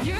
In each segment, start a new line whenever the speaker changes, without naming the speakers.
You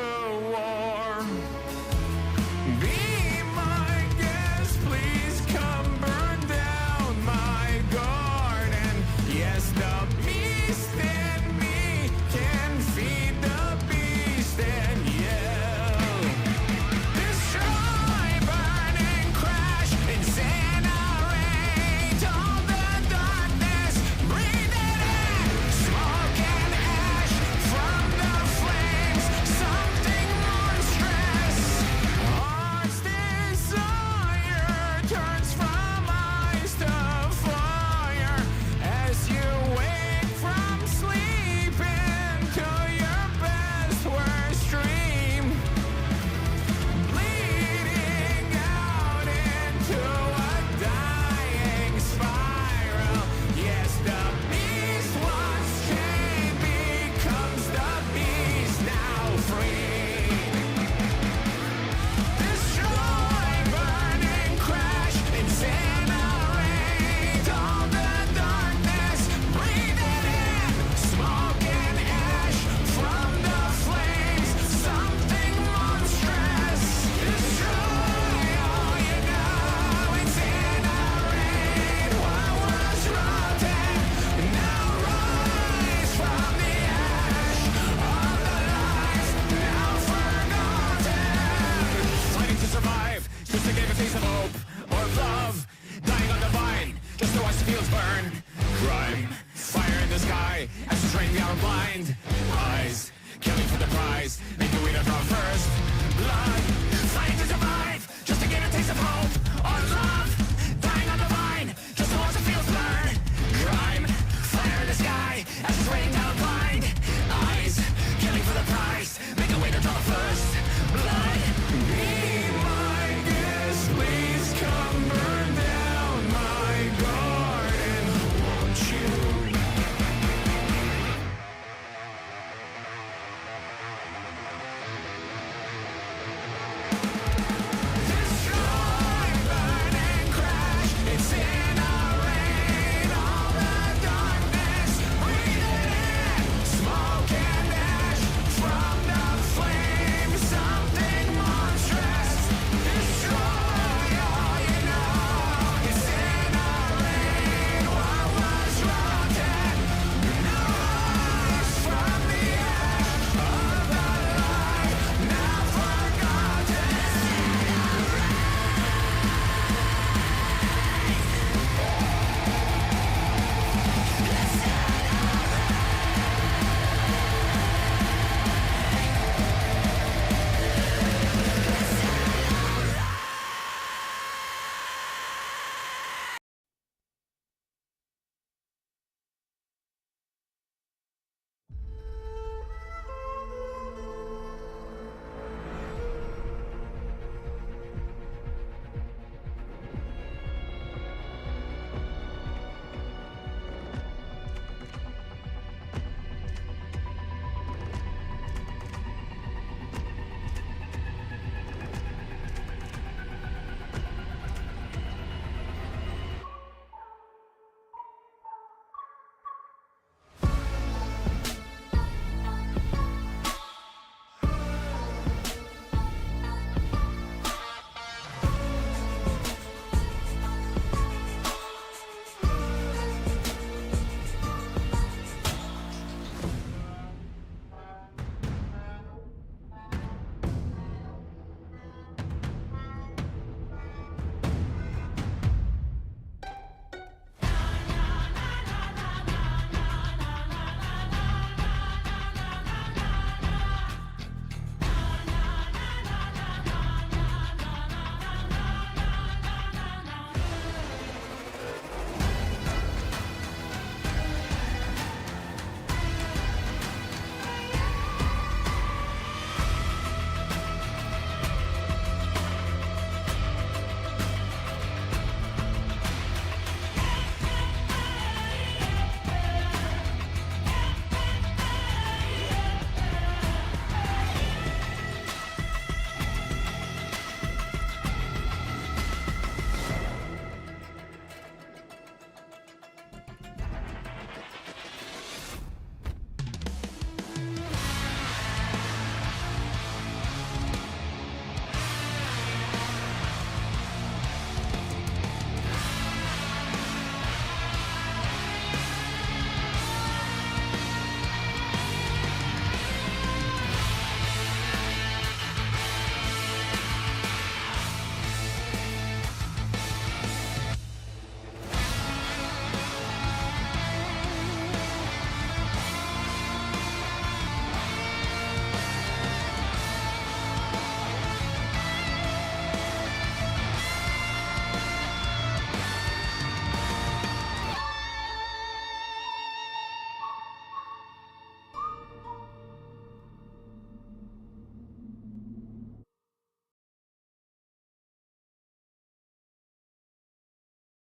war. Be my guest, please come burn down my garden. Yes, the beast in me can feed the beast and yell. Destroy, burn and crash, incinerate all the darkness. Breathe it in, smoke and ash from the flames. Something monstrous. Heart's desire turns from ice to fire as you wake from sleep into your best worst dream. Bleeding out into a dying spiral. Yes, the beast once chained becomes the beast now free. Destroy, burn and crash, incinerate all the darkness. Breathe it in, smoke and ash from the flames. Something monstrous. Destroy all you know, incinerate what was rotten. Now rise from the ash of the lives now forgotten. Fighting to survive, just to give a taste of hope or love. Dying on the vine, just to watch the fields burn. Crime, fire in the sky, as the train beyond blind. Eyes, killing for the prize, make the winner draw first. Blood, fighting to survive, just to get a taste of hope or love. Dying on the vine, just to watch the fields burn. Crime, fire in the sky, as the train down blind. Eyes, killing for the prize, make the winner draw first. Blood, be my guest, please come burn down my garden, won't you? Destroy, burn and crash, incinerate all the darkness. Breathe it in, smoke and ash from the flames.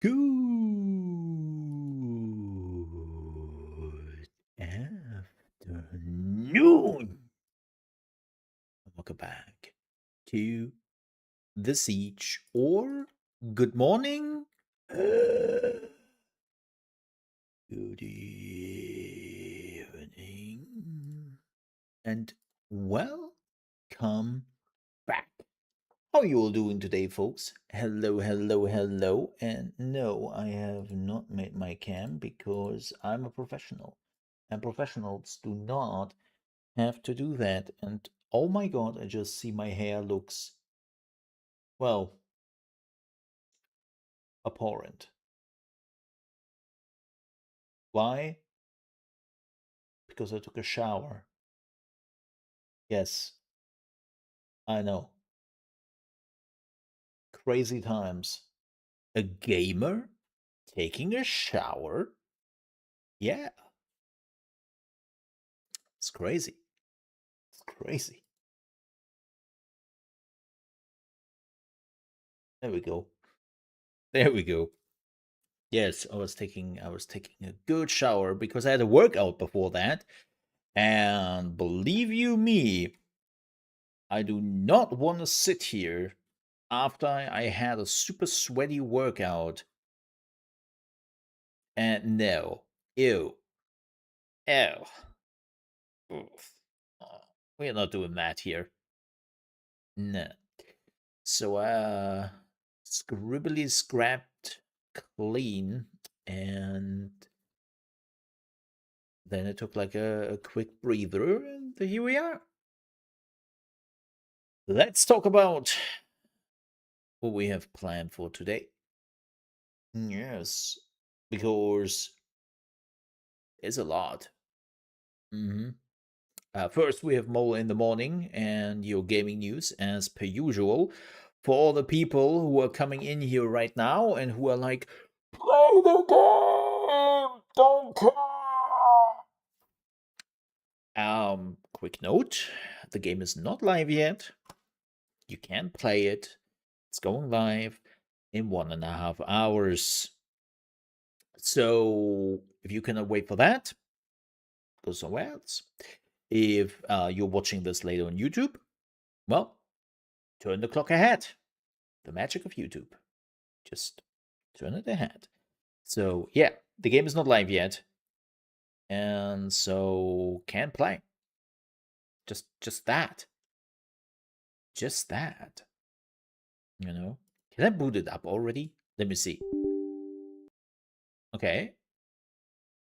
Good afternoon. Welcome back to the siege, or good morning. Good evening, and welcome back. How are you all doing today, folks? Hello, hello, hello. And no, I have not made my cam because I'm a professional. And professionals do not have to do that. And oh my god, I just see my hair looks, well, abhorrent. Why? Because I took a shower. Yes, I know. Crazy times. A gamer taking a shower? Yeah, it's crazy. It's crazy. There we go. There we go. Yes, I was taking a good shower because I had a workout before that. And believe you me, I do not want to sit here after I had a super sweaty workout. And no. Ew. Ew. Oof. We're not doing that here. No. So scribbly scrapped clean, and then I took like a quick breather, and here we are. Let's talk about what we have planned for today. Yes, because it's a lot. hmm First, we have Mole in the morning and your gaming news, as per usual. For all the people who are coming in here right now and who are like, play the game, don't care. Quick note: the game is not live yet. You can play it. It's going live in 1.5 hours. So if you cannot wait for that, go somewhere else. If you're watching this later on YouTube, well, turn the clock ahead. The magic of YouTube. Just turn it ahead. So yeah, the game is not live yet, and so can't play. Just that. Just that. You know. Can I boot it up already? Let me see. Okay.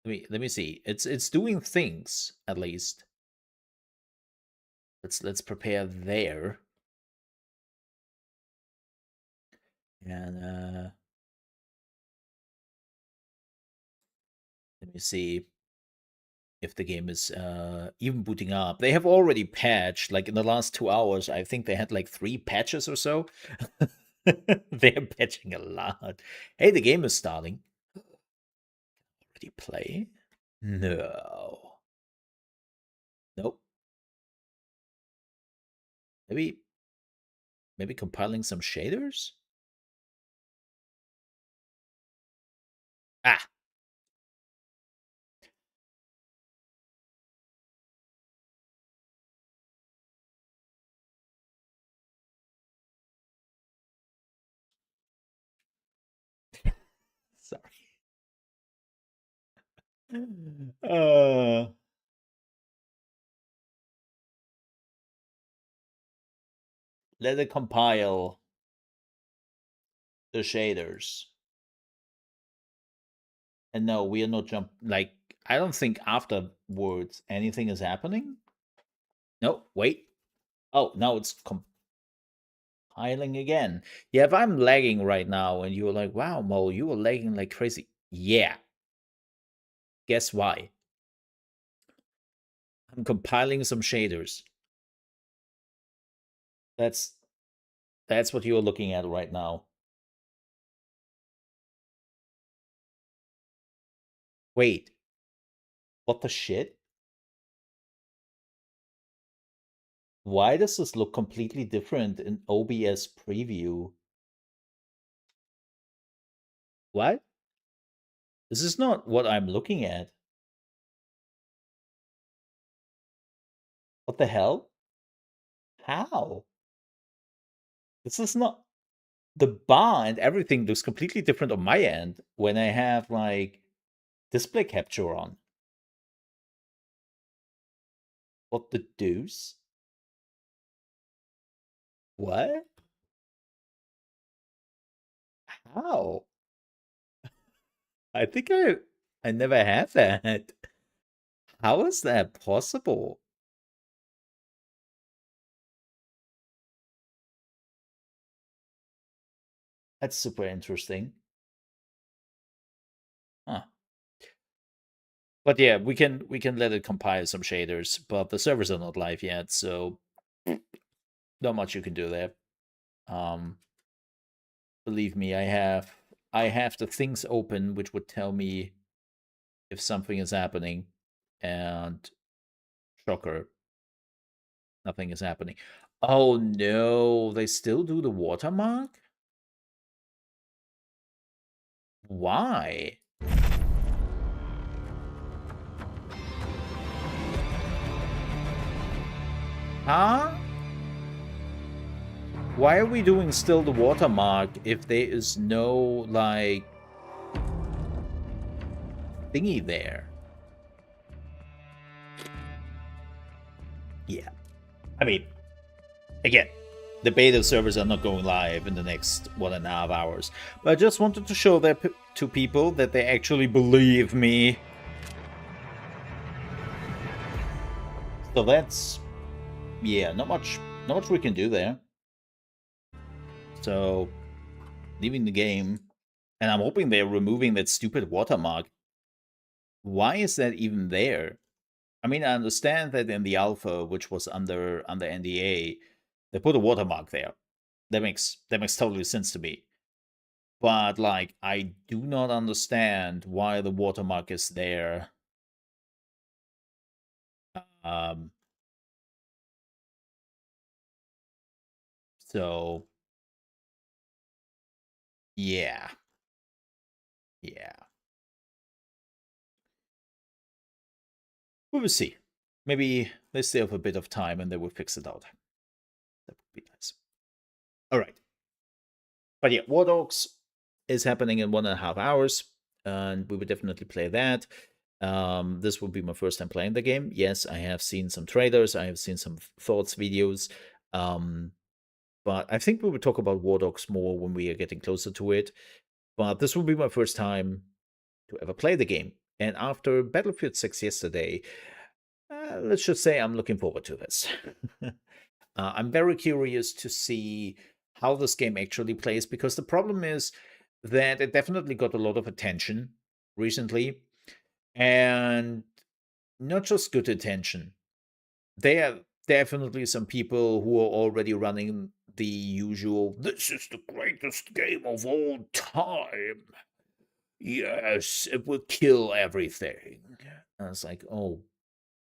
Let me see. It's doing things at least. Let's prepare there. And let me see if the game is even booting up. They have already patched, like in the last 2 hours. I think they had like 3 patches or so. They're patching a lot. Hey, the game is starting. Already play? No. Nope. Maybe compiling some shaders? Ah. Sorry. Uh Let it compile the shaders. And no, we are not like I don't think afterwards anything is happening. No, wait. Oh, now it's compiling again. Yeah, if I'm lagging right now and you're like, wow, Mo, you were lagging like crazy. Yeah. Guess why? I'm compiling some shaders. That's that's what you're looking at right now. Wait, what the shit? Why does this look completely different in OBS preview? What? This is not what I'm looking at. What the hell? How? This is not the bar and everything looks completely different on my end when I have like display capture on. What the deuce? What? How? I think I never had that. How is that possible? That's super interesting. Huh. But yeah, we can let it compile some shaders, but the servers are not live yet, so not much you can do there. Um Believe me, I have the things open which would tell me if something is happening, and shocker, nothing is happening. Oh no, they still do the watermark? Why? Huh? Why are we doing still the watermark if there is no, like, thingy there? Yeah. I mean, again, the beta servers are not going live in the next 1.5 hours. But I just wanted to show that to people that they actually believe me. So that's, yeah, not much we can do there. So leaving the game, and I'm hoping they're removing that stupid watermark. Why is that even there? I mean, I understand that in the alpha, which was under NDA, they put a watermark there. That makes totally sense to me. But like, I do not understand why the watermark is there. Um. So yeah, yeah. We will see. Maybe they still have a bit of time and they will fix it out. That would be nice. All right. But yeah, Wardogs is happening in 1.5 hours, and we will definitely play that. This will be my first time playing the game. Yes, I have seen some trailers, I have seen some thoughts videos, but I think we will talk about Wardogs more when we are getting closer to it. But this will be my first time to ever play the game. And after Battlefield 6 yesterday, let's just say I'm looking forward to this. I'm very curious to see how this game actually plays, because the problem is that it definitely got a lot of attention recently, and not just good attention. There are definitely some people who are already running the usual, "This is the greatest game of all time. Yes, it will kill everything." And it's like, oh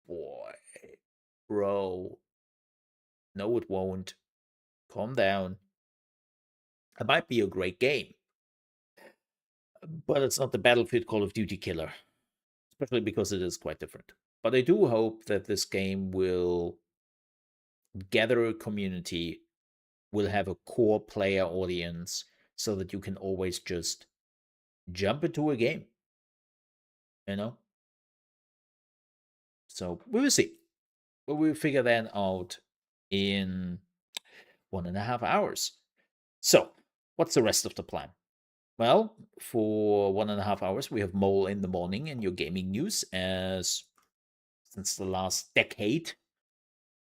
boy, bro. No, it won't. Calm down. It might be a great game, but it's not the Battlefield Call of Duty killer, especially because it is quite different. But I do hope that this game will gather a community, will have a core player audience, so that you can always just jump into a game, you know? So we will see. But we'll figure that out in 1.5 hours. So, what's the rest of the plan? Well, for 1.5 hours, we have Mole in the morning in your gaming news, as since the last decade.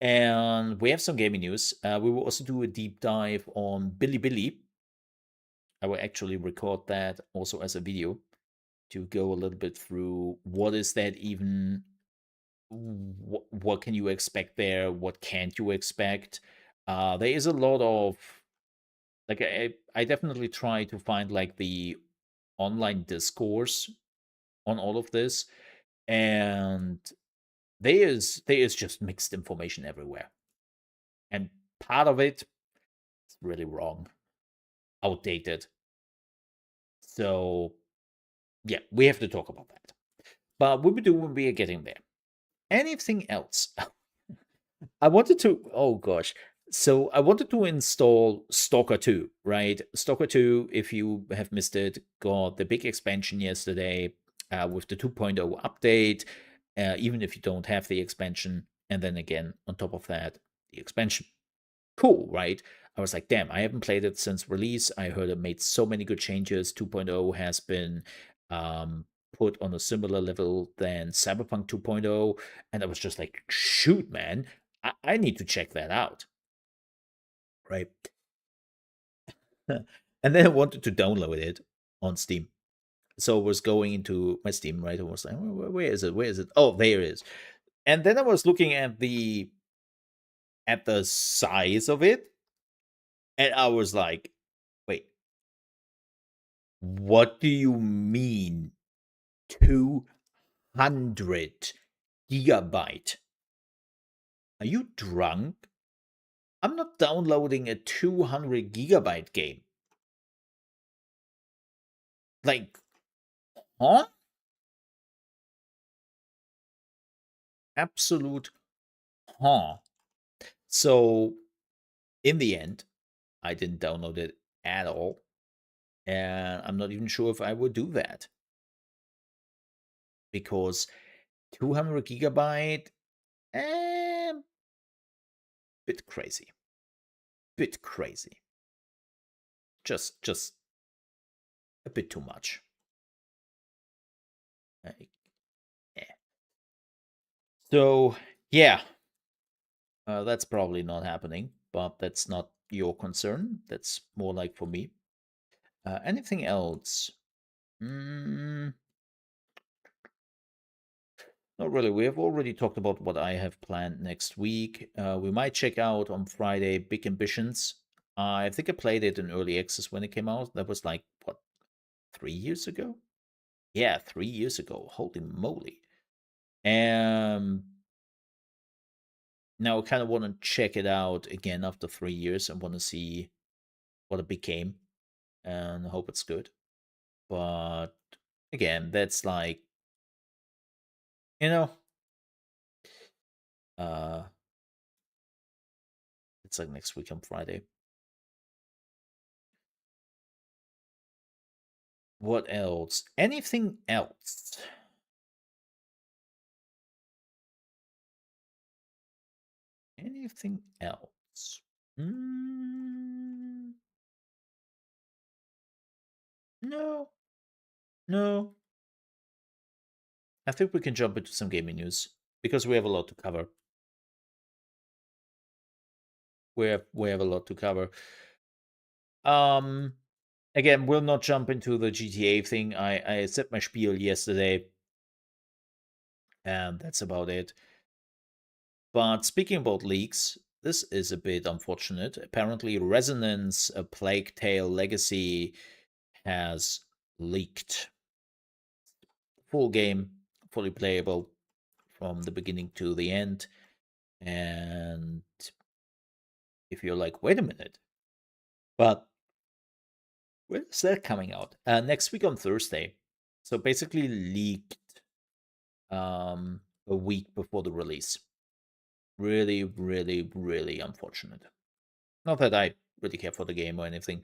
And we have some gaming news. We will also do a deep dive on Bilibili. I will actually record that also as a video to go a little bit through what is that even, what can you expect there, what can't you expect. There is a lot of, like, I definitely try to find like the online discourse on all of this, and there is just mixed information everywhere, and part of it is really wrong, outdated. So yeah, we have to talk about that. But we will do when we are getting there. Anything else? I wanted to, oh gosh. So I wanted to install Stalker 2, right? Stalker 2, if you have missed it, got the big expansion yesterday with the 2.0 update, even if you don't have the expansion. And then again, on top of that, the expansion. Cool, right? I was like, damn, I haven't played it since release. I heard it made so many good changes. 2.0 has been um, put on a similar level than Cyberpunk 2.0. And I was just like, shoot, man, I need to check that out, right? And then I wanted to download it on Steam. So I was going into my Steam, right? I was like, where is it? Where is it? Oh, there it is. And then I was looking at the size of it, and I was like, wait, what do you mean 200 gigabyte? Are you drunk? I'm not downloading a 200 gigabyte game. Like, huh? Absolute huh. So, in the end, I didn't download it at all. And I'm not even sure if I would do that. Because 200 gigabyte, bit crazy. Bit crazy. Just a bit too much. Like, eh. So, yeah, that's probably not happening, but that's not your concern. That's more like for me. Anything else? Mm, not really. We have already talked about what I have planned next week. We might check out on Friday Big Ambitions. I think I played it in early access when it came out. That was like, what, 3 years ago? Yeah, 3 years ago. Holy moly. And now I kind of want to check it out again after 3 years. I want to see what it became and hope it's good. But again, that's like, you know, uh, it's like next week on Friday. What else? Anything else? Anything else? No, no. I think we can jump into some gaming news because we have a lot to cover. We have a lot to cover. Um, again, we'll not jump into the GTA thing. I said my spiel yesterday, and that's about it. But speaking about leaks, this is a bit unfortunate. Apparently, Resonance, a Plague Tale Legacy, has leaked. Full game, fully playable from the beginning to the end. And if you're like, wait a minute, but where's that coming out? Next week on Thursday. So basically leaked a week before the release. Really, really, really unfortunate. Not that I really care for the game or anything,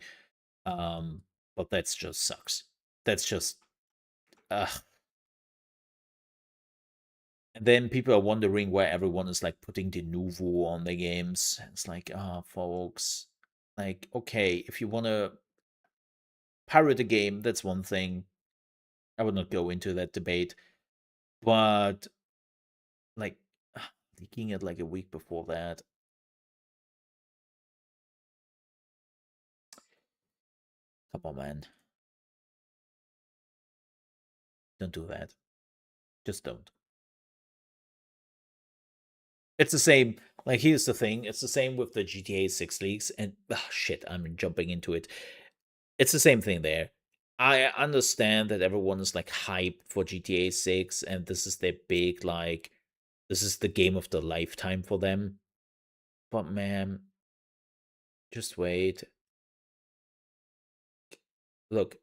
but that's just sucks. That's just, ugh. And then people are wondering why everyone is like putting the nouveau on the games. It's like, folks, like, okay, if you want to pirate a game, that's one thing. I would not go into that debate, but like leaking it like a week before that. Come on, man. Don't do that. Just don't. It's the same. Like, here's the thing. It's the same with the GTA 6 leaks. And, shit, I'm jumping into it. It's the same thing there. I understand that everyone is, like, hyped for GTA 6. And this is their big, like, this is the game of the lifetime for them. But, man, just wait. Look,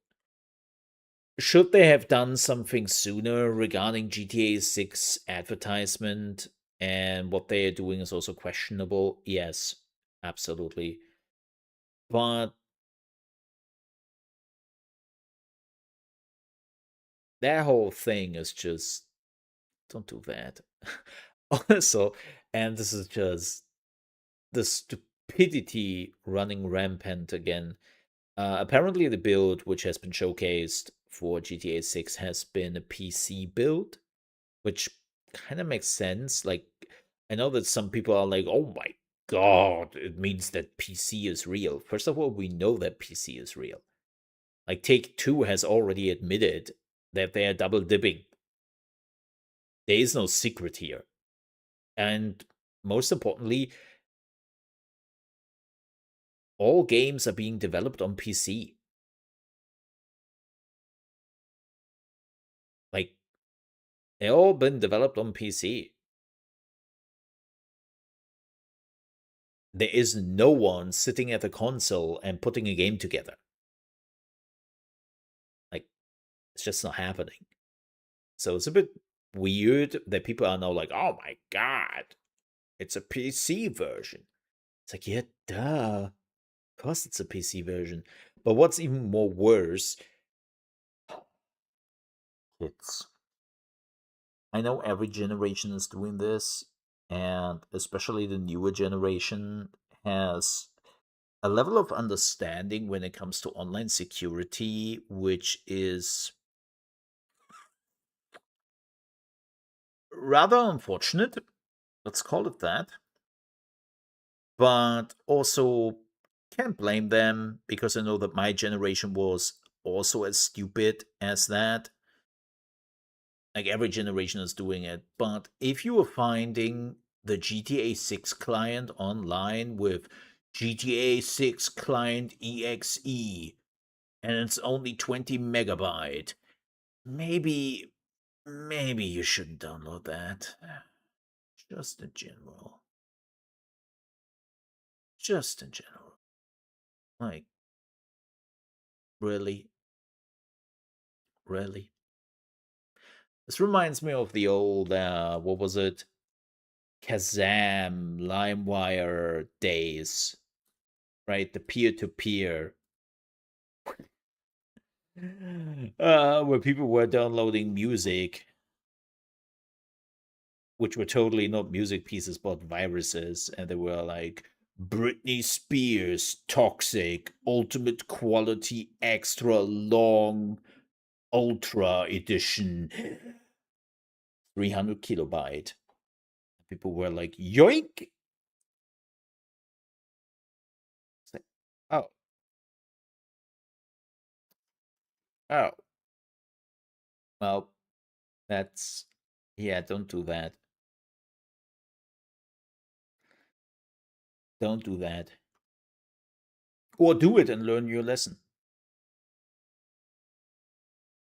Should they have done something sooner regarding GTA 6 advertisement? And what they are doing is also questionable. Yes, absolutely. But that whole thing is just, don't do that. Also, and this is just the stupidity running rampant again. Apparently, the build which has been showcased for GTA 6 has been a PC build, which kind of makes sense. Like, I know that some people are like, oh my god, it means that PC is real. First of all, we know that PC is real. Like, Take Two has already admitted that they are double dipping. There is no secret here. And most importantly, all games are being developed on PC. Like, they all been developed on PC. There is no one sitting at a console and putting a game together. Like, it's just not happening. So it's a bit weird that people are now like, oh my god, it's a PC version. It's like, yeah, duh. Of course it's a PC version. But what's even more worse, it's I know every generation is doing this, and especially the newer generation has a level of understanding when it comes to online security, which is rather unfortunate. Let's call it that. But also can't blame them because I know that my generation was also as stupid as that. Like every generation is doing it. But if you are finding the GTA 6 client online with GTA 6 client EXE and it's only 20 megabyte, maybe you shouldn't download that. Just in general. Just in general. Like, really? Really? This reminds me of the old, what was it? Kazam, LimeWire days, right? The peer to peer, where people were downloading music, which were totally not music pieces but viruses, and they were like Britney Spears, Toxic, Ultimate Quality, Extra Long, Ultra Edition, 300 kilobyte. People were like, yoink! It's like, oh, oh, well, that's, yeah, don't do that. Don't do that. Or do it and learn your lesson.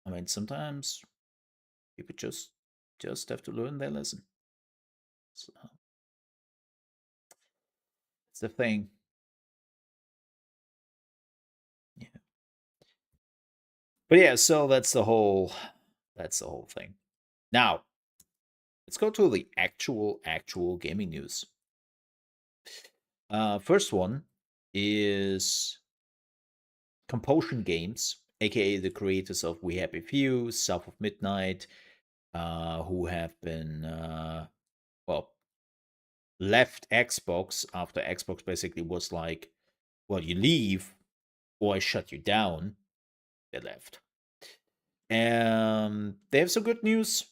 I mean, sometimes people just have to learn their lesson. So it's the thing. Yeah. But yeah, so that's the whole thing. Now, let's go to the actual gaming news. First one is Compulsion Games, aka the creators of We Happy Few, South of Midnight, who have been well left Xbox after Xbox basically was like, well, you leave or I shut you down. They left. And they have some good news.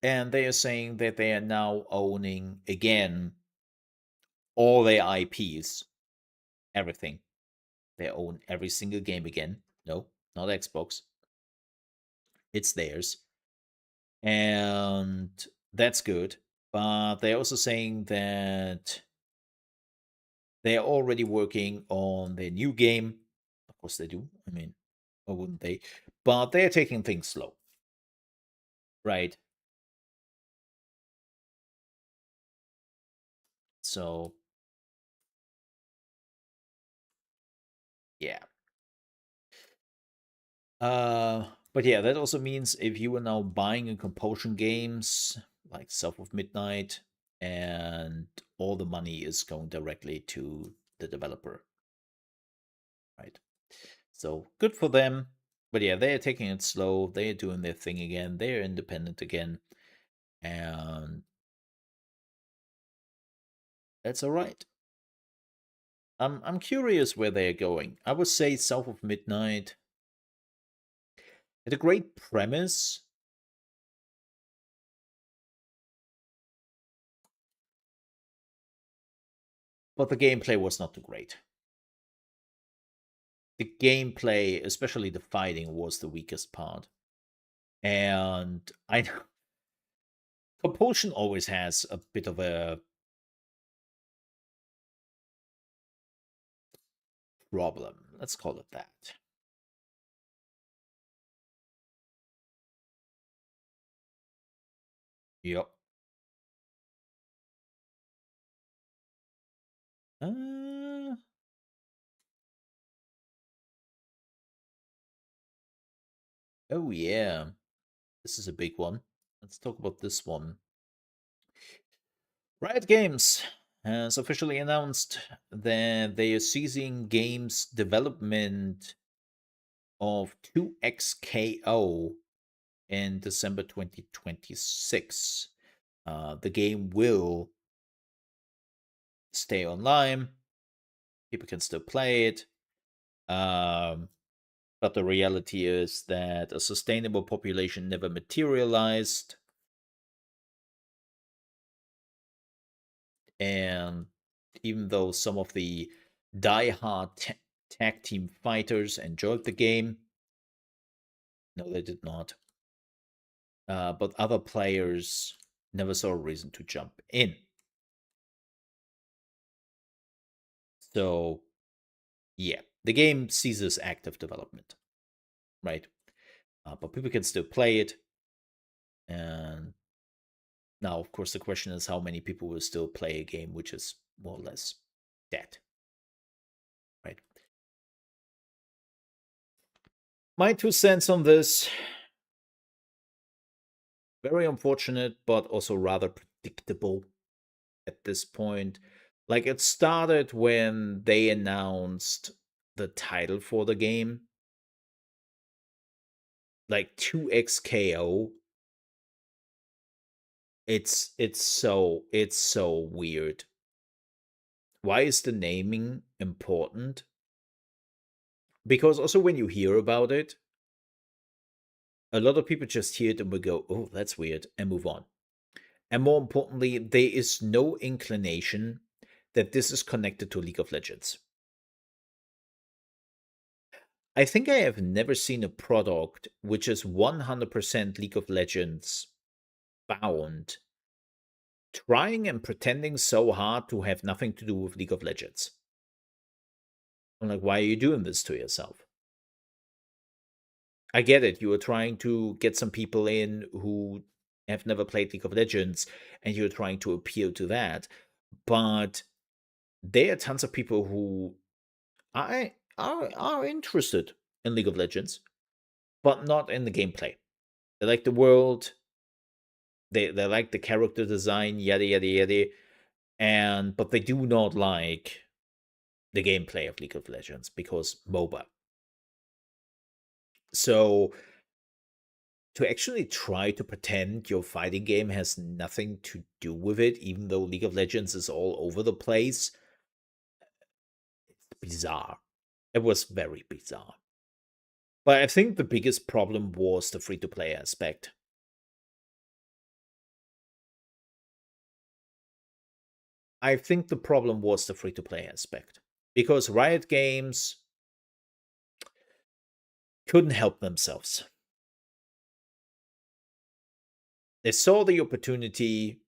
And they are saying that they are now owning again all their IPs, everything. They own every single game again. No, not Xbox. It's theirs. And that's good. But they're also saying that they are already working on their new game. Of course, they do. I mean, why wouldn't they? But they are taking things slow, right? So, yeah. But yeah, that also means if you are now buying a compulsion games like Self of Midnight, and all the money is going directly to the developer, right? So good for them. But yeah, they're taking it slow. They're doing their thing again. They're independent again. And that's all right. I'm curious where they're going. I would say South of Midnight had a great premise, but the gameplay was not too great. The gameplay, especially the fighting, was the weakest part. And I know Compulsion always has a bit of a problem. Let's call it that. Yep. Uh, oh yeah, this is a big one. Let's talk about this one. Riot Games has officially announced that they are ceasing games development of 2XKO in December 2026. The game will stay online. People can still play it. But the reality is that a sustainable population never materialized. And even though some of the die-hard tag team fighters enjoyed the game, no, they did not. But other players never saw a reason to jump in. So, yeah, the game ceases active development, right? But people can still play it. And now, of course, the question is how many people will still play a game which is more or less dead, right? My 2 cents on this, very unfortunate, but also rather predictable at this point. Like, it started when they announced the title for the game, like 2XKO. It's so weird. Why is the naming important? Because also when you hear about it, a lot of people just hear it and will go, "Oh, that's weird," and move on. And more importantly, there is no inclination that this is connected to League of Legends. I think I have never seen a product which is 100% League of Legends bound trying and pretending so hard to have nothing to do with League of Legends. I'm like, why are you doing this to yourself? I get it. You are trying to get some people in who have never played League of Legends, and you're trying to appeal to that. But there are tons of people who are interested in League of Legends, but not in the gameplay. They like the world, they like the character design, yada yada yada, and but they do not like the gameplay of League of Legends because MOBA. So to actually try to pretend your fighting game has nothing to do with it, even though League of Legends is all over the place, it's bizarre. It was very bizarre. But I think the biggest problem was the free to play aspect. I think the problem was the free to play aspect. Because Riot Games couldn't help themselves. They saw the opportunity,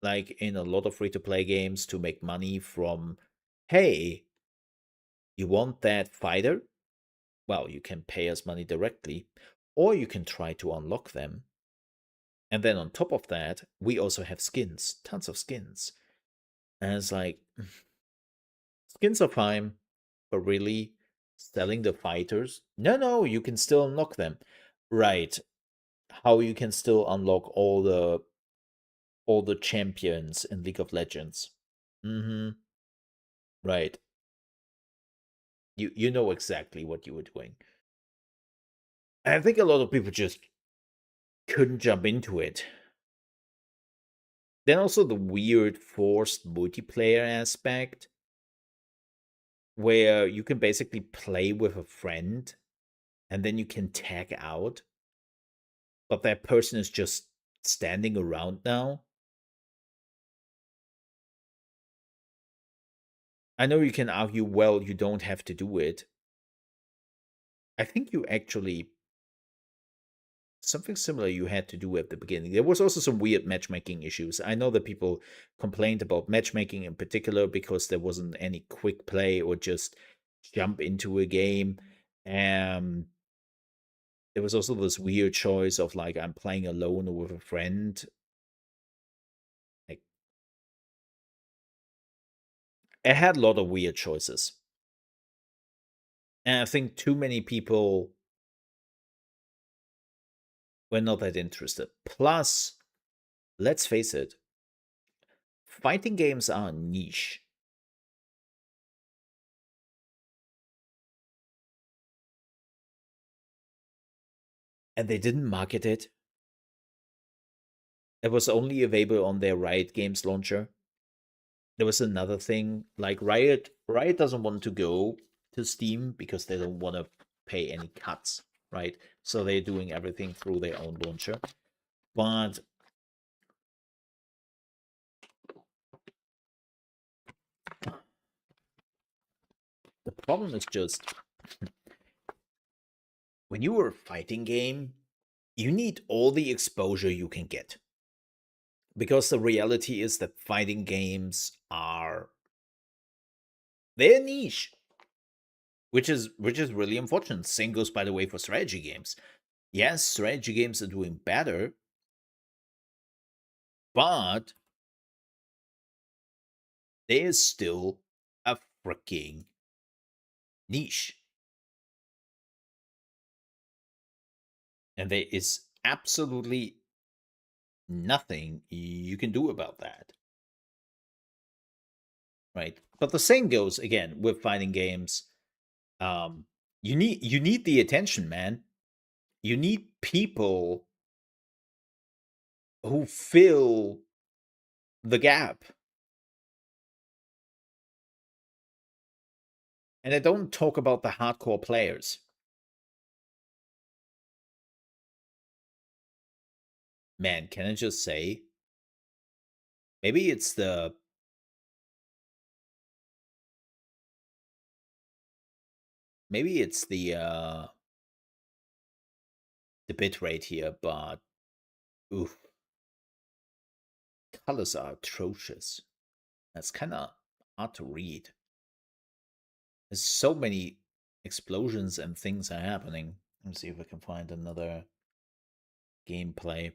like in a lot of free to play games, to make money from, hey, you want that fighter? Well, you can pay us money directly, or you can try to unlock them. And then on top of that, we also have skins, tons of skins. And it's like, skins are fine, but really, Selling the fighters? No, you can still unlock them. Right. How you can still unlock all the champions in League of Legends. Mm-hmm. Right. You know exactly what you were doing. And I think a lot of people just couldn't jump into it. Then also the weird forced multiplayer aspect where you can basically play with a friend and then you can tag out, but that person is just standing around now. I know you can argue, well, you don't have to do it. I think you actually something similar you had to do at the beginning. There was also some weird matchmaking issues. I know that people complained about matchmaking in particular because there wasn't any quick play or just jump into a game. Um there was also this weird choice of like I'm playing alone or with a friend. Like it had a lot of weird choices. And I think too many people were not that interested. Plus, let's face it, fighting games are niche. And they didn't market it. It was only available on their Riot Games launcher. There was another thing, like Riot doesn't want to go to Steam because they don't want to pay any cuts, right? So they're doing everything through their own launcher. But the problem is just when you are a fighting game, you need all the exposure you can get. Because the reality is that fighting games are they're niche. Which is really unfortunate. Same goes by the way for strategy games. Yes, strategy games are doing better, but there's still a freaking niche. And there is absolutely nothing you can do about that. Right? But the same goes again with fighting games. You need the attention, man. You need people who fill the gap. And I don't talk about the hardcore players. Man, can I just say, maybe it's the maybe it's the bit rate here, but oof, colors are atrocious. That's kind of hard to read. There's so many explosions and things are happening. Let me see if I can find another gameplay.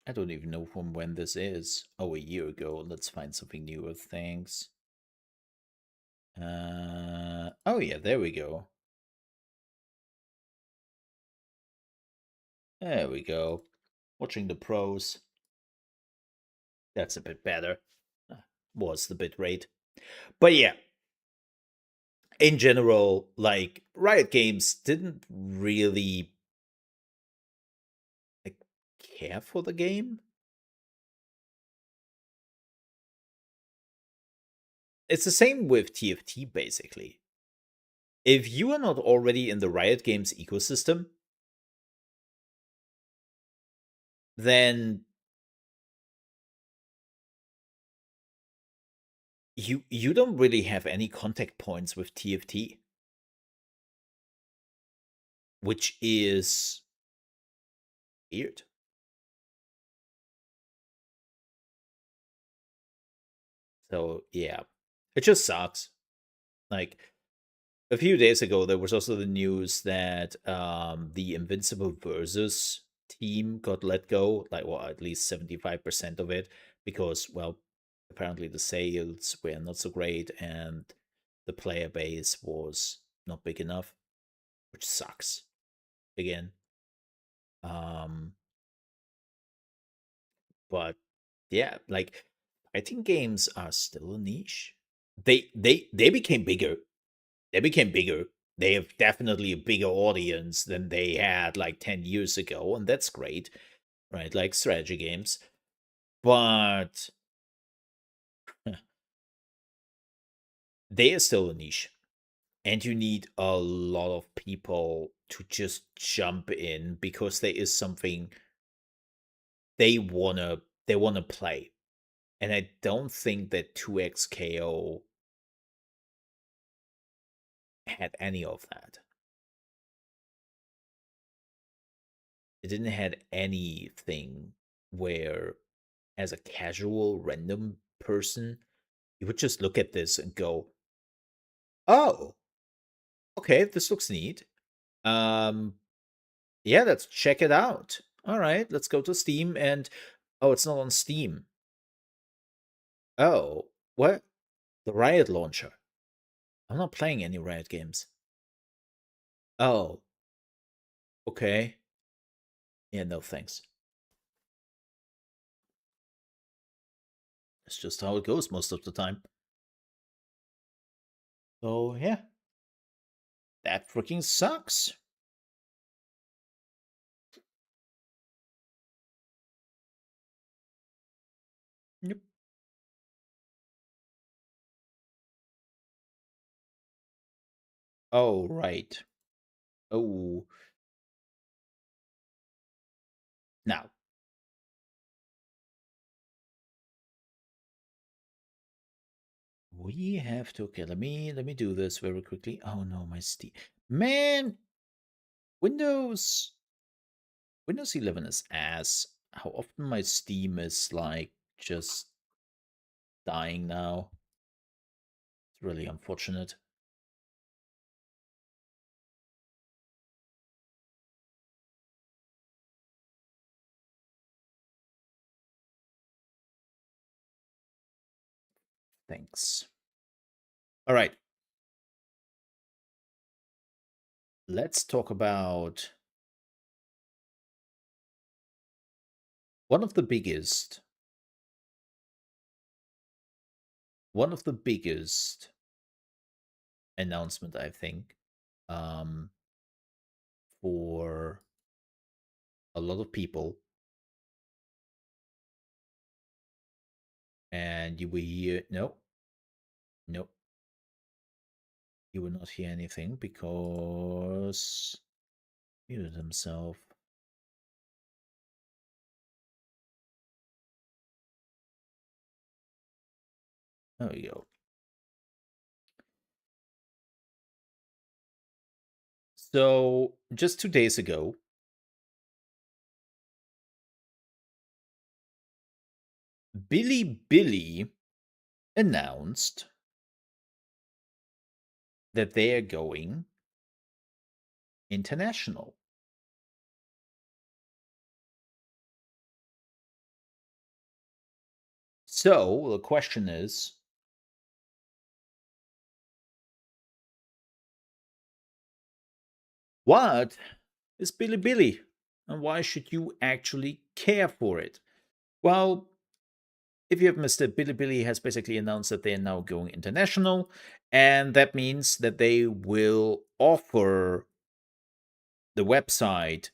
I don't even know from when this is. Oh, a year ago. Let's find something newer. Thanks. Oh yeah, there we go. There we go. Watching the pros. That's a bit better. Was the bit rate. But yeah, in general, like Riot Games didn't really like care for the game. It's the same with TFT basically. If you are not already in the Riot Games ecosystem, then you don't really have any contact points with TFT, which is weird. So yeah, it just sucks. Like a few days ago, there was also the news that the Invincible Versus team got let go, like well, at least 75% of it, because well, apparently the sales were not so great, and the player base was not big enough, which sucks. Again, but yeah, like fighting games are still a niche. They became bigger. They became bigger. They have definitely a bigger audience than they had like 10 years ago, and that's great, right? Like strategy games. But they are still a niche. And you need a lot of people to just jump in because there is something they wanna play. And I don't think that 2XKO had any of that. It didn't had anything where, as a casual random person, you would just look at this and go, "Oh, okay, this looks neat. Um, yeah, let's check it out. All right, let's go to Steam and oh, it's not on Steam. Oh, what? The Riot launcher. I'm not playing any Riot games. Oh, okay. Yeah, no thanks. It's just how it goes most of the time. So yeah, that freaking sucks. Yep. Oh, right. Oh, now we have to. Okay, let me do this very quickly. Oh no, my Steam. Man, Windows Windows 11 is ass. How often my Steam is like just dying now. It's really unfortunate. Thanks. All right. Let's talk about one of the biggest one of the biggest announcement, I think, um, for a lot of people. And you will hear no, no, you will not hear anything because he muted himself. There we go. So just 2 days ago, Billy announced that they are going international. So the question is, what is Billy? And why should you actually care for it? Well, if you have missed it, Bilibili has basically announced that they are now going international, and that means that they will offer the website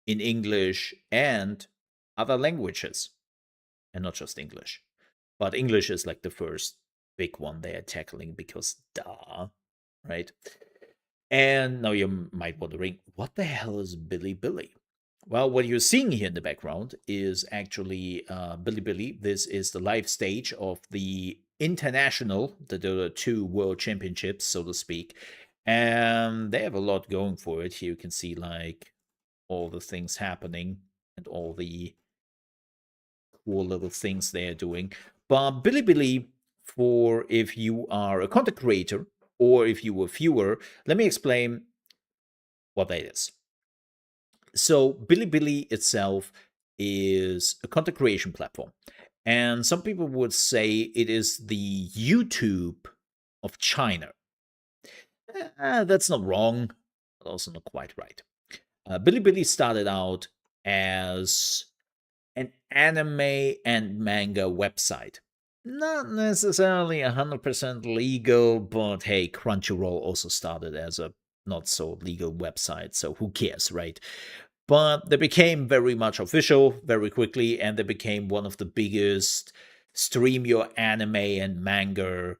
in English and other languages, and not just English. But English is like the first big one they are tackling because duh, right? And now you might wondering, what the hell is Bilibili? Well, what you're seeing here in the background is actually Bilibili. This is the live stage of the international, the Dota 2 World Championships, so to speak. And they have a lot going for it. Here you can see like all the things happening and all the cool little things they're doing. But Bilibili, for if you are a content creator or if you are a viewer, let me explain what that is. So Bilibili itself is a content creation platform. And some people would say it is the YouTube of China. That's not wrong, but also not quite right. Bilibili started out as an anime and manga website. Not necessarily 100% legal, but hey, Crunchyroll also started as a not so legal website, so who cares, right? But they became very much official very quickly, and they became one of the biggest stream your anime and manga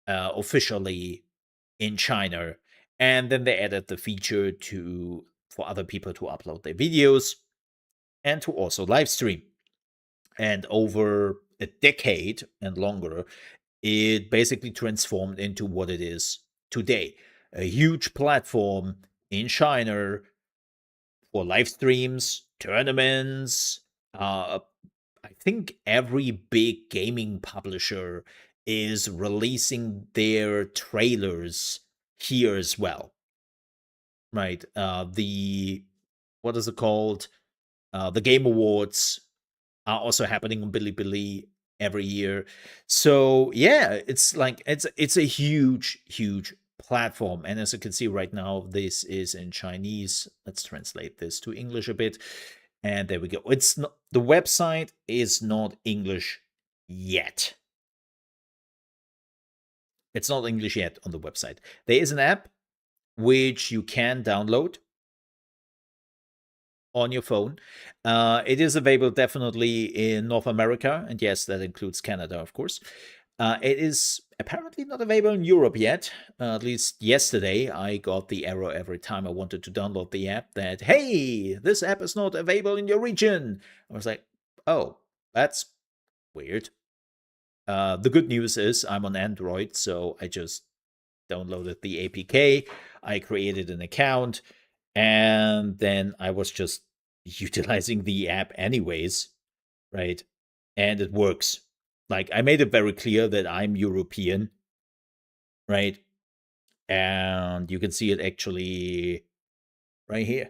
officially in China. And then they added the feature to for other people to upload their videos and to also live stream. And over a decade and longer, it basically transformed into what it is today, a huge platform in China for live streams, tournaments. I think every big gaming publisher is releasing their trailers here as well, right? The what is it called? The Game Awards are also happening on Bilibili every year. So yeah, it's a huge platform. And as you can see right now, this is in Chinese. Let's translate this to English a bit. And there we go. It's not the website is not English yet. It's not English yet on the website. There is an app which you can download on your phone. It is available definitely in North America, and yes, that includes Canada, of course. It is apparently not available in Europe yet. At least yesterday, I got the error every time I wanted to download the app that, hey, this app is not available in your region. I was like, oh, that's weird. The good news is I'm on Android, so I just downloaded the APK. I created an account, and then I was just utilizing the app anyways, right? And it works. Like, I made it very clear that I'm European, right? And you can see it actually right here.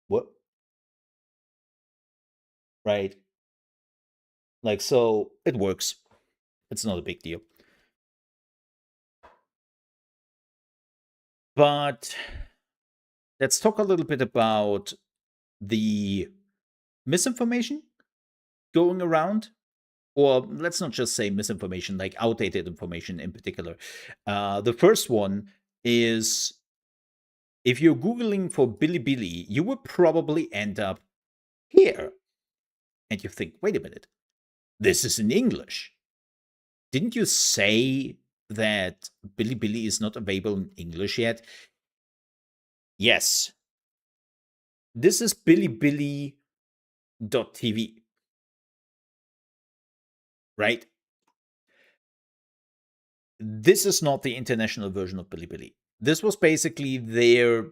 What? Right? Like, so it works. It's not a big deal. But let's talk a little bit about the misinformation going around, or let's not just say misinformation, like outdated information in particular. The first one is if you're Googling for Bilibili, you will probably end up here. And you think, wait a minute, this is in English. Didn't you say that Bilibili is not available in English yet? Yes. This is Bilibili.tv, right? This is not the international version of Bilibili. This was basically they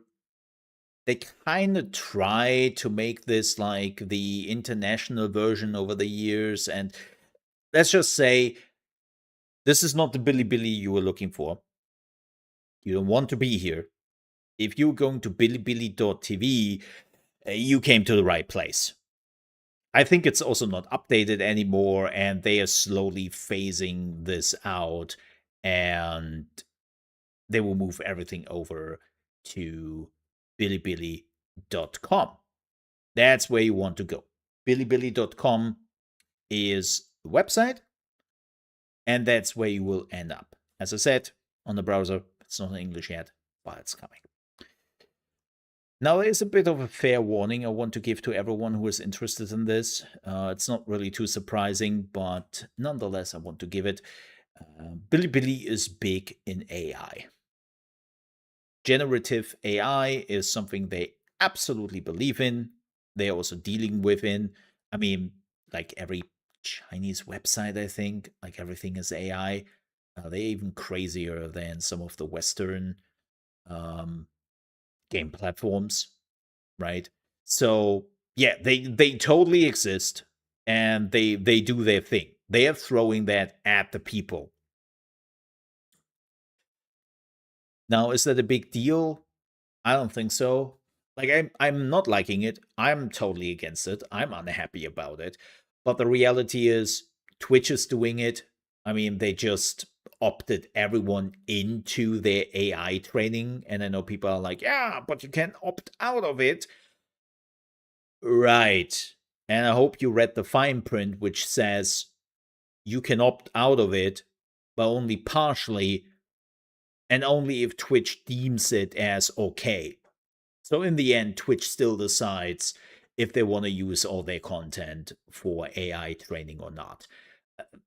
kind of tried to make this like the international version over the years. And let's just say this is not the Bilibili you were looking for. You don't want to be here. If you're going to Bilibili.tv, you came to the right place. I think it's also not updated anymore, and they are slowly phasing this out, and they will move everything over to Bilibili.com. That's where you want to go. Bilibili.com is the website, and that's where you will end up. As I said, on the browser, it's not in English yet, but it's coming. Now, there is a bit of a fair warning I want to give to everyone who is interested in this. It's not really too surprising, but nonetheless, I want to give it. Bilibili is big in AI. Generative AI is something they absolutely believe in. They're also dealing with in. I mean, like every Chinese website, I think, like everything is AI. They're even crazier than some of the Western game platforms, right? So yeah, they totally exist, and they do their thing. They are throwing that at the people. Now, is that a big deal? I don't think so. Like, I'm not liking it. I'm totally against it. I'm unhappy about it. But the reality is Twitch is doing it. I mean, they just opted everyone into their AI training. And I know people are like, yeah, but you can opt out of it. Right. And I hope you read the fine print, which says you can opt out of it, but only partially, and only if Twitch deems it as okay. So in the end, Twitch still decides if they want to use all their content for AI training or not.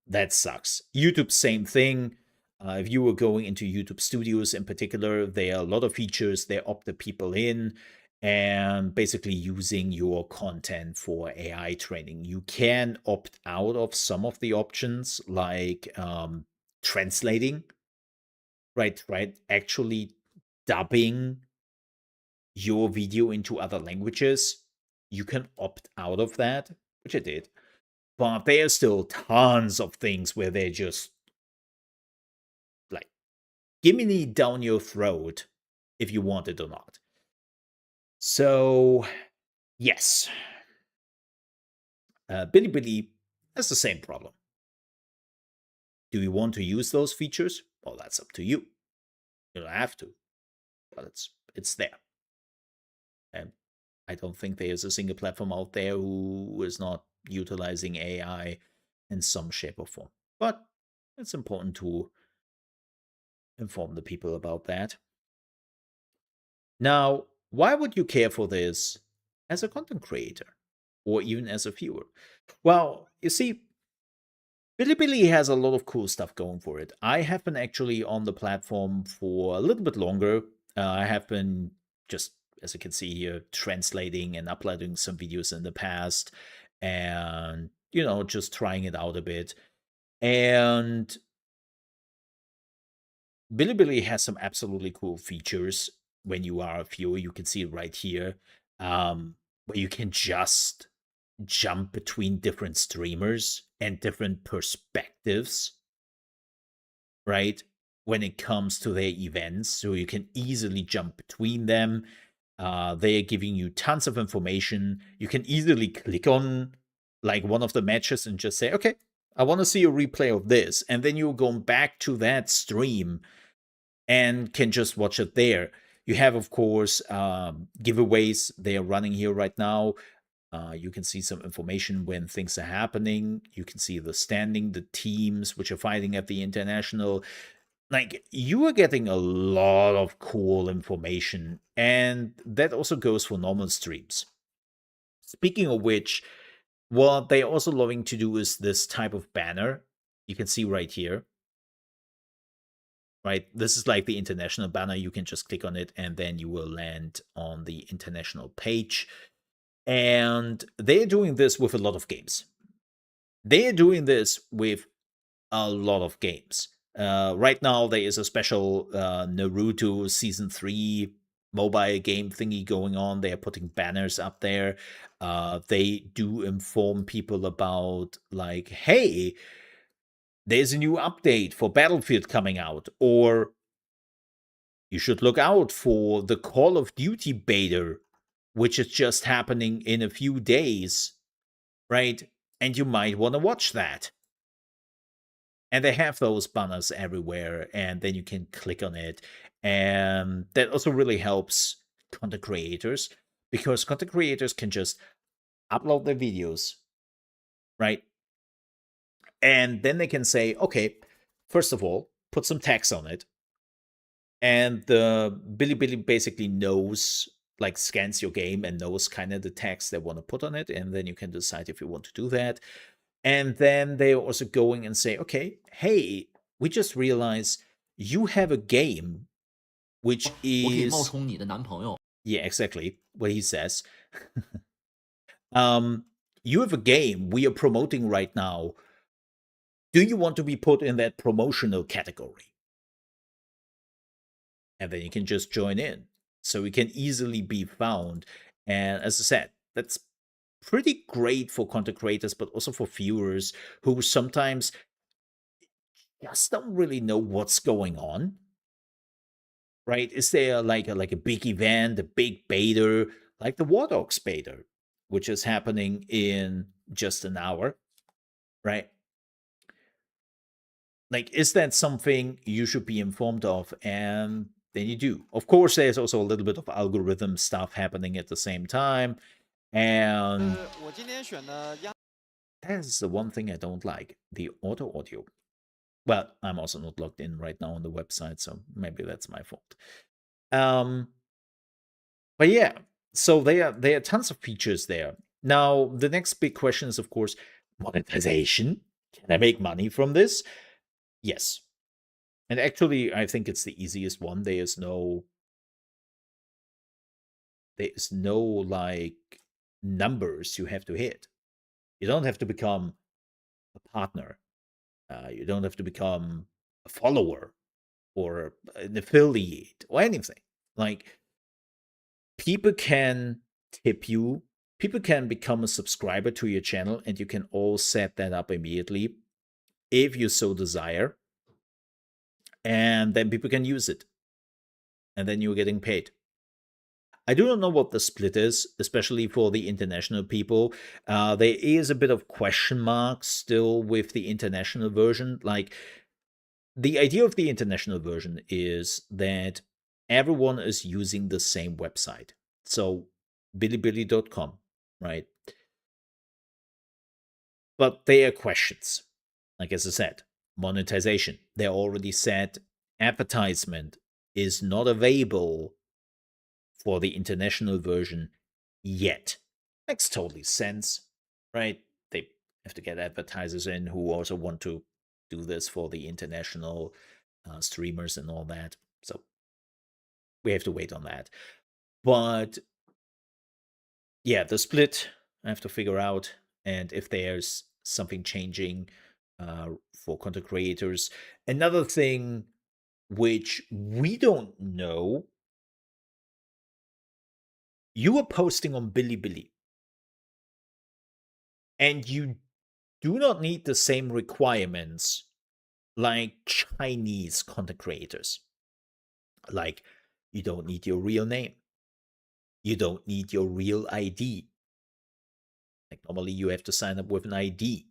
That sucks. YouTube, same thing. If you were going into YouTube Studios in particular, there are a lot of features they opt the people in and basically using your content for AI training. You can opt out of some of the options like translating, right? Actually dubbing your video into other languages. You can opt out of that, which I did. But there are still tons of things where they're just like, give me down your throat if you want it or not. So, yes. Bilibili has the same problem. Do you want to use those features? Well, that's up to you. You don't have to, but it's there. And I don't think there is a single platform out there who is not utilizing AI in some shape or form. But it's important to inform the people about that. Now, why would you care for this as a content creator or even as a viewer? Well, you see, Bilibili has a lot of cool stuff going for it. I have been actually on the platform for a little bit longer. I have been just, as you can see here, translating and uploading some videos in the past and, just trying it out a bit. And Bilibili has some absolutely cool features when you are a viewer. You can see it right here, where you can just jump between different streamers and different perspectives, right? When it comes to their events. So you can easily jump between them. They are giving you tons of information. You can easily click on like one of the matches and just say, okay, I want to see a replay of this. And then you're going back to that stream and can just watch it there. You have, of course, giveaways. They are running here right now. You can see some information when things are happening. You can see the standing, the teams which are fighting at the international. Like, you are getting a lot of cool information, and that also goes for normal streams. Speaking of which, what they're also loving to do is this type of banner. You can see right here. Right, this is like the international banner. You can just click on it and then you will land on the international page. And they're doing this with a lot of games. They're doing this with a lot of games. Right now, there is a special Naruto Season 3 mobile game thingy going on. They are putting banners up there. They do inform people about, like, hey, there's a new update for Battlefield coming out, or you should look out for the Call of Duty beta, which is just happening in a few days, right? And you might want to watch that. And they have those banners everywhere, and then you can click on it. And that also really helps content creators, because content creators can just upload their videos, right? And then they can say, okay, first of all, put some text on it. And the Bilibili basically knows, like, scans your game and knows kind of the text they want to put on it. And then you can decide if you want to do that. And then they're also going and say, okay, hey, we just realized you have a game which
我可以冒
is
充你的男朋友。
yeah, exactly what he says. You have a game we are promoting right now. Do you want to be put in that promotional category? And then you can just join in. So it can easily be found. And as I said, that's pretty great for content creators, but also for viewers who sometimes just don't really know what's going on. Right? Is there like a big event, a big beta, like the Wardogs beta, which is happening in just an hour, right? Like, is that something you should be informed of? And then you do. Of course, there's also a little bit of algorithm stuff happening at the same time. And that's the one thing I don't like, the auto audio. Well, I'm also not logged in right now on the website, so maybe that's my fault. But yeah, so there are tons of features there. Now, the next big question is, of course, monetization. Can I make money from this? Yes. And actually, I think it's the easiest one. There is no like numbers you have to hit. You don't have to become a partner. You don't have to become a follower or an affiliate or anything. Like, people can tip you, people can become a subscriber to your channel, and you can all set that up immediately if you so desire. And then people can use it. And then you're getting paid. I do not know what the split is, especially for the international people. There is a bit of question mark still with the international version. Like, the idea of the international version is that everyone is using the same website. So, bilibili.com, right? But there are questions. Like, as I said, monetization. They already said advertisement is not available for the international version yet. Makes totally sense, right? They have to get advertisers in who also want to do this for the international streamers and all that. So we have to wait on that. But yeah, the split I have to figure out, and if there's something changing for content creators. Another thing which we don't know, you are posting on Bilibili, and you do not need the same requirements like Chinese content creators. Like, you don't need your real name. You don't need your real ID. Like, normally you have to sign up with an ID.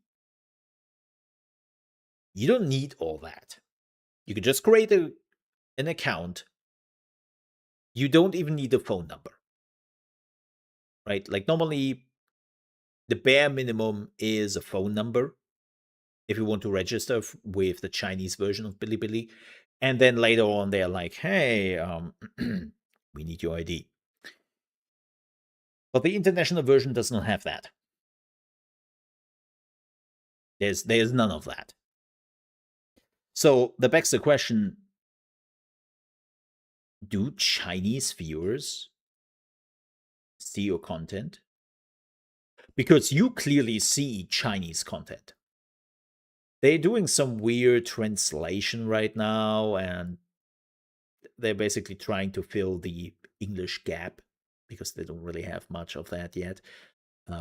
You don't need all that. You can just create an account. You don't even need a phone number. Right? Like, normally the bare minimum is a phone number if you want to register with the Chinese version of Bilibili. And then later on, they're like, hey, we need your ID. But the international version does not have that. There's none of that. So that begs the question, do Chinese viewers see your content? Because you clearly see Chinese content. They're doing some weird translation right now, and they're basically trying to fill the English gap because they don't really have much of that yet,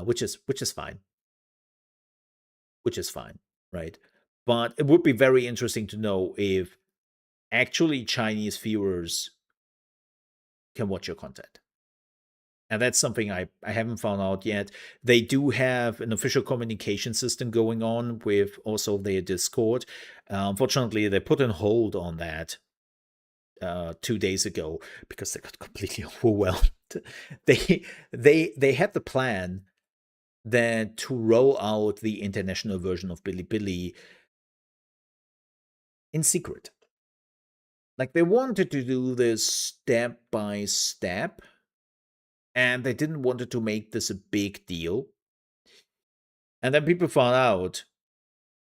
which is fine. Which is fine, right? But it would be very interesting to know if actually Chinese viewers can watch your content. And that's something I haven't found out yet. They do have an official communication system going on with also their Discord. Unfortunately, they put on hold on that 2 days ago because they got completely overwhelmed. They had the plan that to roll out the international version of Bilibili in secret. Like, they wanted to do this step by step, and they didn't want to make this a big deal. And then people found out,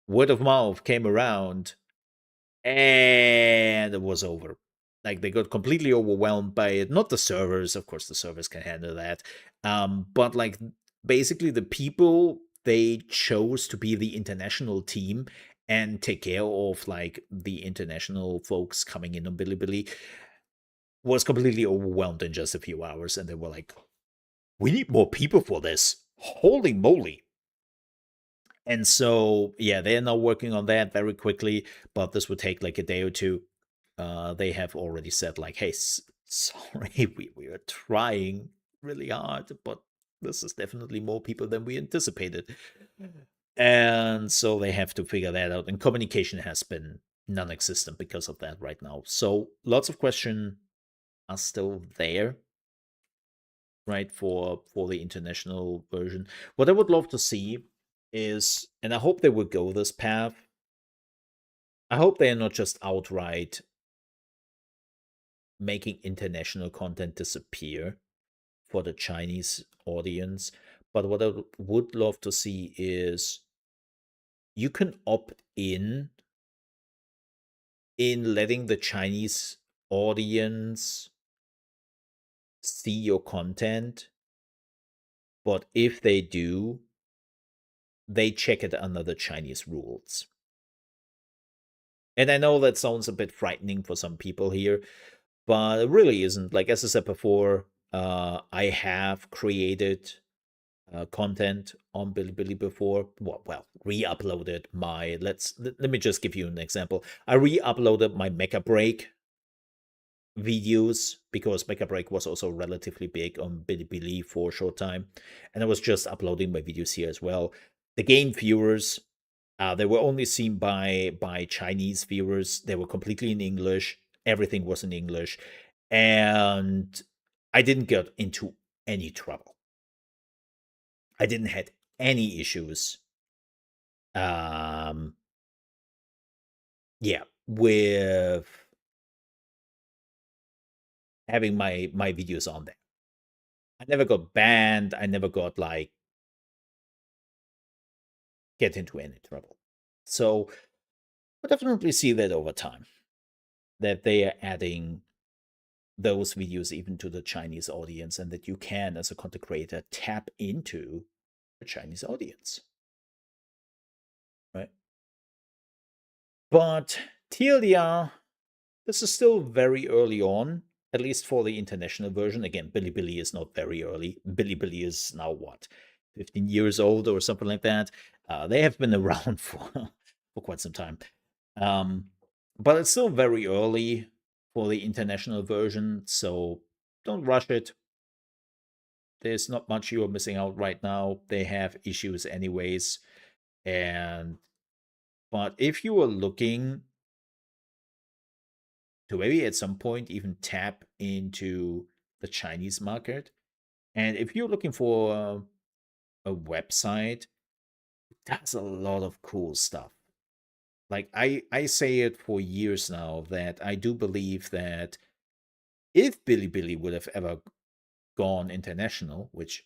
word of mouth came around, and it was over. Like, they got completely overwhelmed by it. Not the servers, of course, the servers can handle that. But like, basically, the people they chose to be the international team and take care of like the international folks coming in on Bilibili was completely overwhelmed in just a few hours, and they were like, we need more people for this. Holy moly. And so, yeah, they're now working on that very quickly, but this would take like a day or two. They have already said like, hey, sorry, we are trying really hard, but this is definitely more people than we anticipated. And so they have to figure that out. And communication has been non-existent because of that right now. So lots of questions are still there, right, for the international version. What I would love to see is, and I hope they will go this path, I hope they are not just outright making international content disappear for the Chinese audience. But what I would love to see is you can opt in letting the Chinese audience see your content. But if they do, they check it under the Chinese rules. And I know that sounds a bit frightening for some people here, but it really isn't. Like, as I said before, I have created content on Bilibili before. Well, re-uploaded my. Let me just give you an example. I re-uploaded my Mecha Break videos because Mecha Break was also relatively big on Bilibili for a short time, and I was just uploading my videos here as well. The game viewers, they were only seen by Chinese viewers. They were completely in English. Everything was in English, and I didn't get into any trouble. I didn't had any issues. Yeah, with having my videos on there. I never got banned. I never got like get into any trouble. So we'll definitely see that over time, that they are adding those videos even to the Chinese audience, and that you can, as a content creator, tap into the Chinese audience. Right? But TLDR, this is still very early on, at least for the international version. Again, Bilibili is not very early. Bilibili is now what, 15 years old or something like that. They have been around for quite some time. But it's still very early for the international version, so don't rush it. There's not much you are missing out right now. They have issues anyways. But if you are looking to maybe at some point even tap into the Chinese market, and if you're looking for a website that does a lot of cool stuff. Like I say it for years now that I do believe that if Bilibili would have ever gone international, which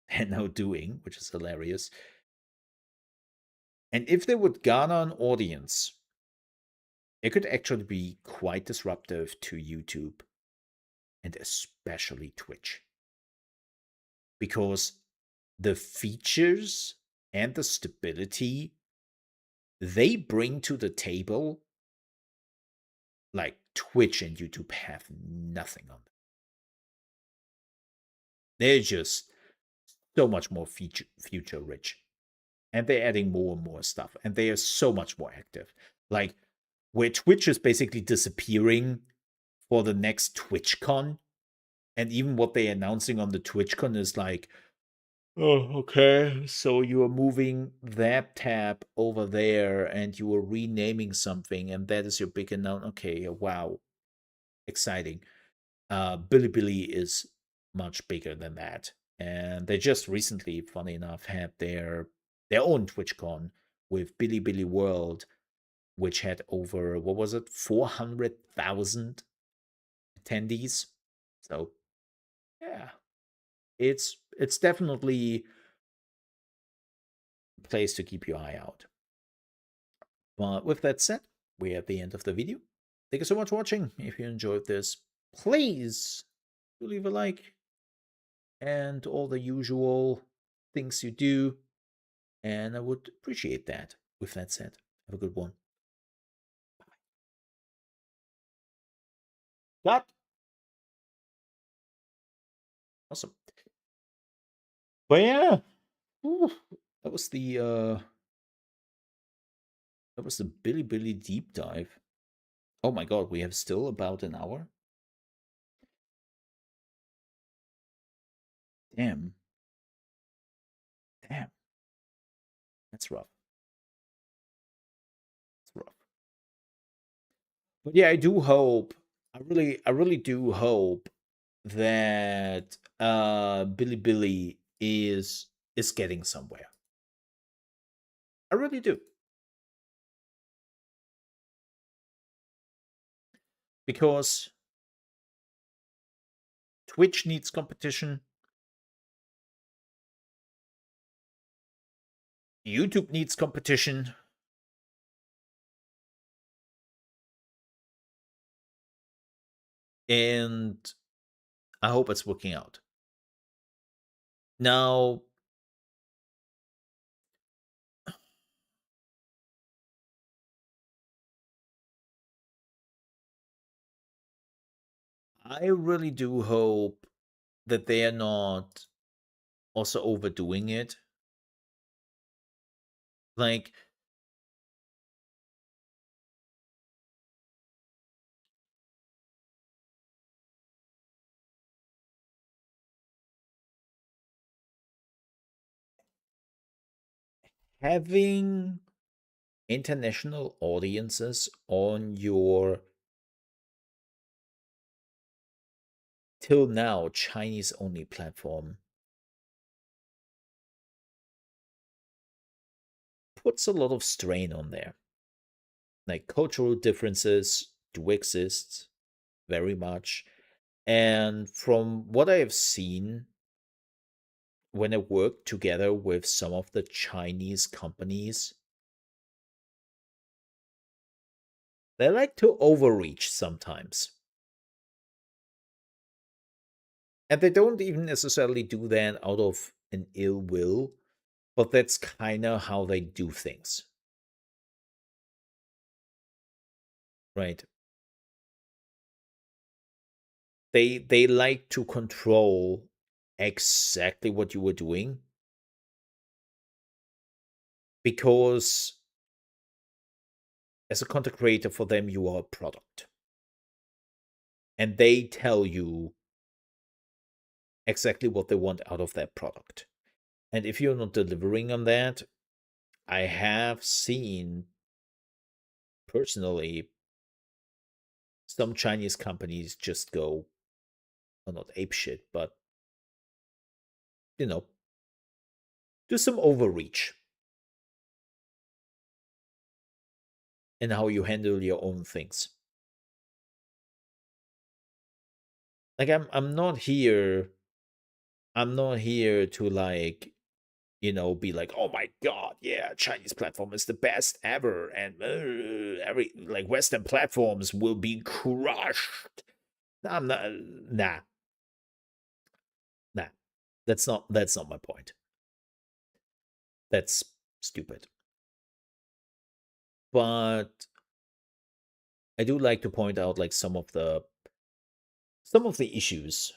they're now doing, which is hilarious, and if they would garner an audience, it could actually be quite disruptive to YouTube and especially Twitch. Because the features and the stability they bring to the table, like Twitch and YouTube have nothing on them. They're just so much more future rich. And they're adding more and more stuff. And they are so much more active. Like, where Twitch is basically disappearing for the next TwitchCon, and even what they're announcing on the TwitchCon is like, oh, okay, so you are moving that tab over there and you are renaming something, and that is your big announcement. Okay, wow, exciting. Bilibili is much bigger than that. And they just recently, funny enough, had their own TwitchCon with Bilibili World, which had over, what was it, 400,000 attendees. So yeah, it's definitely a place to keep your eye out. But with that said, we're at the end of the video. Thank you so much for watching. If you enjoyed this, please do leave a like and all the usual things you do, and I would appreciate that. With that said, have a good one. Cut. Awesome. But yeah, ooh, that was the Bilibili deep dive. Oh my god, we have still about an hour. Damn. Damn. That's rough. It's rough. But yeah, I do hope. I really do hope that Bilibili is getting somewhere. I really do. Because Twitch needs competition. YouTube needs competition. And I hope it's working out. Now, I really do hope that they are not also overdoing it. Like, having international audiences on your till now Chinese only platform puts a lot of strain on there. Like cultural differences do exist very much. And from what I have seen when I worked together with some of the Chinese companies, they like to overreach sometimes. And they don't even necessarily do that out of an ill will, but that's kind of how they do things. Right? They like to control exactly what you were doing because as a content creator for them you are a product. And they tell you exactly what they want out of that product. And if you're not delivering on that, I have seen personally some Chinese companies just go, well, not ape shit, but you know, do some overreach in how you handle your own things. Like I'm not here to like, be like, oh my god, yeah, Chinese platform is the best ever, and every like Western platforms will be crushed. I'm not, nah, nah. That's not my point. That's stupid. But I do like to point out like some of the issues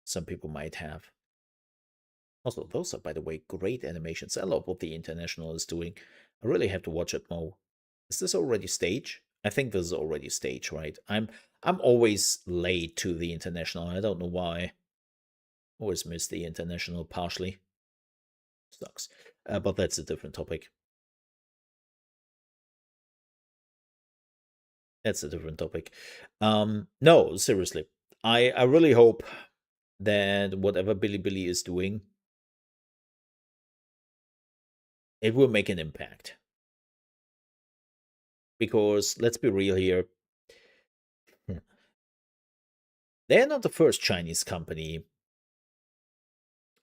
some people might have. Also, those are, by the way, great animations. I love what the International is doing. I really have to watch it more. Is this already stage? I think this is already stage, right? I'm always late to the International. I don't know why. Always miss the International partially. Sucks. But that's a different topic. That's a different topic. No, seriously. I really hope that whatever Bilibili is doing, it will make an impact. Because let's be real here, they're not the first Chinese company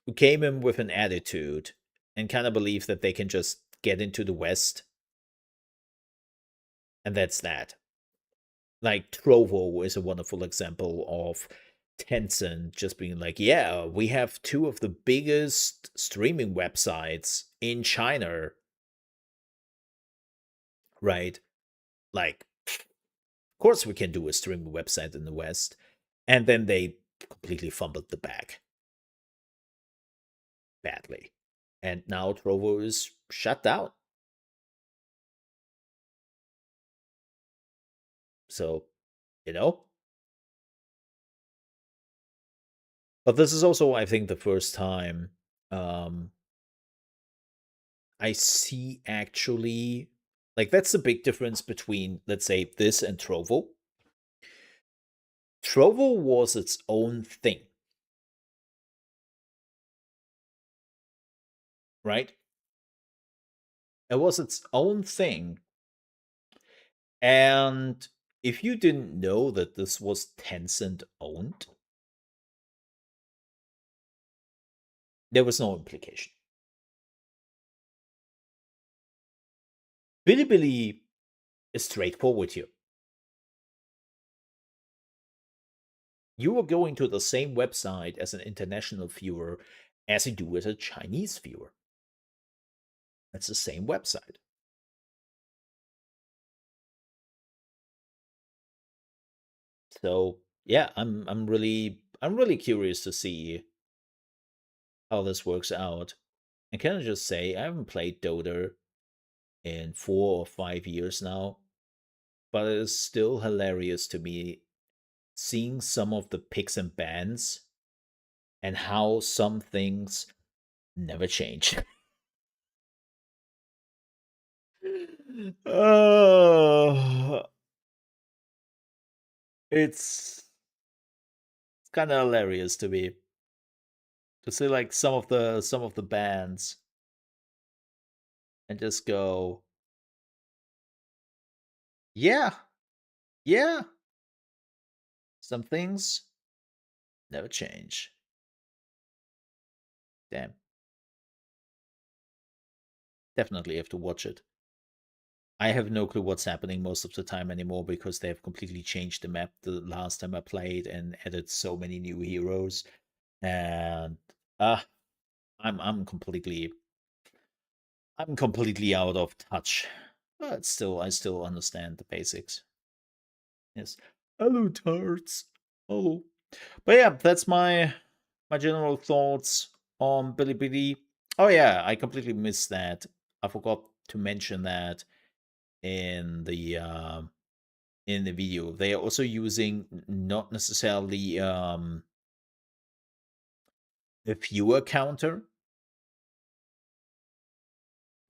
who came in with an attitude and kind of believe that they can just get into the West, and that's that. Like Trovo is a wonderful example of Tencent just being like, yeah, we have two of the biggest streaming websites in China, right? Like, of course we can do a streaming website in the West. And then they completely fumbled the bag badly. And now Trovo is shut down. So, you know. But this is also, I think, the first time um, I see actually, like, that's the big difference between, let's say, this and Trovo. Trovo was its own thing, right? It was its own thing. And if you didn't know that this was Tencent owned, there was no implication. Bilibili is straightforward here. You are going to the same website as an international viewer as you do as a Chinese viewer. It's the same website. So yeah, I'm really curious to see how this works out. And can I just say, I haven't played Dota in 4 or 5 years now, but it is still hilarious to me seeing some of the picks and bans and how some things never change. Oh, it's kind of hilarious to me to see like some of the bands and just go, yeah, yeah, some things never change. Damn, definitely have to watch it. I have no clue what's happening most of the time anymore because they have completely changed the map the last time I played and added so many new heroes. And uh I'm completely out of touch. But still I still understand the basics. Yes. Hello tarts. Hello. But yeah, that's my general thoughts on Bilibili. Oh yeah, I completely missed that. I forgot to mention that in the video. They are also using not necessarily a viewer counter,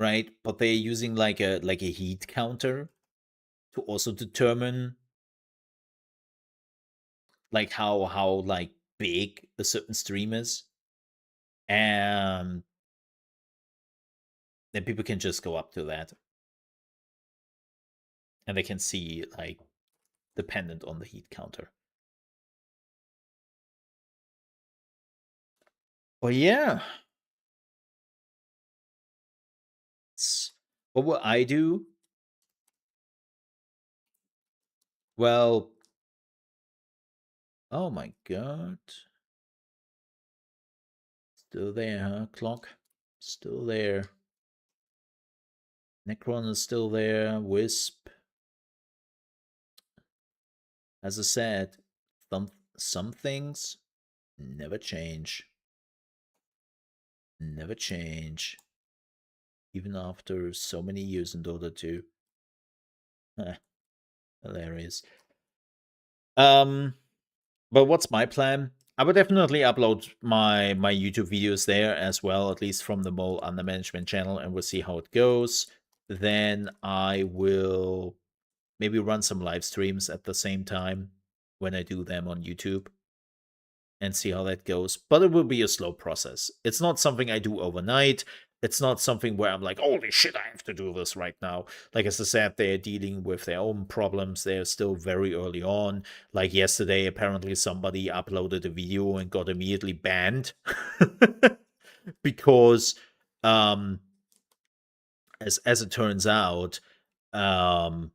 right? But they're using like a heat counter to also determine like how like big a certain stream is. And then people can just go up to that and they can see like dependent on the heat counter. But yeah, what will I do? Well, oh my god. Still there, huh? Clock. Still there. Necron is still there. Wisp. As I said, some things never change. Never change. Even after so many years in Dota 2. Hilarious. Um, but what's my plan? I would definitely upload my YouTube videos there as well, at least from the Mole Under Management channel, and we'll see how it goes. Then I will maybe run some live streams at the same time when I do them on YouTube and see how that goes. But it will be a slow process. It's not something I do overnight. It's not something where I'm like, holy shit, I have to do this right now. Like, as I said, they're dealing with their own problems. They're still very early on. Like yesterday, apparently somebody uploaded a video and got immediately banned because, as it turns out, um,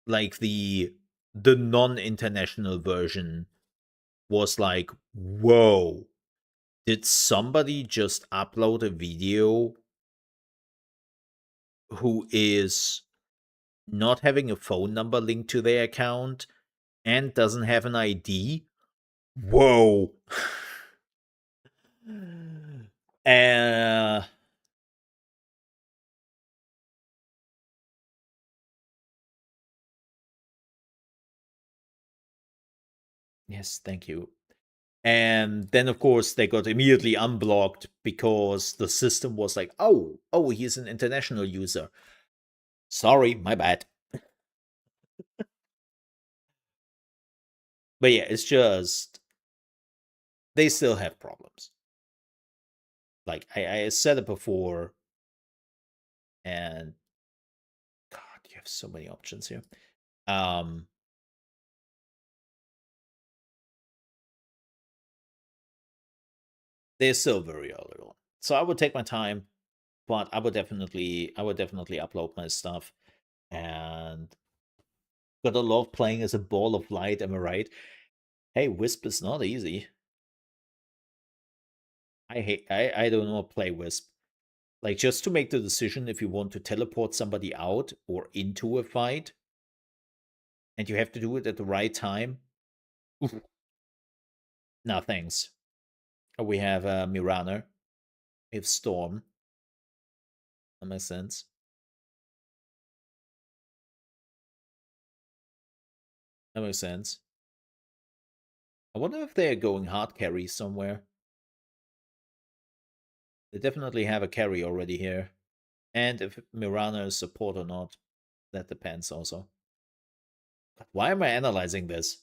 like the non-international version was like, whoa, did somebody just upload a video who is not having a phone number linked to their account and doesn't have an ID? Whoa. uh yes, thank you. And then, of course, they got immediately unblocked because the system was like, oh, he's an international user. Sorry, my bad. But yeah, it's just they still have problems. Like I said it before, and God, you have so many options here. Um, they're still very early on, so I would take my time, but I would definitely upload my stuff. And gotta love playing as a ball of light. Am I right? Hey, Wisp is not easy. I don't know play Wisp. Like, just to make the decision if you want to teleport somebody out or into a fight, and you have to do it at the right time. Oof. No, thanks. We have Mirana. We have Storm. That makes sense. That makes sense. I wonder if they're going hard carry somewhere. They definitely have a carry already here. And if Mirana is support or not, that depends also. God, why am I analyzing this?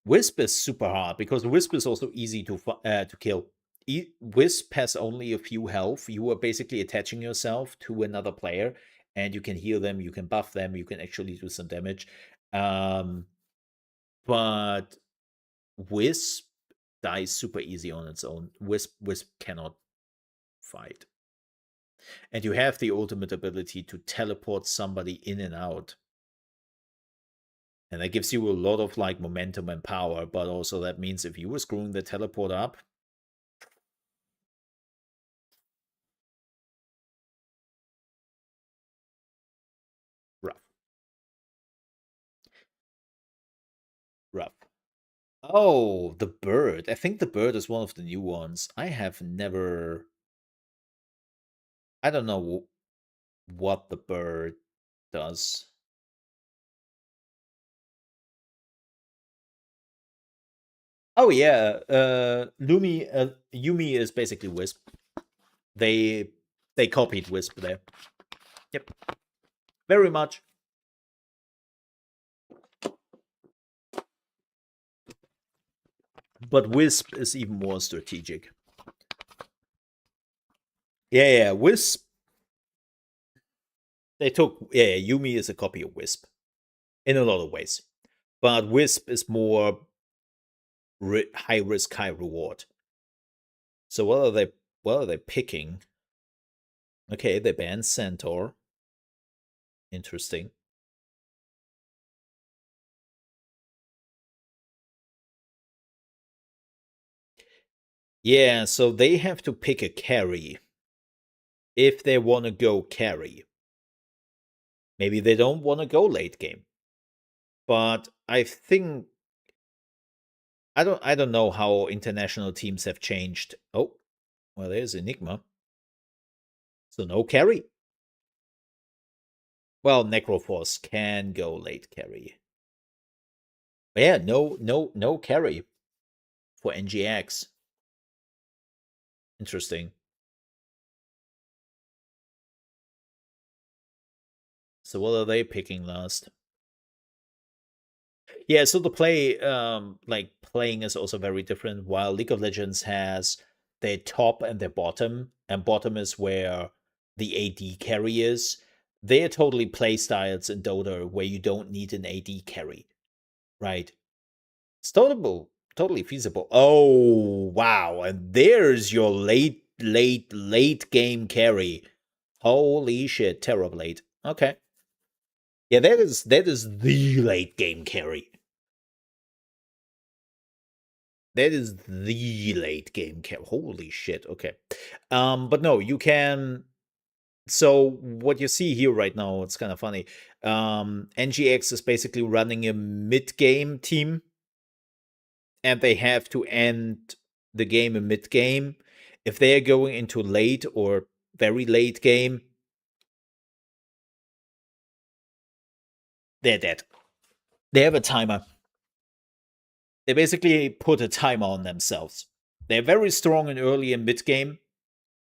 Wisp is super hard because Wisp is also easy to kill. Wisp has only a few health. You are basically attaching yourself to another player, and you can heal them, you can buff them, you can actually do some damage. But Wisp dies super easy on its own. Wisp cannot fight, and you have the ultimate ability to teleport somebody in and out. And that gives you a lot of like momentum and power, but also that means if you were screwing the teleport up, rough. Rough. Oh, the bird. I think the bird is one of the new ones. I have never. I don't know what the bird does. Oh yeah, Yumi is basically Wisp. They they copied Wisp there. Yep, very much. But Wisp is even more strategic. Yeah, Wisp. They took Yumi is a copy of Wisp in a lot of ways, but Wisp is more high risk, high reward. So what are they picking? Okay, they banned Centaur. Interesting. Yeah, so they have to pick a carry if they want to go carry. Maybe they don't want to go late game. But I think I don't know how international teams have changed. Oh, well, there's Enigma. So no carry. Well, Necroforce can go late carry. But yeah, no carry for NGX. Interesting. So what are they picking last? Yeah, so the play, like playing is also very different. While League of Legends has their top and their bottom, and bottom is where the AD carry is, they are totally play styles in Dota where you don't need an AD carry, right? It's totally feasible. Oh wow, and there's your late game carry. Holy shit, Terrorblade. Okay. Yeah, that is the late game carry. That is the late game cap. Holy shit. Okay. But no, you can. So what you see here right now, it's kind of funny. NGX is basically running a mid-game team, and they have to end the game in mid-game. If they are going into late or very late game, they're dead. They have a timer. They basically put a timer on themselves. They're very strong in early and mid game.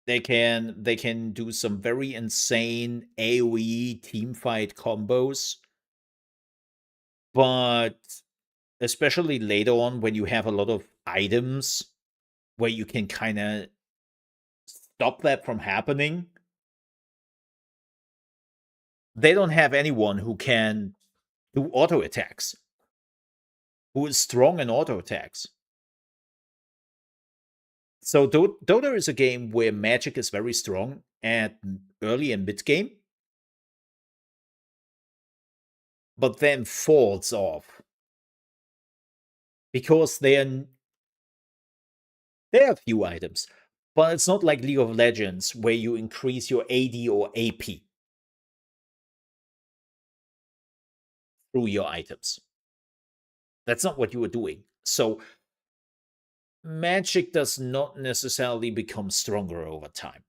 They can do some very insane AoE team fight combos, but especially later on when you have a lot of items where you can kind of stop that from happening, they don't have anyone who can do auto attacks, who is strong in auto attacks. So Dota is a game where magic is very strong at early and mid game, but then falls off because there are a few items, but it's not like League of Legends where you increase your AD or AP through your items. That's not what you were doing. So magic does not necessarily become stronger over time.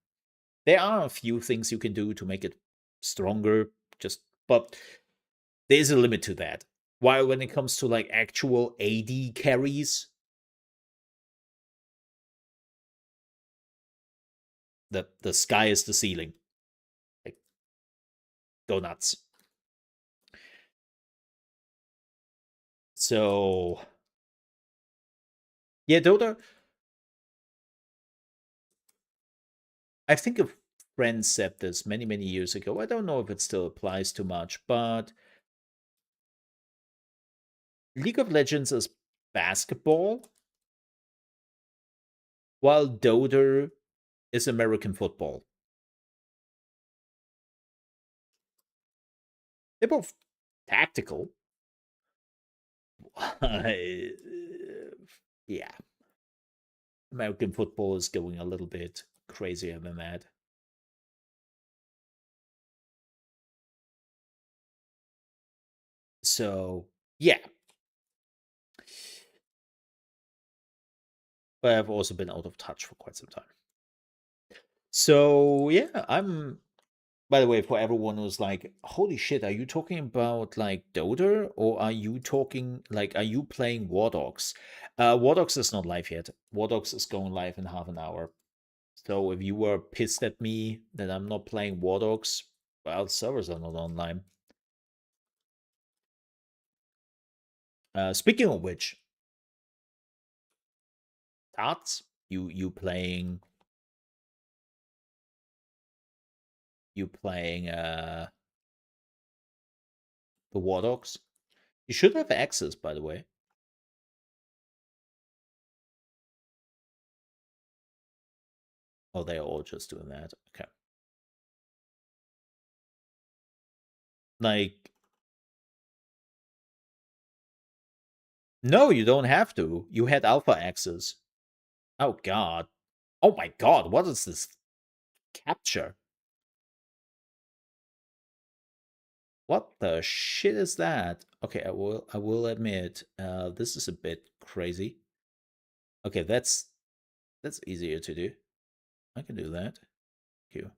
There are a few things you can do to make it stronger, but there's a limit to that. While when it comes to like actual AD carries, the sky is the ceiling. Like, go nuts. So yeah, Dota. I think a friend said this many, many years ago. I don't know if it still applies too much, but League of Legends is basketball, while Dota is American football. They're both tactical. Yeah. American football is going a little bit crazier than that. So, yeah. But I've also been out of touch for quite some time. So, yeah, by the way, for everyone who's like, holy shit, are you talking about like Dota or are you playing Wardogs? Wardogs is not live yet. Wardogs is going live in half an hour. So if you were pissed at me that I'm not playing Wardogs, well, servers are not online. Speaking of which, Tarts, you playing the Wardogs? You should have access, by the way. Oh, they're all just doing that. Okay. Like, no, you don't have to. You had alpha access. Oh god. Oh my god, what is this capture? What the shit is that? Okay, I will admit, this is a bit crazy. Okay, that's easier to do. I can do that. Thank you.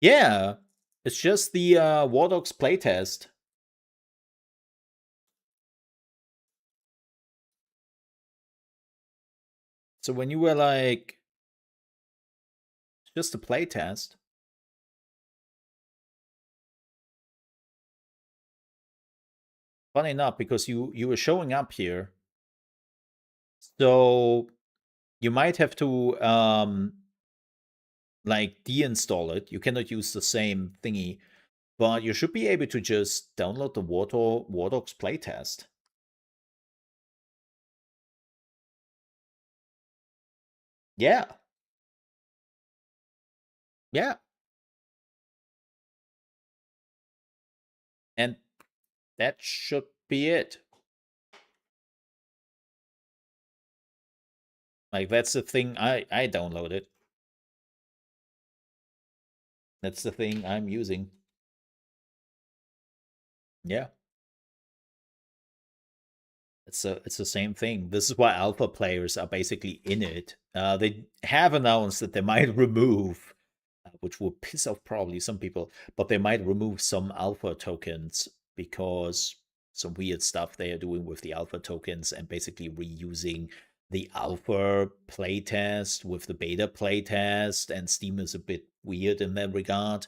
Yeah, it's just the Wardogs playtest. So when you were like, just a playtest. Funny enough, because you were showing up here, so you might have to like deinstall it. You cannot use the same thingy, but you should be able to just download the Wardogs playtest. Yeah. Yeah. And that should be it. Like, that's the thing I downloaded. That's the thing I'm using. Yeah. It's the same thing. This is why alpha players are basically in it. They have announced that they might remove, which will piss off probably some people, but they might remove some alpha tokens because some weird stuff they are doing with the alpha tokens and basically reusing the alpha playtest with the beta playtest, and Steam is a bit weird in that regard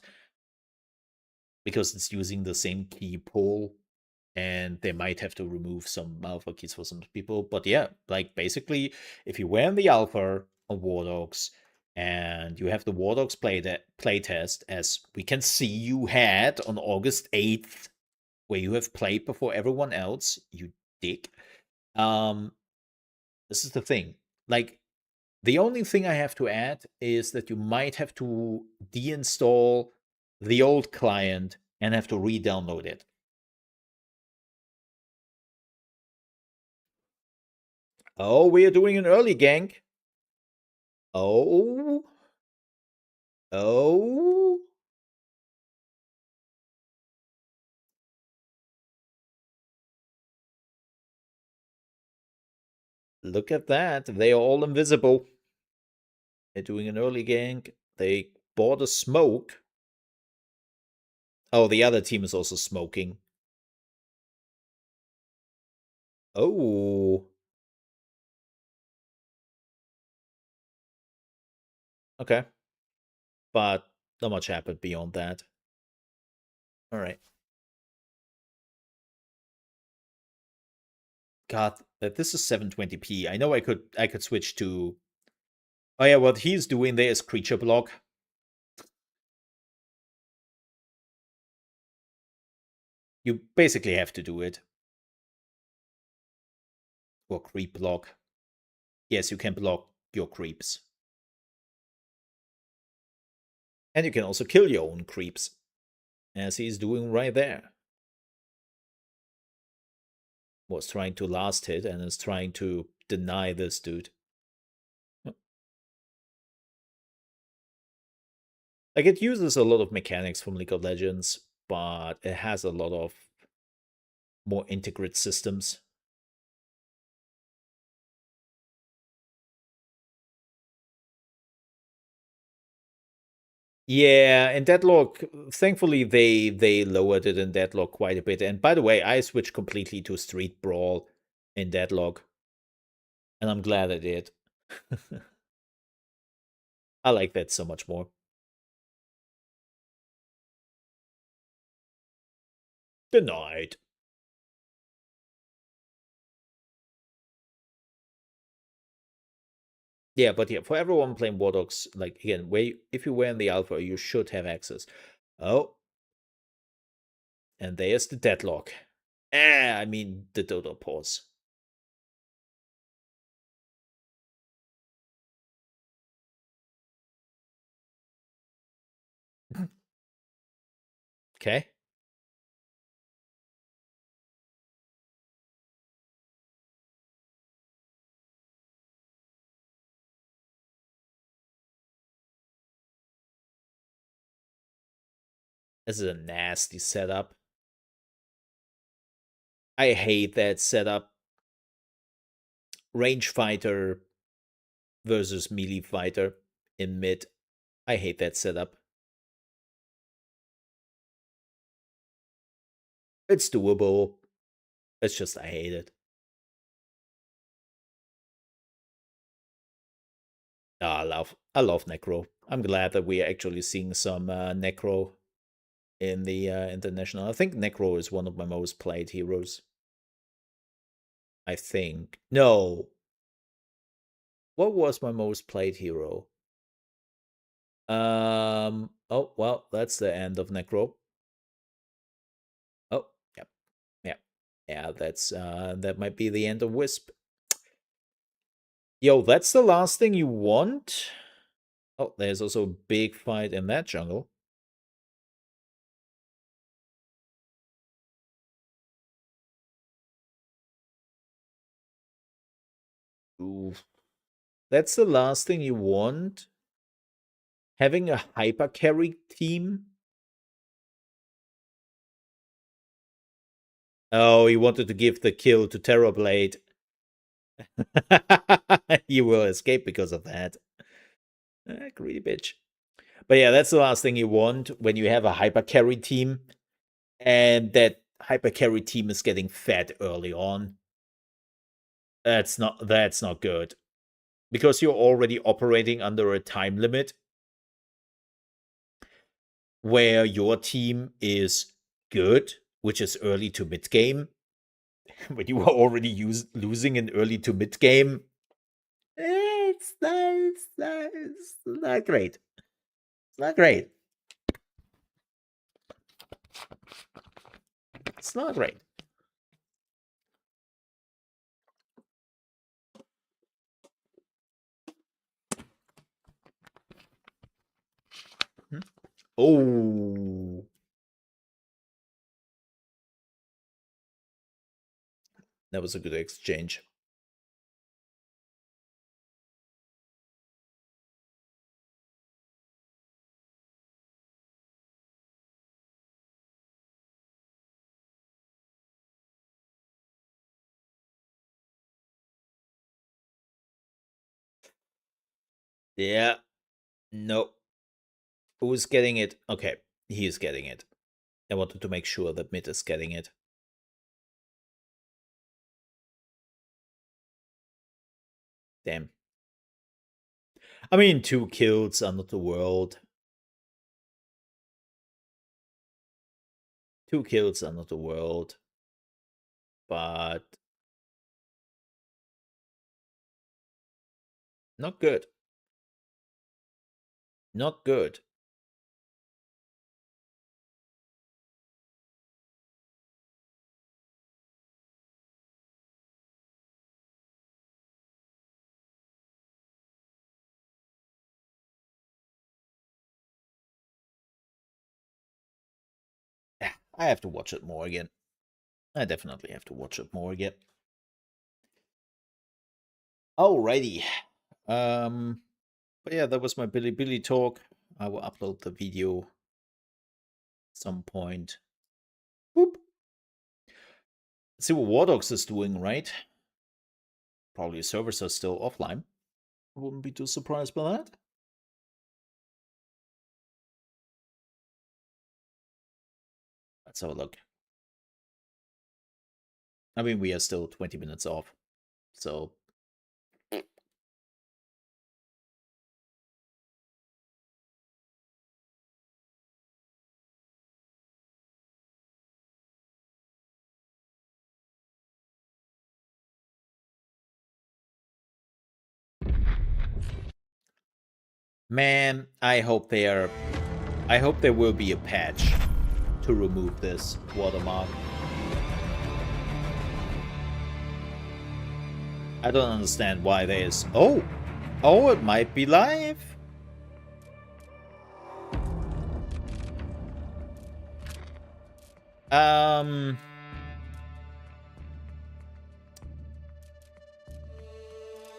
because it's using the same key pool, and they might have to remove some alpha keys for some people. But yeah, like basically, if you were in the alpha on Wardogs and you have the Wardogs playtest, as we can see you had on August 8th, where you have played before everyone else, you dick. This is the thing. Like, the only thing I have to add is that you might have to deinstall the old client and have to re-download it. Oh, we are doing an early gank. Oh. Oh. Look at that. They are all invisible. They're doing an early gank. They bought a smoke. Oh, the other team is also smoking. Oh. Okay. But not much happened beyond that. All right. God, this is 720p. I know I could switch to. Oh yeah, what he's doing there is creature block. You basically have to do it. Or creep block. Yes, you can block your creeps. And you can also kill your own creeps, as he's doing right there. Was trying to last hit and is trying to deny this dude. Like, it uses a lot of mechanics from League of Legends, but it has a lot of more integrated systems. Yeah, in Deadlock, thankfully they lowered it in Deadlock quite a bit. And by the way, I switched completely to Street Brawl in Deadlock, and I'm glad I did. I like that so much more. Denied. Yeah, but yeah, for everyone playing Wardogs, like again, if you were in the alpha, you should have access. Oh, and there's the deadlock. I mean the dodo pause. Okay. This is a nasty setup. I hate that setup. Range fighter versus melee fighter in mid. I hate that setup. It's doable. It's just I hate it. Oh, I love Necro. I'm glad that we are actually seeing some Necro in the international. I think Necro is one of my most played heroes. I think. No. What was my most played hero? Oh, well, that's the end of Necro. Oh, yep. Yeah. Yeah, that might be the end of Wisp. Yo, that's the last thing you want? Oh, there's also a big fight in that jungle. Ooh. That's the last thing you want? Having a hyper carry team? Oh, he wanted to give the kill to Terrorblade. You will escape because of that. Greedy bitch. But yeah, that's the last thing you want when you have a hyper carry team. And that hyper carry team is getting fed early on. That's not good. Because you're already operating under a time limit where your team is good, which is early to mid game. When you are already losing in early to mid game, it's not great. It's not great. It's not great. Oh. That was a good exchange. Yeah. No. Who's getting it? Okay. He is getting it. I wanted to make sure that mid is getting it. Damn. I mean, 2 kills are not the world. 2 kills are not the world. But not good. Not good. I have to watch it more again. I definitely have to watch it more again. Alrighty. But yeah, that was my Billy talk. I will upload the video at some point. Boop. See what Wardogs is doing, right? Probably servers are still offline. Wouldn't be too surprised by that. Let's have a look. I mean, we are still 20 minutes off. So man, I hope there will be a patch to remove this watermark. I don't understand why there is. Oh, it might be live.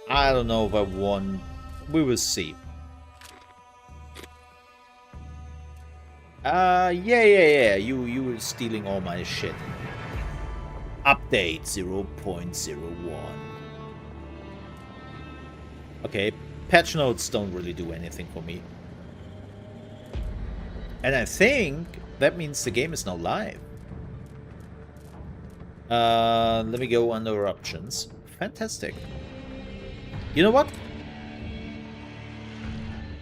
I don't know if I want. We will see. Yeah. You were stealing all my shit. Update 0.01. Okay, patch notes don't really do anything for me. And I think that means the game is now live. Let me go under options. Fantastic. You know what?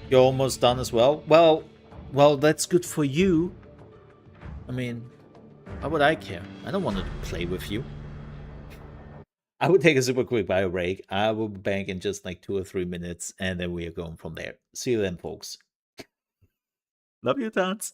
You're almost done as well. Well, that's good for you. I mean, why would I care? I don't want to play with you. I would take a super quick bio break. I will be back in just like 2 or 3 minutes, and then we are going from there. See you then, folks. Love you, Tots.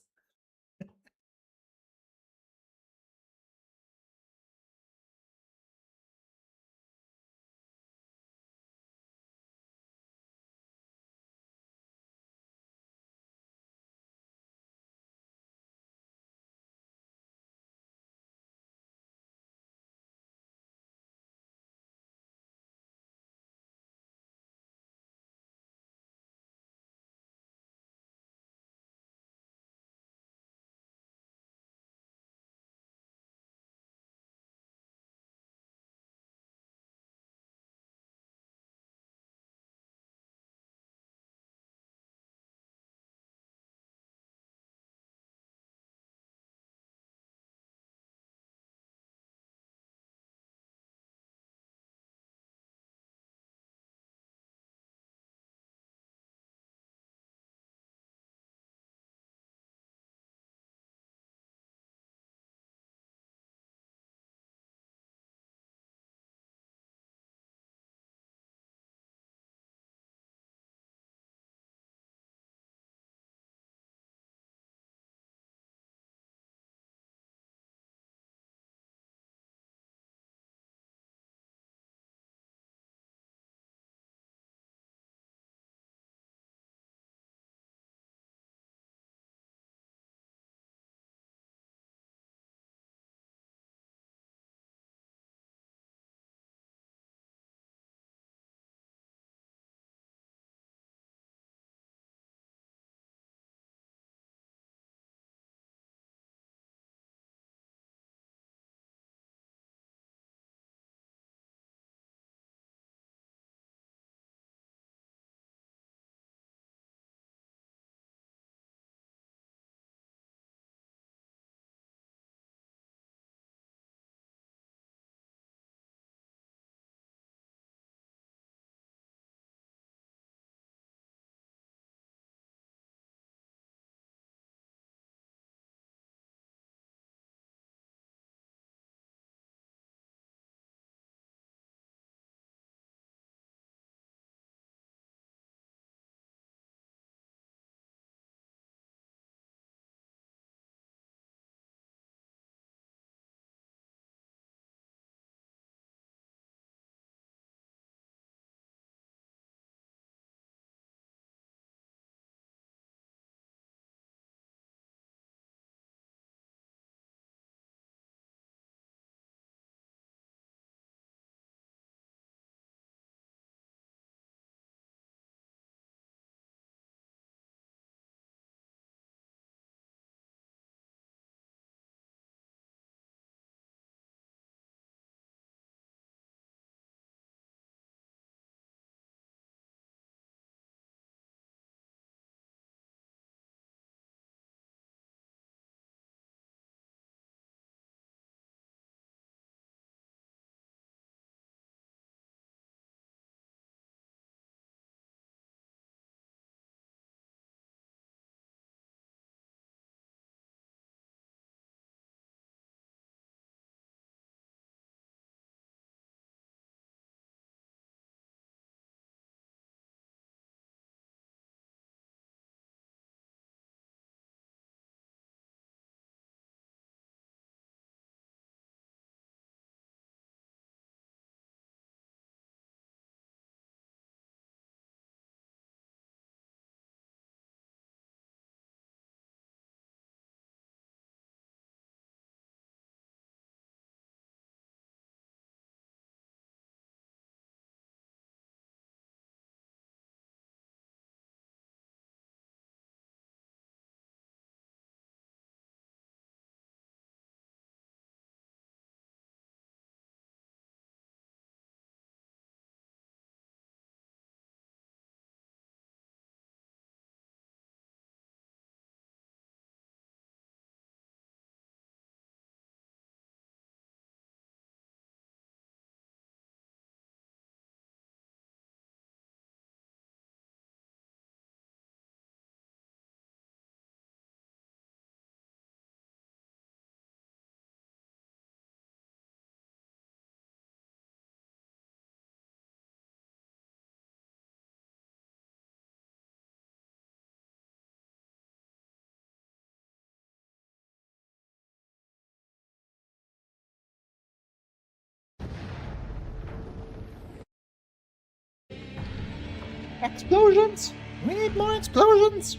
Explosions! We need more explosions!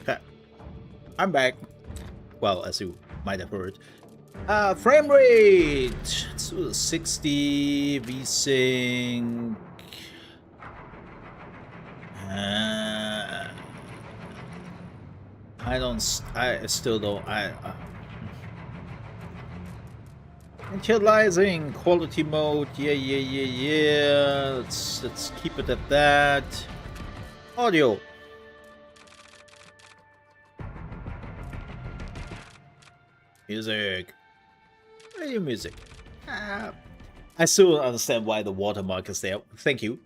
Okay. I'm back. Well, as you might have heard. Frame rate! 60 VSync. I still don't. Initializing quality mode. Yeah. Let's keep it at that. Audio. Music. Radio music. I still don't understand why the watermark is there. Thank you.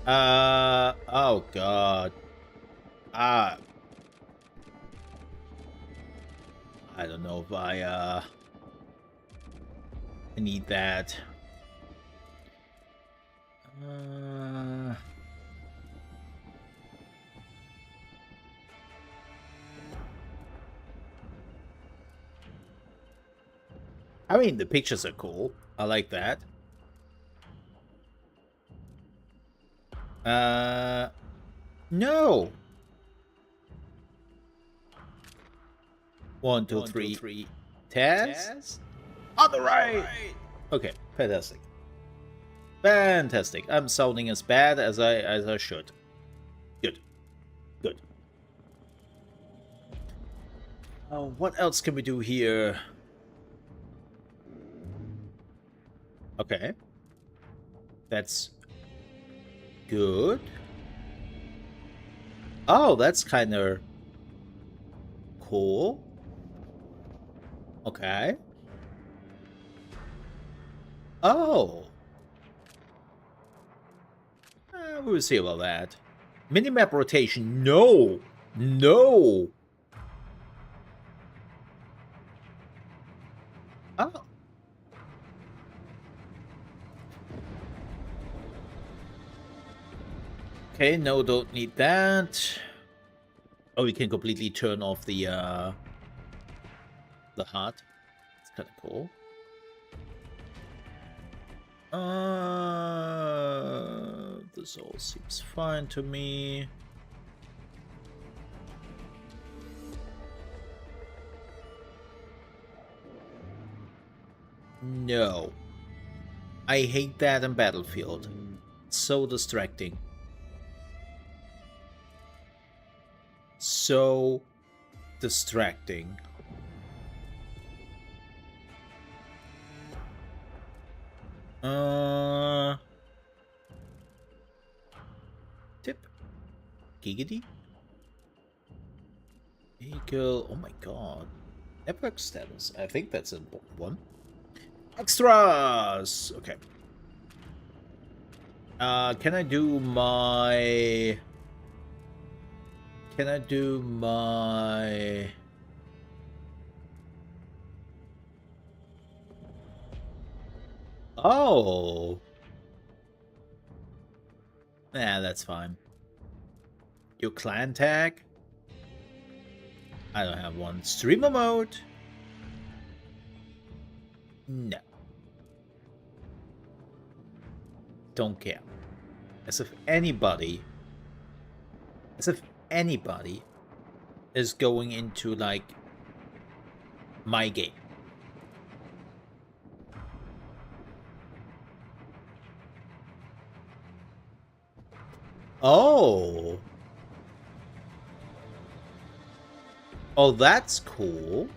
Oh god. I don't know if I need that. I mean, the pictures are cool. I like that. No. 1, 2, 3. Test. On the right. Okay, fantastic. Fantastic. I'm sounding as bad as I should. Good. Good. What else can we do here? Okay. That's good. Oh, that's kind of cool. Okay. Oh. We'll see about that. Minimap rotation. No. No. Oh. Okay, no, don't need that. Oh, we can completely turn off the HUD. It's kind of cool. This all seems fine to me. No. I hate that in Battlefield. It's so distracting. So distracting. Tip. Giggity. Vehicle. Oh my god. Network status. I think that's an important one. Extras. Okay. Can I do my... Oh. Nah, that's fine. Your clan tag? I don't have one. Streamer mode? No. Don't care. As if anybody is going into, like, my game. Oh. Oh, that's cool.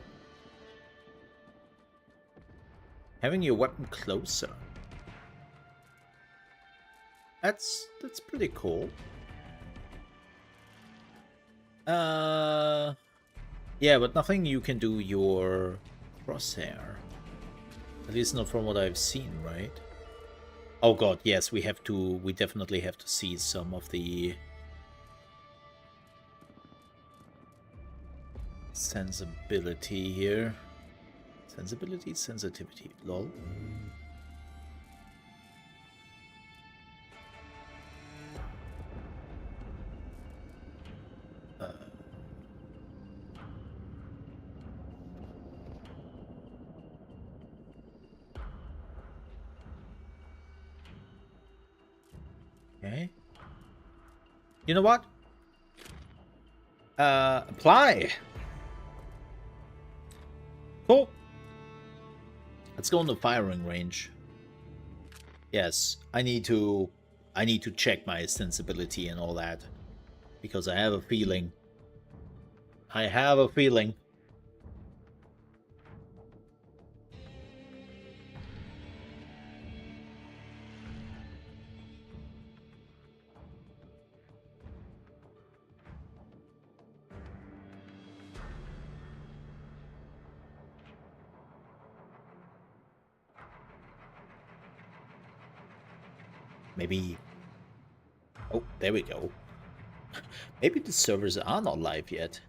Having your weapon closer. That's pretty cool. Yeah, but nothing you can do your crosshair. At least not from what I've seen, right? Oh god, yes, we definitely have to see some of the sensibility here. Sensitivity, lol. You know what? Apply. Cool. Let's go on the firing range. Yes, I need to check my sensibility and all that. Because I have a feeling. I have a feeling. Maybe... Oh, there we go. Maybe the servers are not live yet.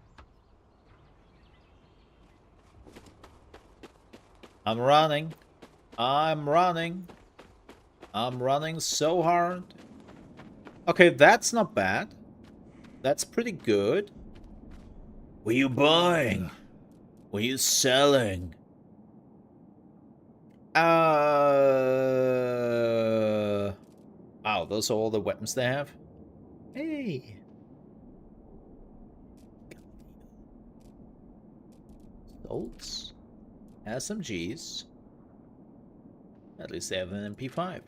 I'm running. I'm running. I'm running so hard. Okay, that's not bad. That's pretty good. What are you buying? What are you selling? Wow, those are all the weapons they have? Hey. Bolts. SMGs. At least they have an MP5.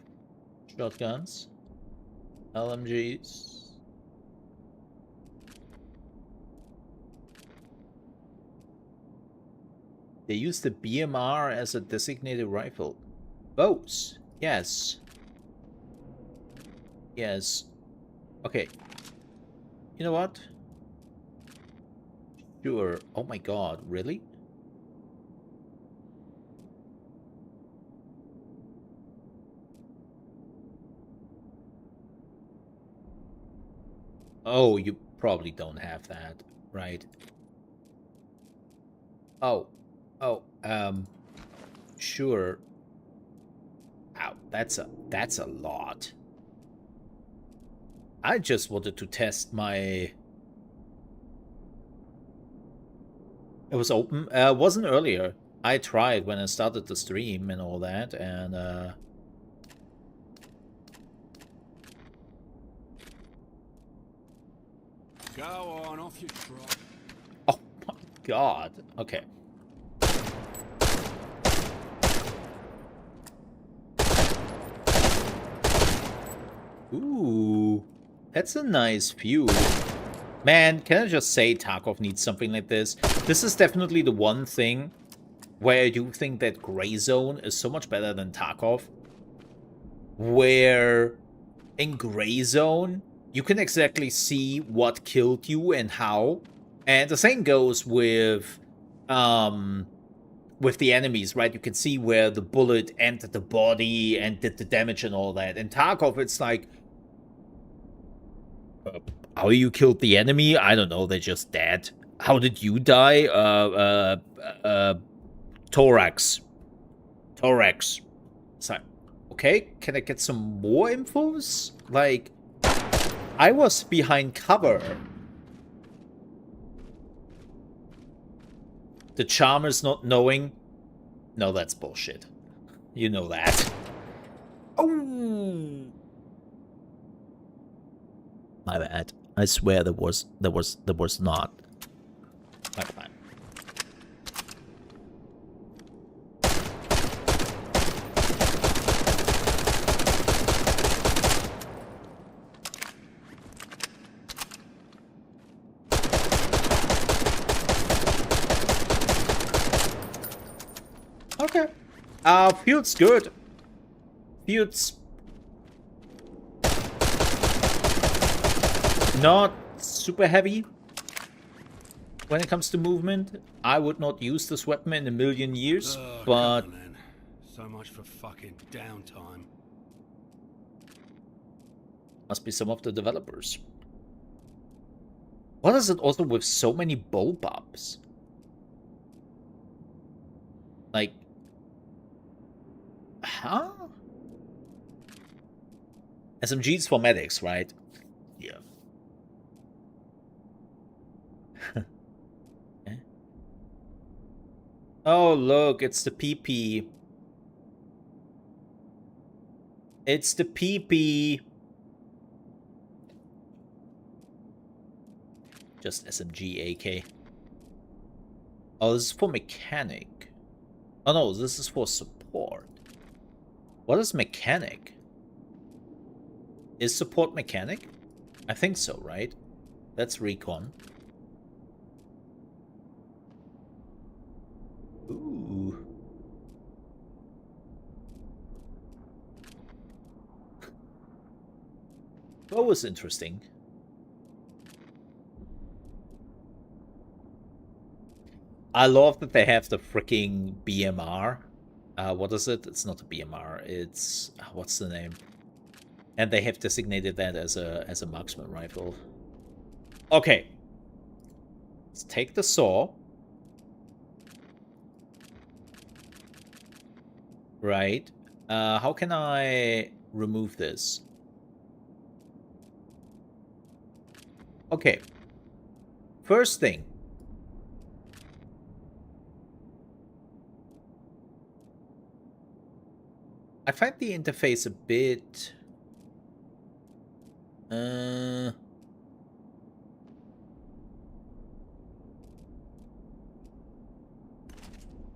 Shotguns. LMGs. They use the BMR as a designated rifle. Bows. Yes. Yes. Okay. You know what? Sure. Oh my god, really? Oh, you probably don't have that, right? Oh. Oh, sure. Ow, that's a lot. I just wanted to test my... It was open. Wasn't earlier. I tried when I started the stream and all that, and
Go on, off you trot.
oh my god. Okay. Ooh, that's a nice view. Man, can I just say Tarkov needs something like this? This is definitely the one thing where I do think that Gray Zone is so much better than Tarkov. Where in Gray Zone, you can exactly see what killed you and how. And the same goes with the enemies, right? You can see where the bullet entered the body and did the damage and all that. In Tarkov, it's like, how you killed the enemy? I don't know, they're just dead. How did you die? Thorax. Thorax. It's like, okay, can I get some more infos? Like, I was behind cover. The Charmer's not knowing. No, that's bullshit. You know that. Oh, my bad. I swear there was not. My bad. Okay. Field's good. Field's not super heavy when it comes to movement. I would not use this weapon in a million years, but
Come on, then. So much for fucking downtime.
must be some of the developers. What is it also with so many bulbs? Like, huh? SMGs for medics, right? Yeah. Okay. Oh, look, it's the PP. It's the PP. Just SMG AK. Oh, this is for mechanic. Oh no, this is for support. What is mechanic? Is support mechanic? I think so, right? That's recon. Ooh. That was interesting. I love that they have the freaking BMR. What is it? It's not a BMR. It's what's the name? And they have designated that as a marksman rifle. Okay. Let's take the saw. Right. How can I remove this? Okay. First thing. I find the interface a bit...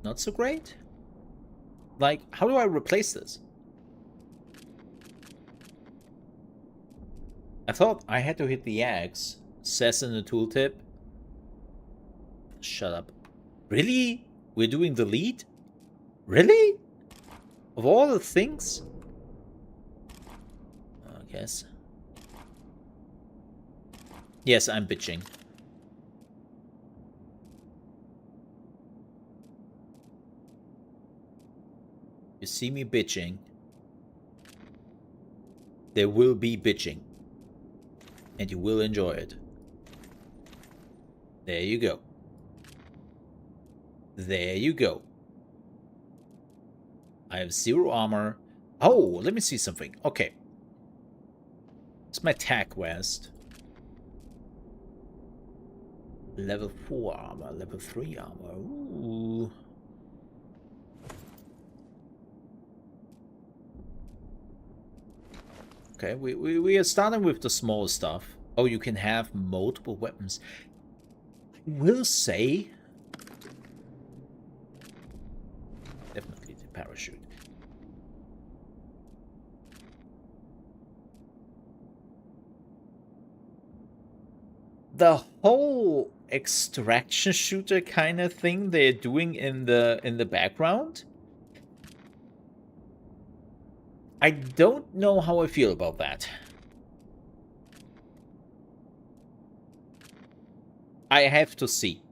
not so great? Like, how do I replace this? I thought I had to hit the X. Says in the tooltip. Shut up. Really? We're doing delete? Really? Of all the things? I guess. Yes, I'm bitching. You see me bitching. There will be bitching. And you will enjoy it. There you go. There you go. I have 0 armor. Oh, let me see something. Okay. It's my tac quest. Level 4 armor, level 3 armor. Ooh. Okay, we are starting with the small stuff. Oh, you can have multiple weapons. I will say... definitely the parachute. The whole extraction shooter kind of thing they're doing in the background, I don't know how I feel about that. I have to see.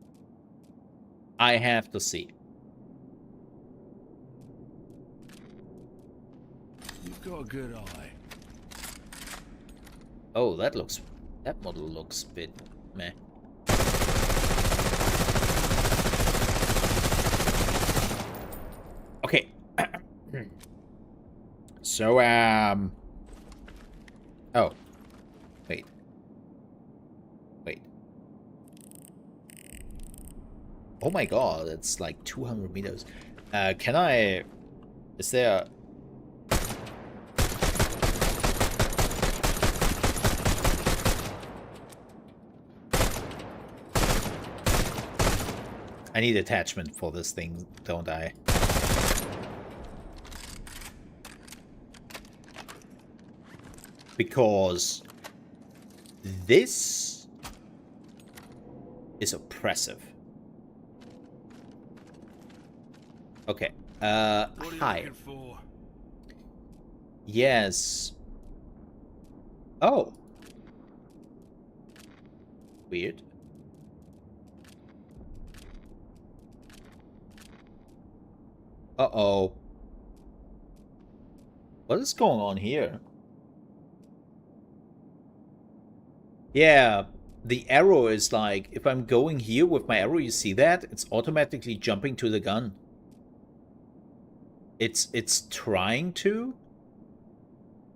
I have to see.
You've got a good eye.
Oh, that model looks a bit meh. Okay. So, oh. Wait. Wait. Oh my god, it's like 200 meters. Can I... Is there... I need attachment for this thing, don't I? Because this is oppressive. Okay. Hi. Yes. Oh. Weird. Uh-oh. What is going on here? Yeah, the arrow is like, if I'm going here with my arrow, you see that? It's automatically jumping to the gun. It's trying to,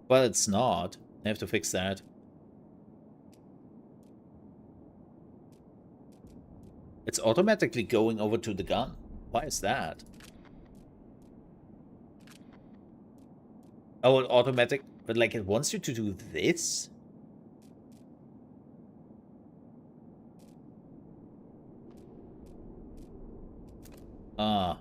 but it's not. I have to fix that. It's automatically going over to the gun. Why is that? Oh, automatic, but like it wants you to do this? Ah.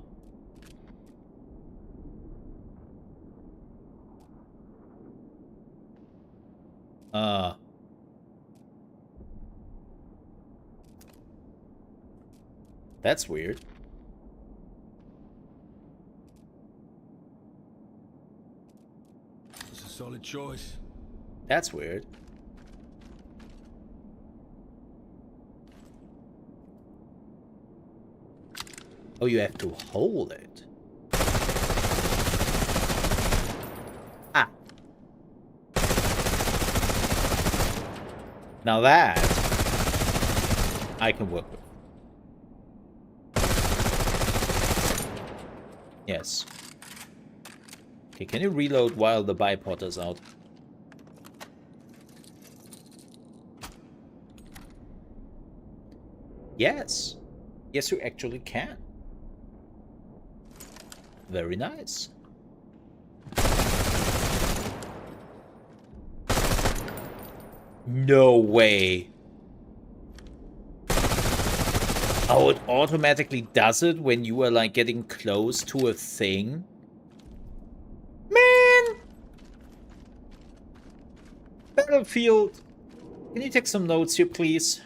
That's weird.
It's a solid choice.
That's weird. Oh, you have to hold it. Ah. Now that I can work with. Yes. Okay, can you reload while the bipod is out? Yes. Yes, you actually can. Very nice. No way. Oh, it automatically does it when you are like getting close to a thing? Man! Battlefield. Can you take some notes here, please?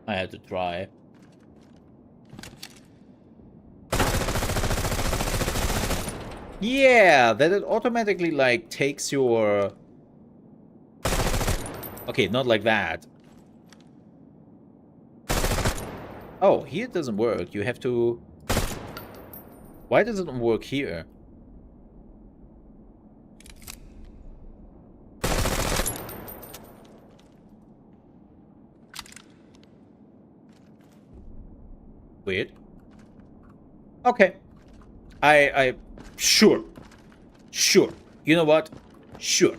I had to try. Yeah, that it automatically like takes your... Okay, not like that. Oh, here it doesn't work. You have to... Why does it not work here? Weird. Okay. Sure. Sure. You know what? Sure.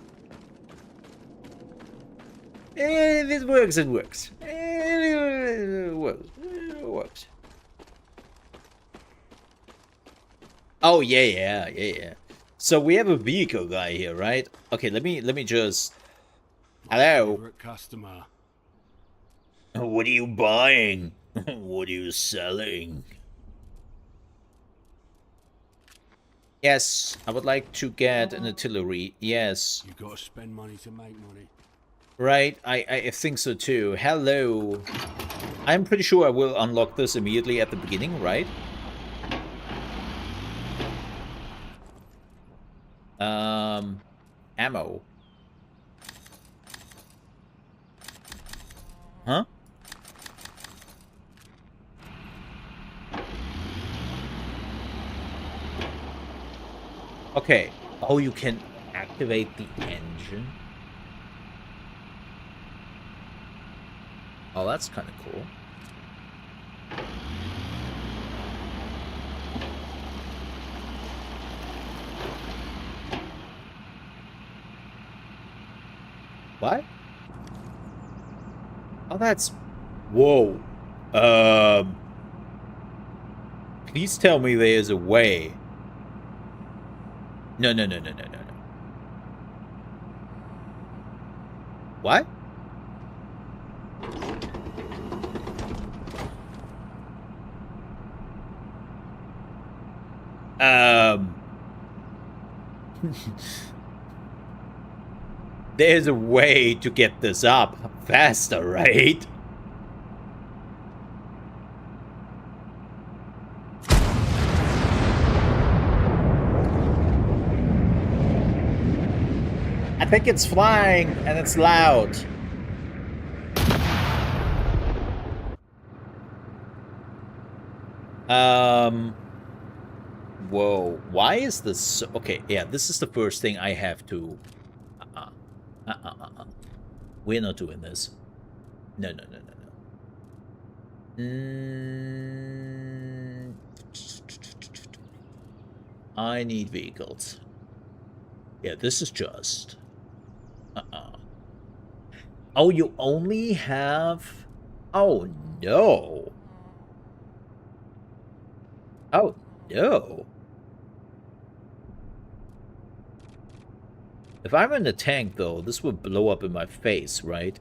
If it works, it works. It works. It works. Oh, yeah. So we have a vehicle guy here, right? Okay, let me just... Hello?
Favorite customer.
What are you buying? What are you selling? Yes, I would like to get an artillery. Yes.
You gotta spend money to make money.
Right, I think so too. Hello. I'm pretty sure I will unlock this immediately at the beginning, right? Ammo. Huh? Okay. Oh, you can activate the engine. Oh, that's kind of cool. What? Oh, that's... Whoa. Please tell me there's a way. No. What? There's a way to get this up faster, right? I think it's flying and it's loud. Whoa. Why is this so... Okay, yeah, this is the first thing I have to... We're not doing this. No. I need vehicles. Yeah, this is just... Oh, you only have... Oh, no. Oh, no. If I'm in the tank, though, this would blow up in my face, right?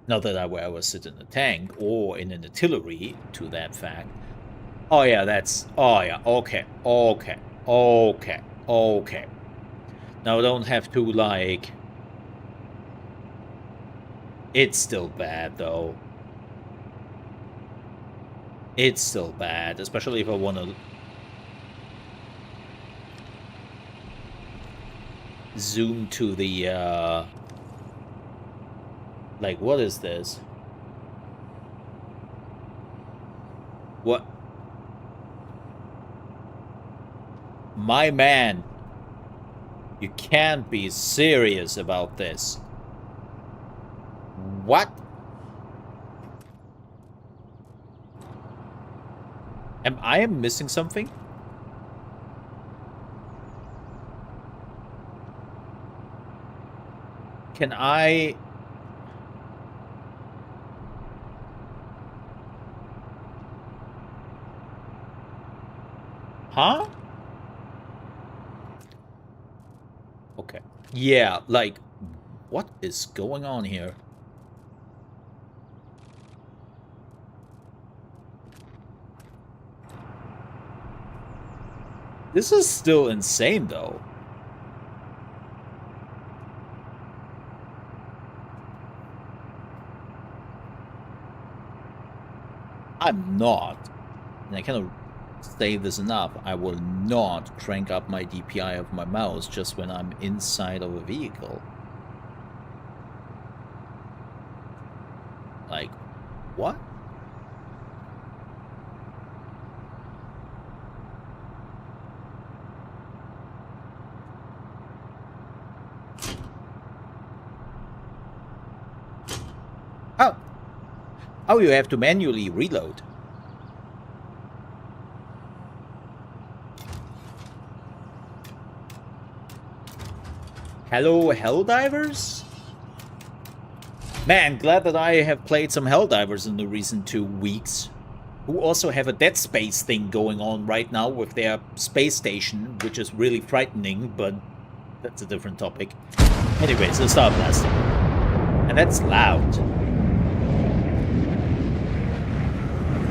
Not that I would ever sit in a tank or in an artillery, to that fact. Oh yeah, that's... Oh yeah, okay, okay, okay, okay. Now I don't have to, like... It's still bad, though. It's still bad, especially if I want to... zoom to the, like, what is this? What? My man, you can't be serious about this. What? Am I missing something? Can I... Huh? Okay. Yeah, like, what is going on here? This is still insane, though. I'm not, and I cannot say this enough, I will not crank up my DPI of my mouse just when I'm inside of a vehicle. Like, what? Oh! Oh, you have to manually reload. Hello, Helldivers? Man, glad that I have played some Helldivers in the recent 2 weeks. Who also have a Dead Space thing going on right now with their space station, which is really frightening, but that's a different topic. Anyways, the Star Blaster. And that's loud.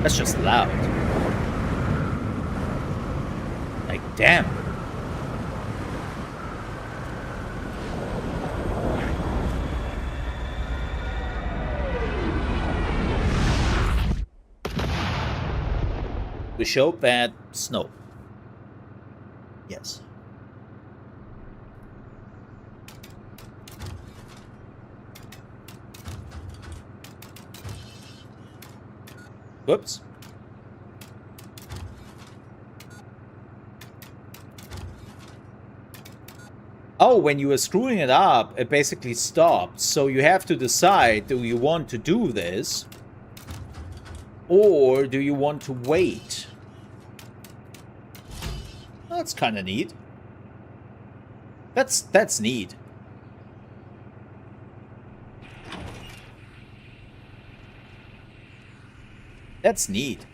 That's just loud. Like, damn. We show bad snow. Yes. Whoops. Oh, when you were screwing it up, it basically stopped. So you have to decide, do you want to do this? Or do you want to wait? That's kind of neat. That's neat. That's neat.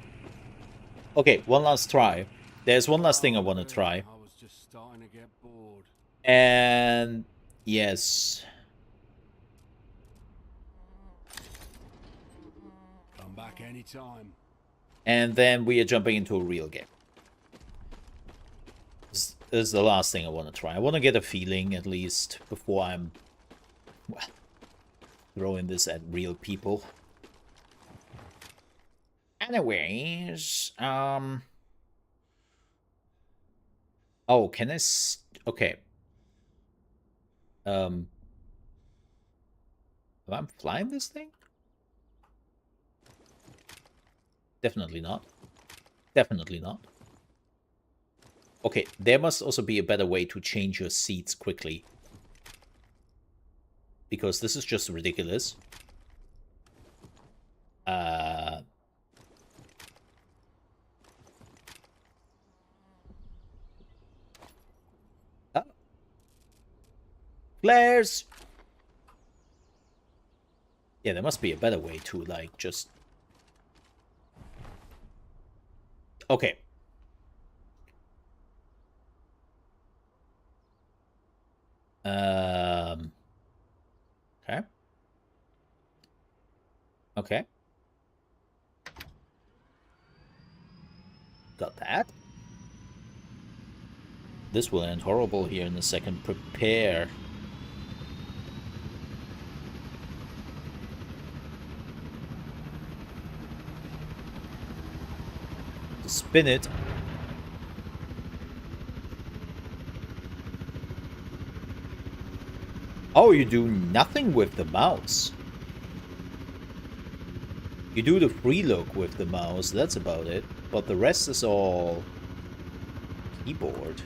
Okay, one last try. There's one last thing I want to try.
I was just starting to get bored.
And yes.
Come back anytime.
And then we are jumping into a real game. This is the last thing I want to try. I want to get a feeling, at least, before I'm, well, throwing this at real people. Anyways, oh, can I okay. Am I flying this thing? Definitely not. Definitely not. Okay, there must also be a better way to change your seats quickly. Because this is just ridiculous. Flares! Yeah, there must be a better way to, like, just... Okay. Okay. Okay. Got that. This will end horrible here in a second. Prepare. To spin it. Oh, you do nothing with the mouse. You do the free look with the mouse, that's about it. But the rest is all keyboard.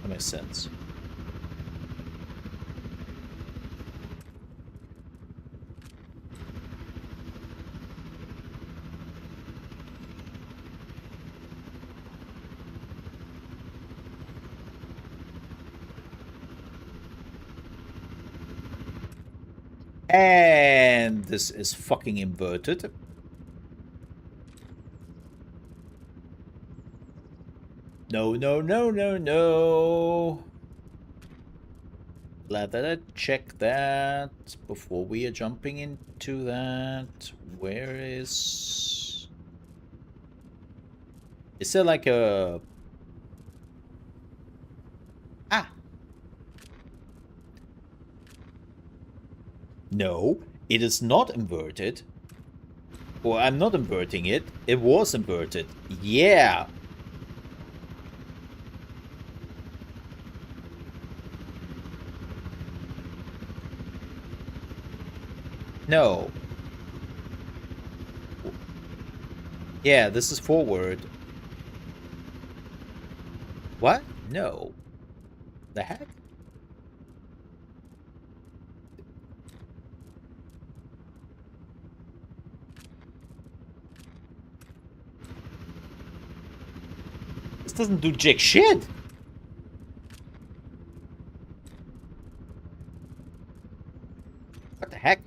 That makes sense. And this is fucking inverted. No, no, no, no, no. Let us check that before we are jumping into that. Where is... Is there like a... Ah! No, it is not inverted. Or I'm not inverting it. It was inverted. Yeah! No. Yeah, this is forward. What? No. The heck? This doesn't do jack shit. What the heck?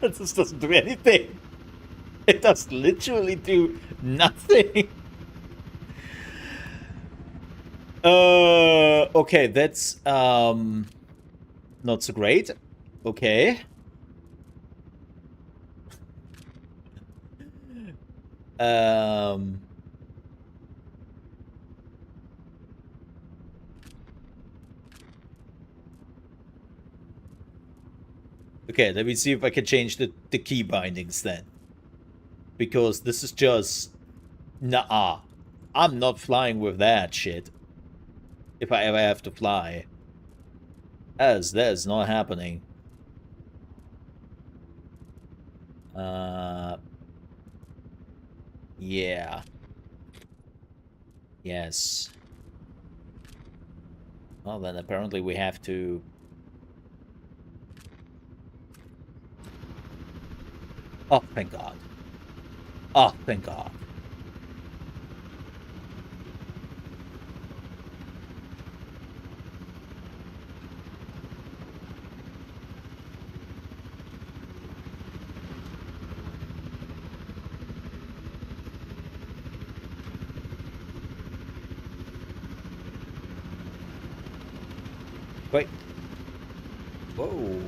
This doesn't do anything. It does literally do nothing. Okay, that's not so great. Okay. Okay, let me see if I can change the key bindings then. Because this is just... Nah. I'm not flying with that shit. If I ever have to fly. That is not happening. Yeah. Yes. Well, then apparently we have to... Oh, thank God. Oh, thank God. Wait. Whoa.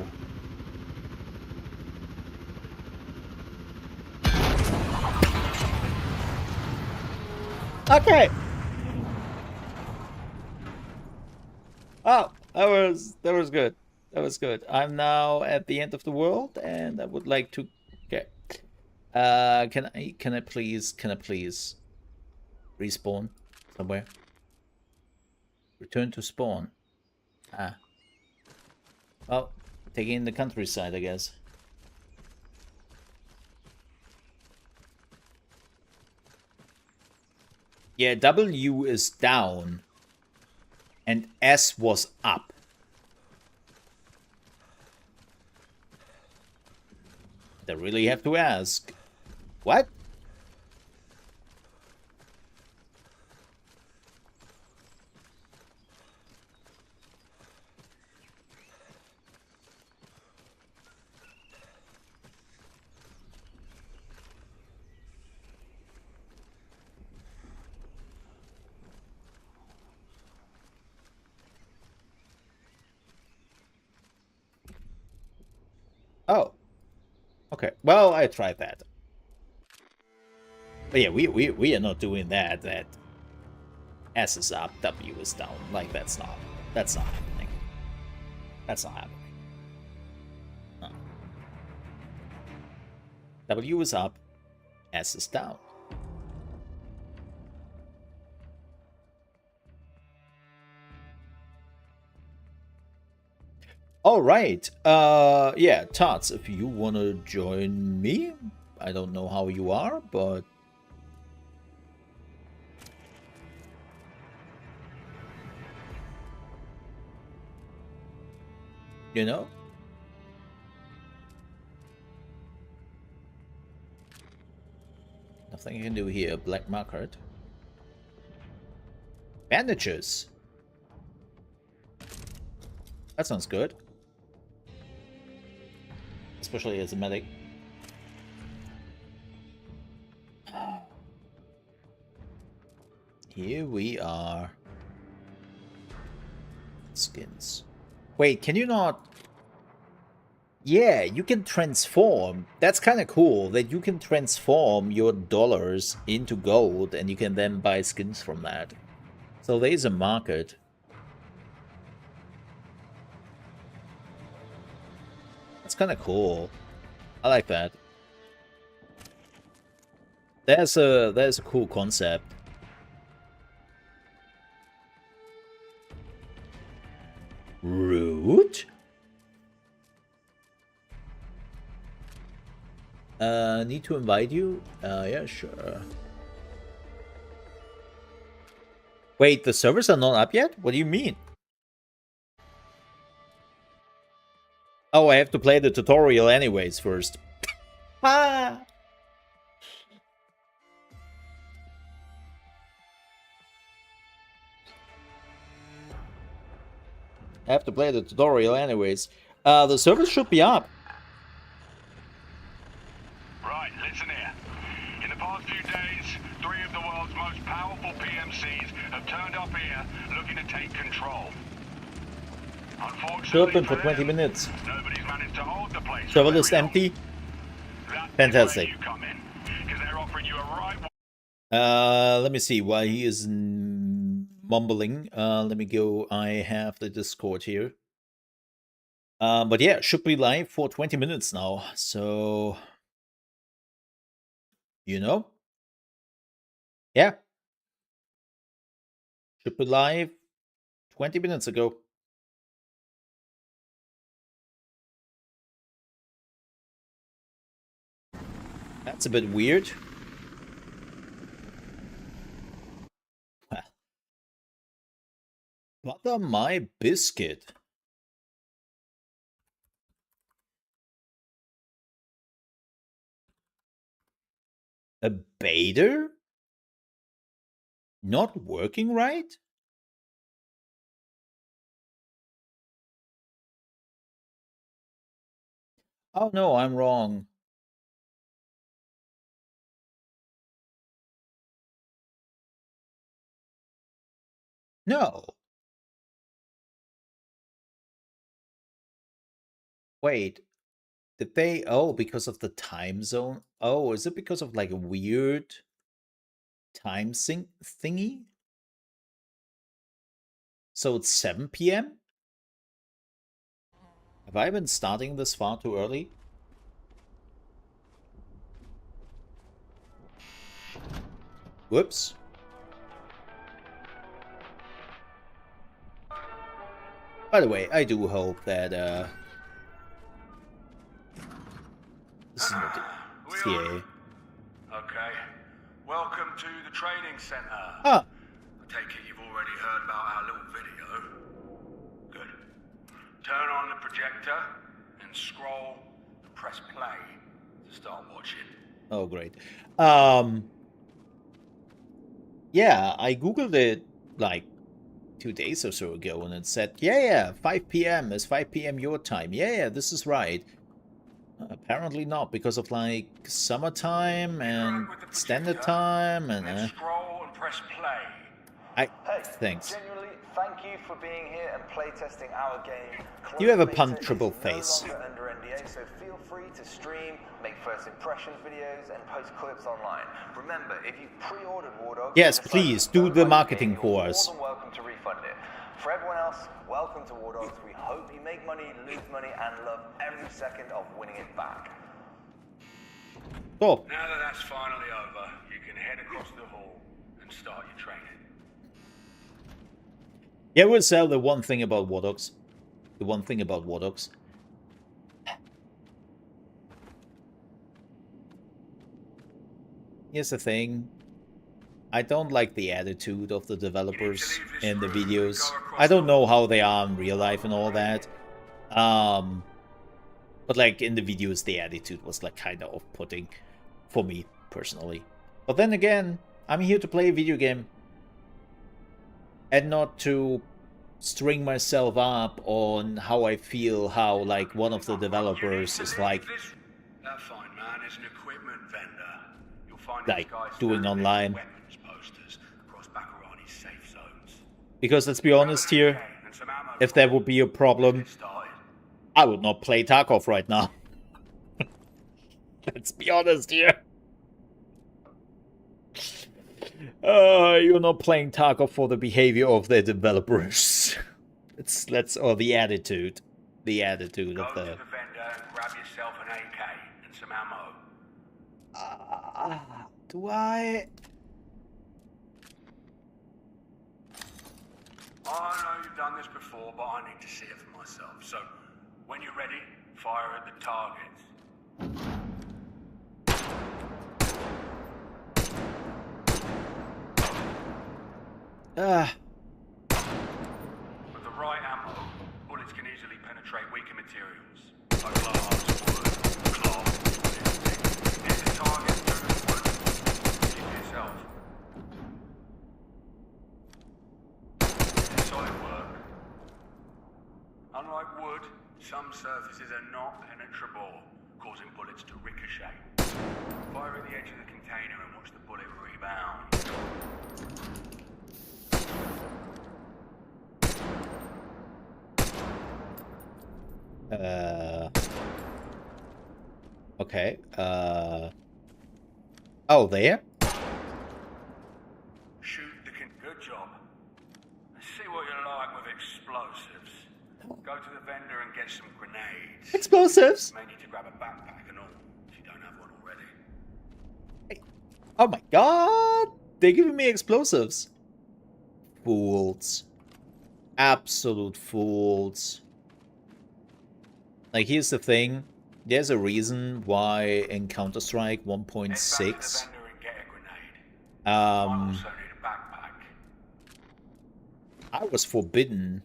Okay. Oh, that was good. That was good. I'm now at the end of the world, and I would like to. Okay. Can I please respawn somewhere? Return to spawn. Ah. Well, taking the countryside, I guess. Yeah, W is down. And S was up. I really have to ask. What? Oh. Okay. Well, I tried that. But yeah, we are not doing that. That S is up, W is down. Like that's not happening. That's not happening. No. W is up, S is down. All right. Yeah, Tots, if you want to join me, I don't know how you are, but you know, nothing you can do here. Black market. Bandages. That sounds good. Especially as a medic. Here we are. Skins. Wait, can you not... Yeah, you can transform. That's kind of cool that you can transform your dollars into gold and you can then buy skins from that. So there's a market. That's kind of cool. I like that. There's a cool concept. Root? Need to invite you? Yeah, sure. Wait, the servers are not up yet? What do you mean? Oh, I have to play the tutorial anyways first. Ah! I have to play the tutorial anyways. The servers should be up.
Right, listen here. In the past few days, 3 of the world's most powerful PMCs have turned up here looking to take control. Unfortunately,
Should open for 20 minutes.
nobody's managed to hold the place.
Server list empty. Fantastic.
You come in, because they're offering you a right.
Let me see why he is mumbling. Let me go. I have the Discord here. But yeah, should be live for 20 minutes now. So, you know, yeah, should be live 20 minutes ago. That's a bit weird. Well, butter my biscuit. A beta? Not working right? Oh no, I'm wrong. No. Wait. Did they... Oh, because of the time zone? Oh, is it because of like a weird time sync thingy? So it's 7 p.m.? Have I been starting this far too early? Whoops. By the way, I do hope that, this is not the CA.
Okay. Welcome to the training center.
Ah,
I take it you've already heard about our little video. Good. Turn on the projector and scroll and press play to start watching.
oh great. Yeah, I googled it like 2 days or so ago and it said, yeah, 5 p.m. is 5 p.m. your time. Yeah, this is right. Apparently not, because of like summertime and standard time and
Scroll and press play
Thanks.
Genuinely, thank you for being here and playtesting our game.
You have a
Closed Beta
punchable
is
face.
No longer under NDA, so feel free to stream, make first impressions videos, and post clips online. Remember, if you pre-ordered Wardogs,
Yes,
and decided
please,
you
do
don't
the
like
marketing
game, you're
course.
more than welcome to refund it. For everyone else, welcome to Wardogs. We hope you make money, lose money, and love every second of winning it back.
Cool.
Now that that's finally over, you can head across the hall and start your training.
Yeah, we'll sell the one thing about Wardogs. The one thing about Wardogs. Here's the thing. I don't like the attitude of the developers in the videos. I don't know how they are in real life and all that. But like in the videos, the attitude was like kind of off-putting for me personally. But then again, I'm here to play a video game and not to string myself up on how I feel, how like one of the developers is like
Fine, man. Is an equipment vendor. You'll find
Like,
these guys
doing
standing
online.
weapons posters across Bacarani's safe zones.
because let's be honest here,
And some ammo
if there would be a problem,
started.
I would not play Tarkov right now. Let's be honest here. You're not playing Tarkov for the behavior of the developers. Or the attitude of
Go
the.
to the vendor and grab yourself an AK and some ammo.
Do I?
I know you've done this before, but I need to see it for myself. So, when you're ready, fire at the targets. With the right ammo, bullets can easily penetrate weaker materials, like glass, wood, cloth. Hit the target through the wood. Keep it yourself. Solid work. Unlike wood, some surfaces are not penetrable, causing bullets to ricochet. Fire at the edge of the container and watch the bullet rebound.
Okay. Oh, there?
Shoot the good job. See what you like with explosives. Go to the vendor and get some grenades.
Explosives?
May need to grab a backpack and all, if you don't have one already.
Oh my god! They're giving me explosives. Fools. Absolute fools. Like, here's the thing. There's a reason why in Counter-Strike 1.6
Head back to the vendor and get a grenade. Might also need a backpack.
I was forbidden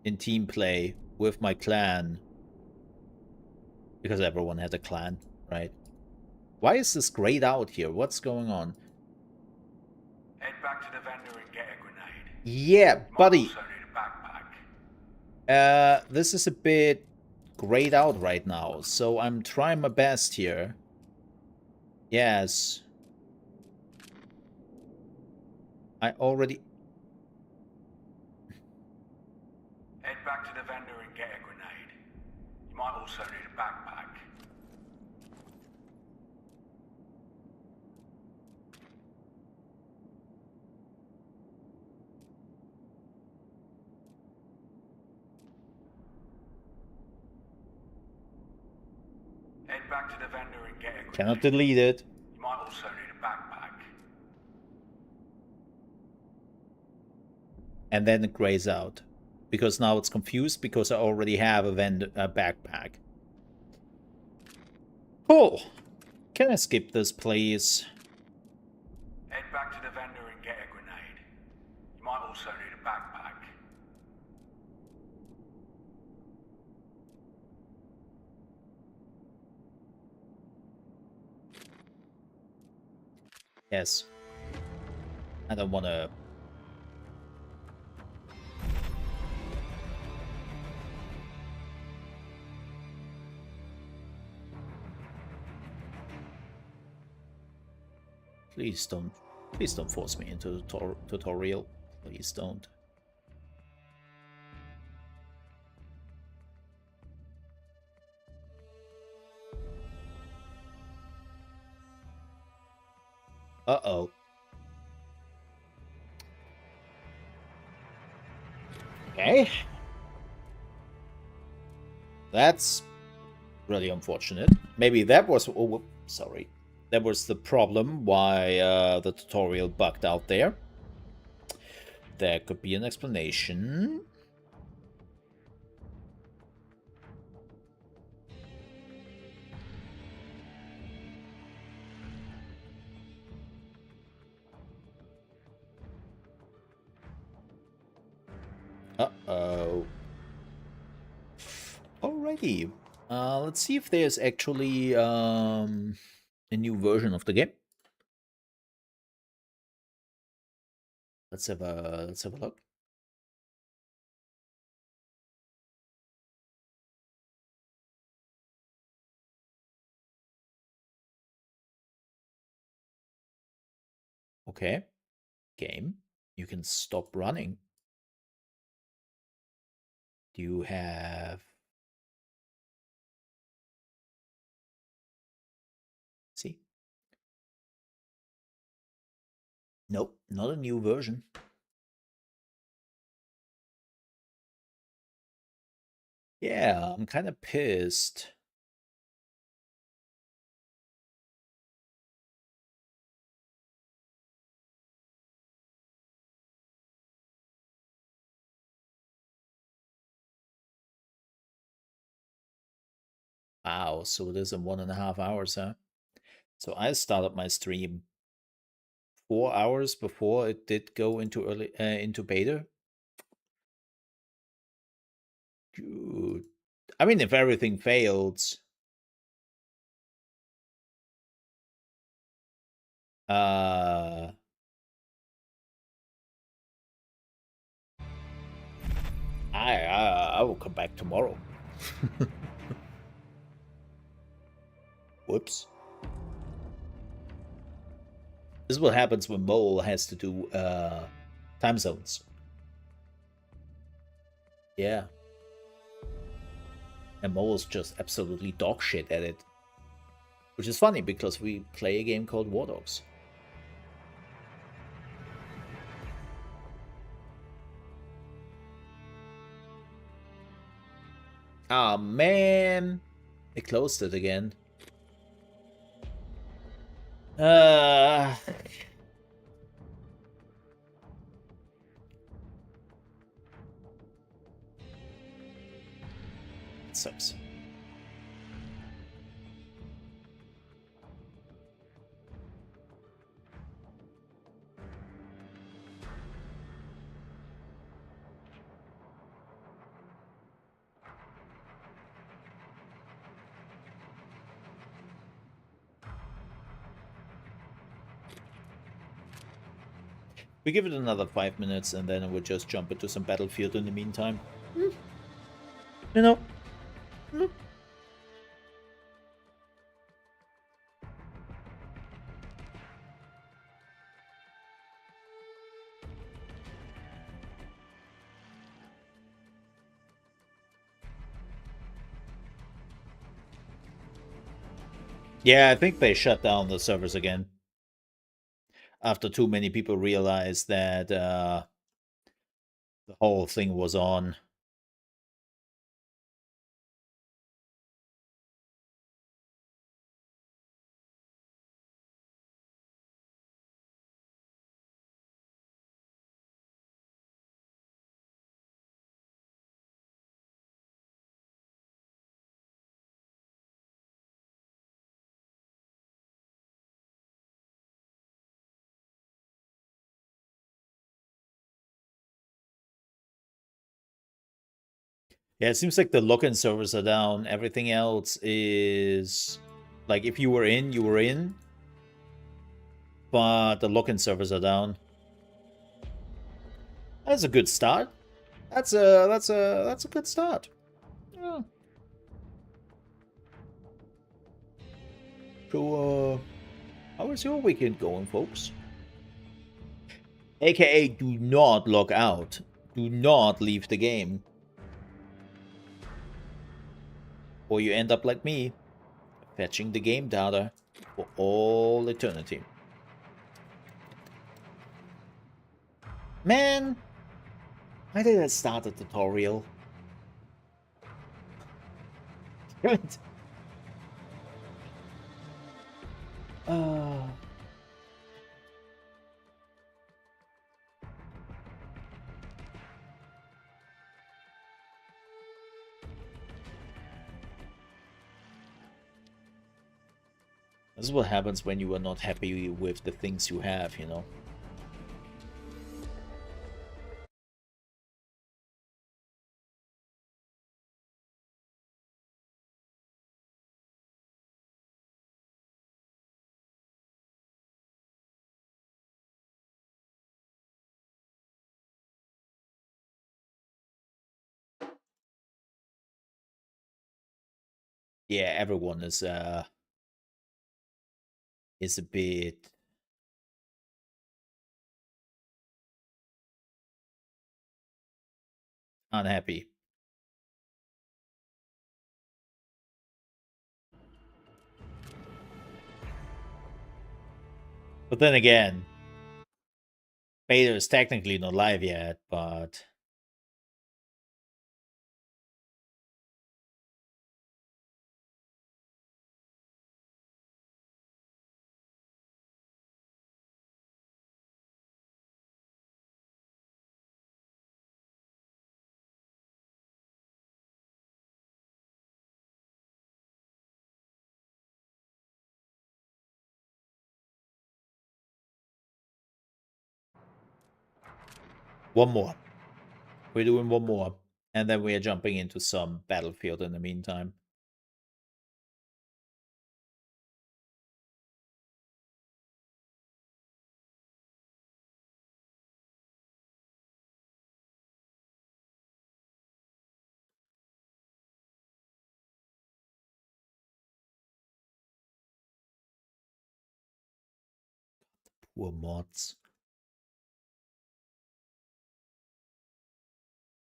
in team play with my clan because everyone had a clan, right? Why is this grayed out here? What's going on?
Head back to the vendor and get a grenade.
Yeah,
Might
buddy.
also need a backpack.
This is a bit grayed out right now, so I'm trying my best here. Yes. I already...
Head back to the vendor and get a grenade. You might also need a backpack. Head back to the vendor and get a grenade.
Cannot delete it.
You might also need a backpack.
And then it grays out. Because now it's confused because I already have a backpack. Cool. Can I skip this, please?
Head back to the vendor and get a grenade. You might also need a backpack.
Yes. I don't want to... Please don't Please don't force me into the tutorial. Please don't. Uh-oh. Okay. That's really unfortunate. Maybe that was... Oh, sorry. That was the problem why the tutorial bugged out there. There could be an explanation. Uh-oh. Alrighty. Let's see if there's actually a new version of the game. Let's have a look. Okay. Game. You can stop running. Do you have... See? Nope, not a new version. Yeah, I'm kind of pissed. Wow, so it is in 1.5 hours, huh? So I started my stream 4 hours before it did go into into beta. Dude. I mean, if everything fails, I will come back tomorrow. Whoops. This is what happens when Mole has to do time zones. Yeah. And Mole's just absolutely dog shit at it. Which is funny because we play a game called Wardogs. Ah, man. They closed it again. It sucks. We give it another 5 minutes and then we'll just jump into some Battlefield in the meantime. You know. Yeah, I think they shut down the servers again. After too many people realized that the whole thing was on. Yeah, it seems like the login servers are down. Everything else is... Like, if you were in, you were in. But the login servers are down. That's a good start. That's a good start. Yeah. So, how is your weekend going, folks? AKA, do not log out. Do not leave the game. Or you end up like me, fetching the game data for all eternity. Man, why did I start the tutorial? Damn it. This is what happens when you are not happy with the things you have, you know? Yeah, everyone is a bit unhappy. But then again, beta is technically not live yet, but one more. We're doing one more. And then we are jumping into some Battlefield in the meantime. Poor mods.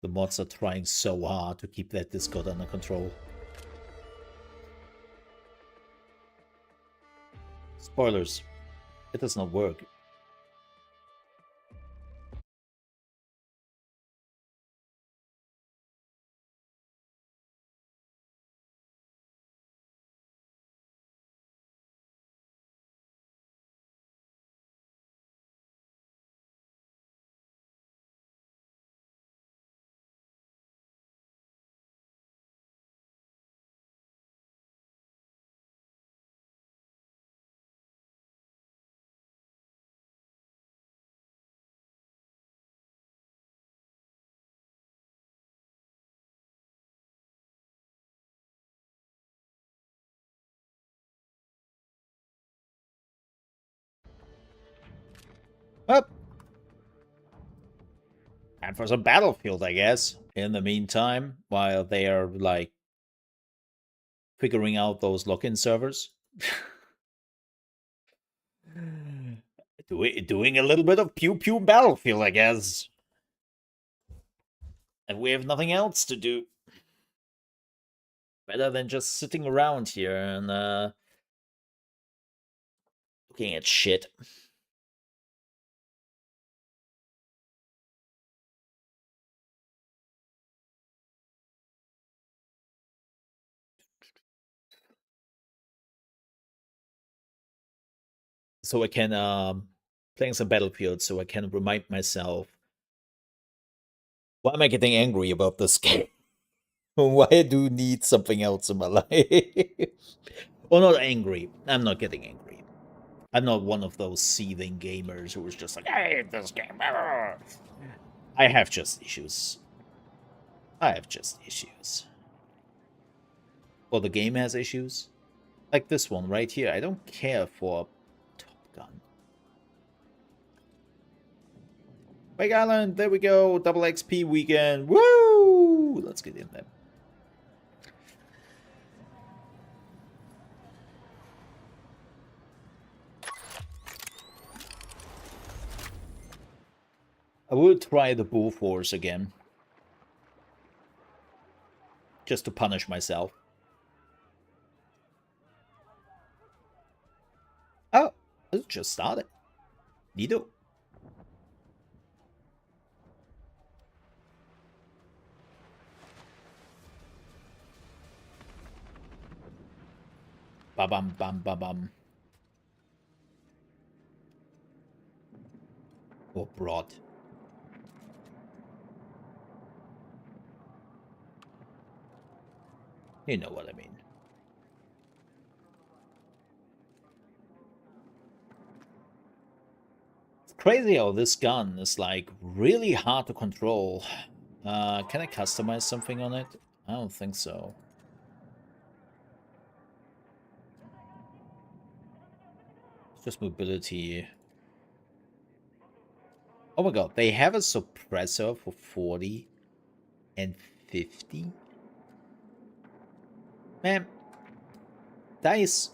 The mods are trying so hard to keep that Discord under control. Spoilers. It does not work. Up. And for some Battlefield, I guess. In the meantime, while they are like figuring out those login servers. Doing a little bit of pew pew Battlefield, I guess. And we have nothing else to do. Better than just sitting around here and looking at shit. So I can playing some Battlefield so I can remind myself, why am I getting angry about this game? Why I do need something else in my life? Or not angry. I'm not getting angry. I'm not one of those seething gamers who is just like, I hate this game. I have just issues. I have just issues. Or the game has issues. Like this one right here. I don't care for Top Gun. Wake Island, there we go. Double XP weekend. Woo! Let's get in there. I will try the bull force again. Just to punish myself. Oh, it just started. Neato. Ba-bum, bum, ba-bum. Or broad. You know what I mean. It's crazy how this gun is like really hard to control. Can I customize something on it? I don't think so. It's just mobility. Oh my god, they have a suppressor for 40 and 50? Man, DICE,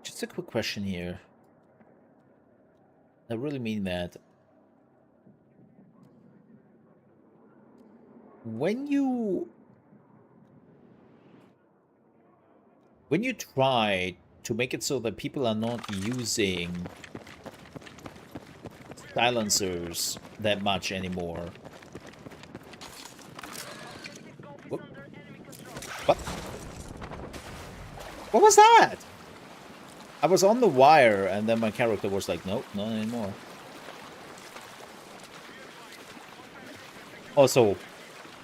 just a quick question here. I really mean that. When you try to make it so that people are not using silencers that much anymore. What? What was that? I was on the wire and then my character was like, nope, not anymore. Also,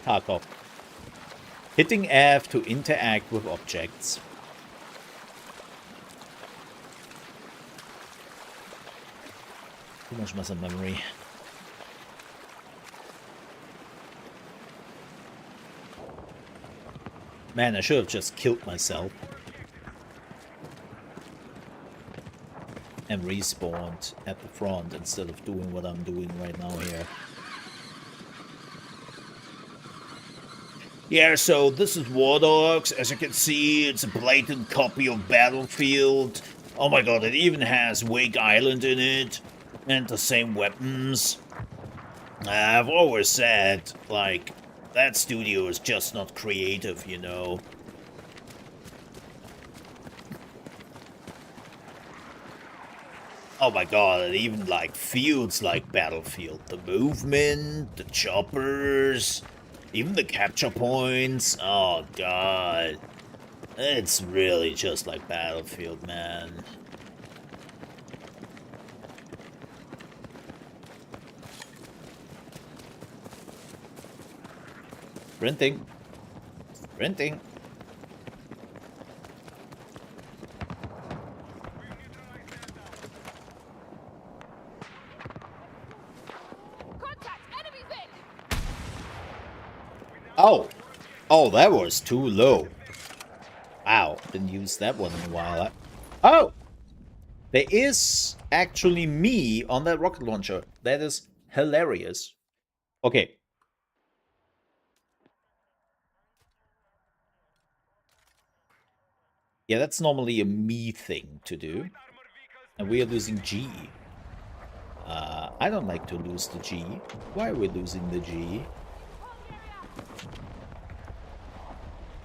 Tarkov. Hitting F to interact with objects. Too much muscle memory. Man, I should have just killed myself. And respawned at the front instead of doing what I'm doing right now here. Yeah, so this is Wardogs. As you can see, it's a blatant copy of Battlefield. Oh my god, it even has Wake Island in it. And the same weapons. I've always said, like, that studio is just not creative, you know. Oh my god, it even, like, feels like Battlefield. The movement, the choppers, even the capture points. Oh god. It's really just like Battlefield, man. Sprinting. Sprinting. Oh. Oh, that was too low. Wow. Didn't use that one in a while. Oh! There is actually me on that rocket launcher. That is hilarious. Okay. Yeah, that's normally a me thing to do. And we are losing G. I don't like to lose the G. Why are we losing the G?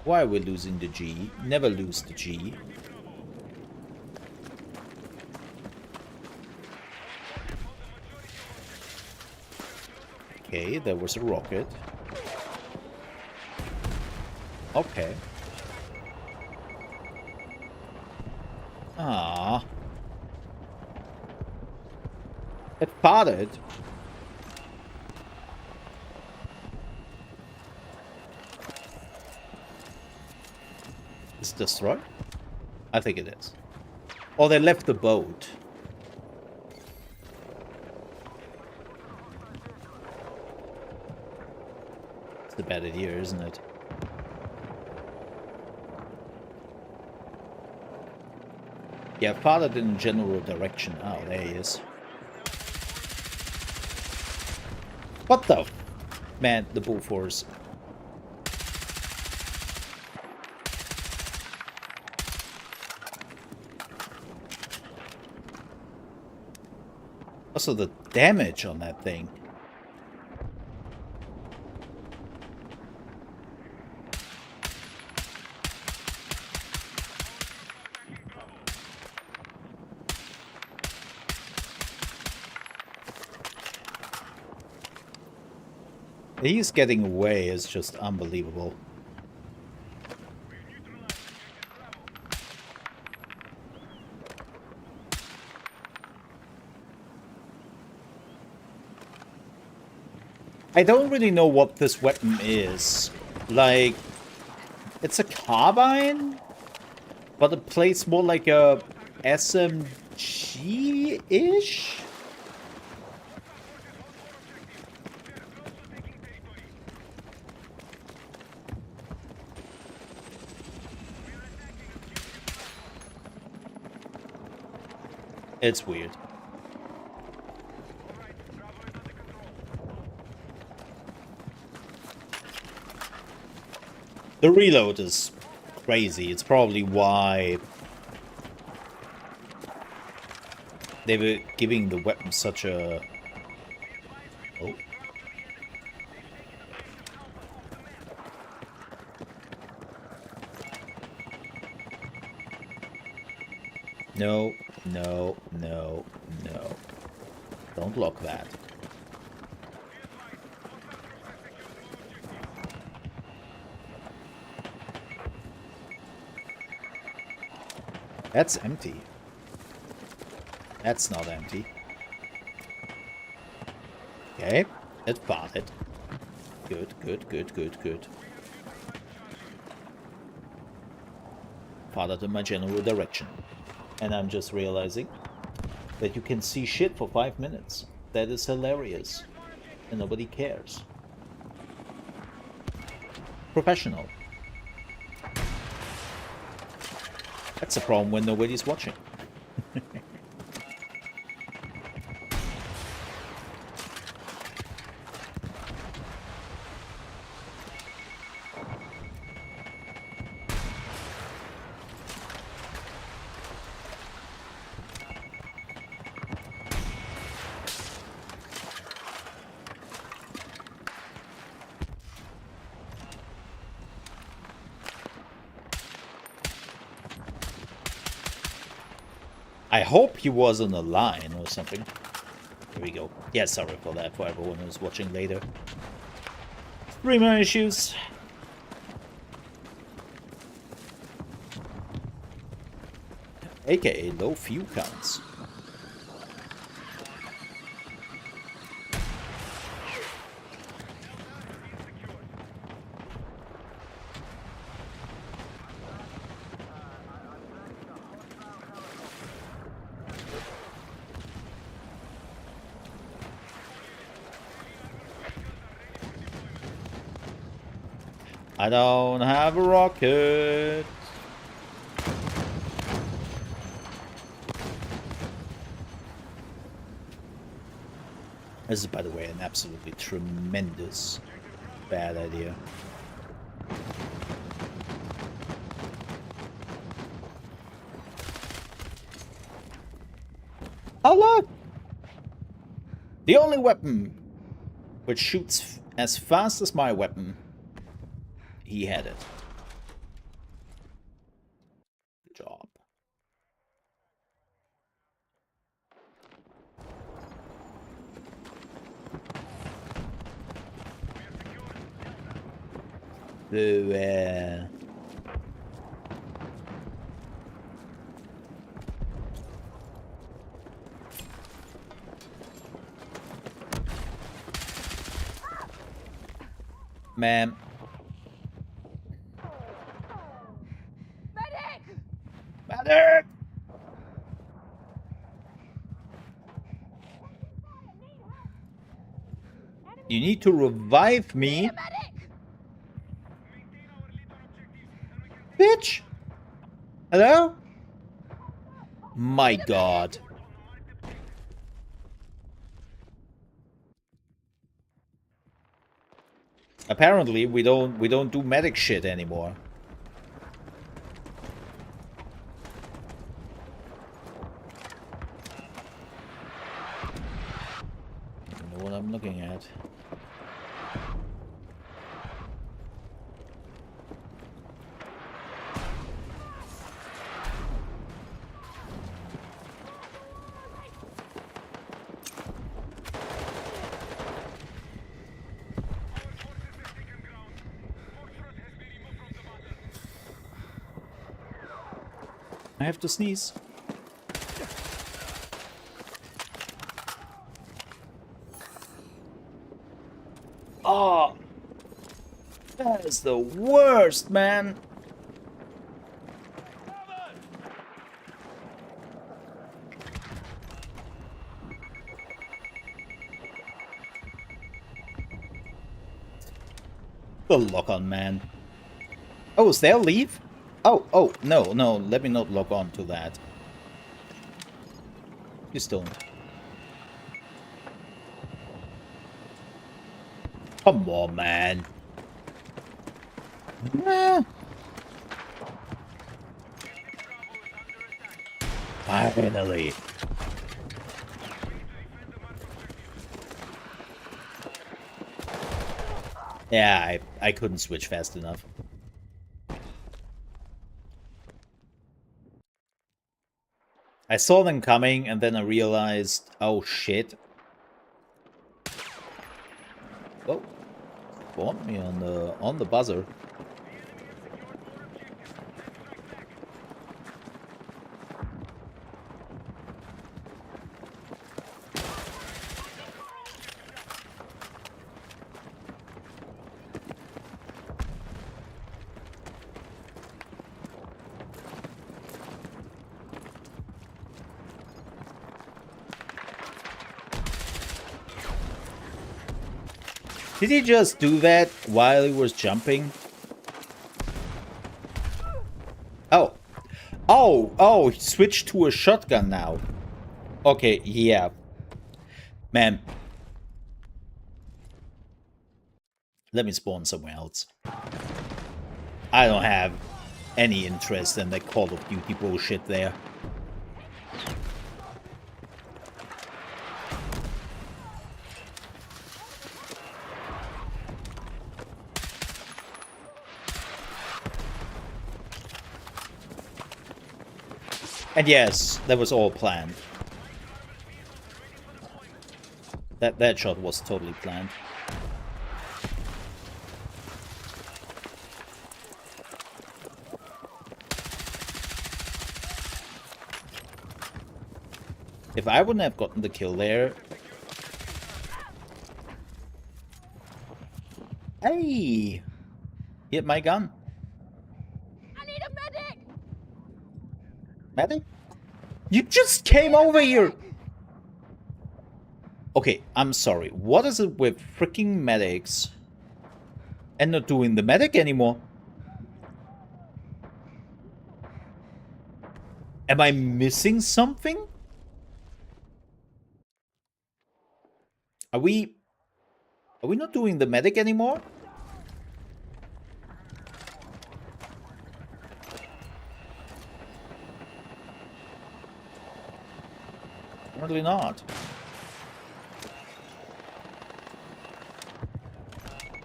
Why are we losing the G? Never lose the G. Okay, there was a rocket. Okay. Ah. It farted. Is it destroyed? I think it is. Or they left the boat. It's a bad idea, isn't it? Yeah, farted in general direction. Oh, there he is. What the? Man, the bull force. Also, the damage on that thing. He's getting away is just unbelievable. I don't really know what this weapon is. Like, it's a carbine, but it plays more like a SMG-ish? It's weird. The reload is crazy. It's probably why they were giving the weapon such a... Oh. No, no, no, no. Don't lock that. That's empty. That's not empty. Okay, it farted. Good, good, good, good, good. Farted in my general direction. And I'm just realizing that you can see shit for 5 minutes. That is hilarious. And nobody cares. Professional. That's a problem when nobody's watching. I hope he was on a line or something. Here we go. Yeah, sorry for that, for everyone who's watching later. Streamer issues. AKA low fuel counts. I don't have a rocket. This is, by the way, an absolutely tremendous bad idea. Oh, look! The only weapon which shoots as fast as my weapon. He had it. Good job. So, ma'am. Medic! You need to revive me. Bitch! Hello? My god. Apparently we don't do medic shit anymore. I don't know what I'm looking at. I have to sneeze. Oh, that is the worst, man. The lock-on, man. Oh, is there a leave? Oh, no, let me not log on to that. You still. Come on, man. Finally. Yeah, I couldn't switch fast enough. I saw them coming, and then I realized, oh shit. Oh, spawned me on the buzzer. Did he just do that while he was jumping? Oh. Oh, he switched to a shotgun now. Okay, yeah. Man. Let me spawn somewhere else. I don't have any interest in that Call of Duty bullshit there. And yes, that was all planned. That shot was totally planned. If I wouldn't have gotten the kill there... Hey! Hit my gun.
I need a medic!
Medic? You just came over here! Okay, I'm sorry. What is it with freaking medics and not doing the medic anymore? Am I missing something? Are we not doing the medic anymore? Apparently not.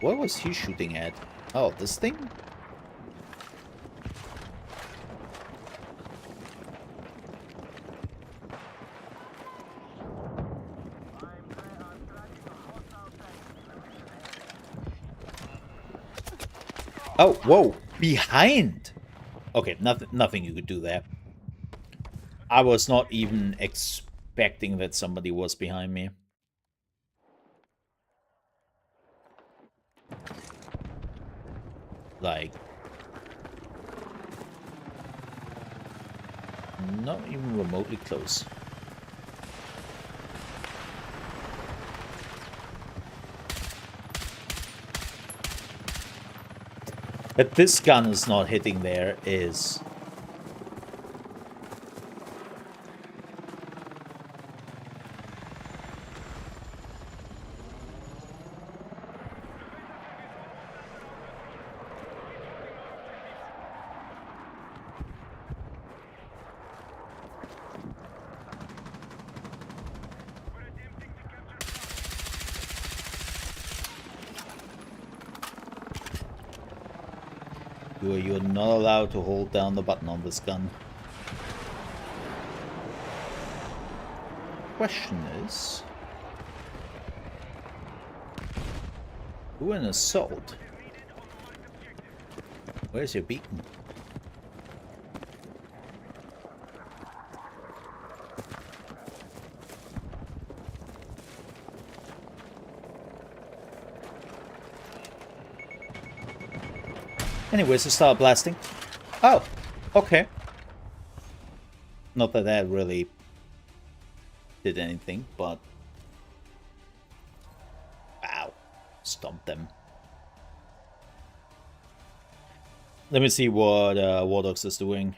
What was he shooting at? Oh, this thing? Oh, whoa! Behind! Okay, nothing you could do there. I was not even expecting that somebody was behind me. Like... not even remotely close. That this gun is not hitting there is... You're not allowed to hold down the button on this gun. Question is... do an assault. Where's your beacon? Anyways, I start blasting. Oh, okay. Not that that really did anything, but... Wow. Stomped them. Let me see what Wardogs is doing.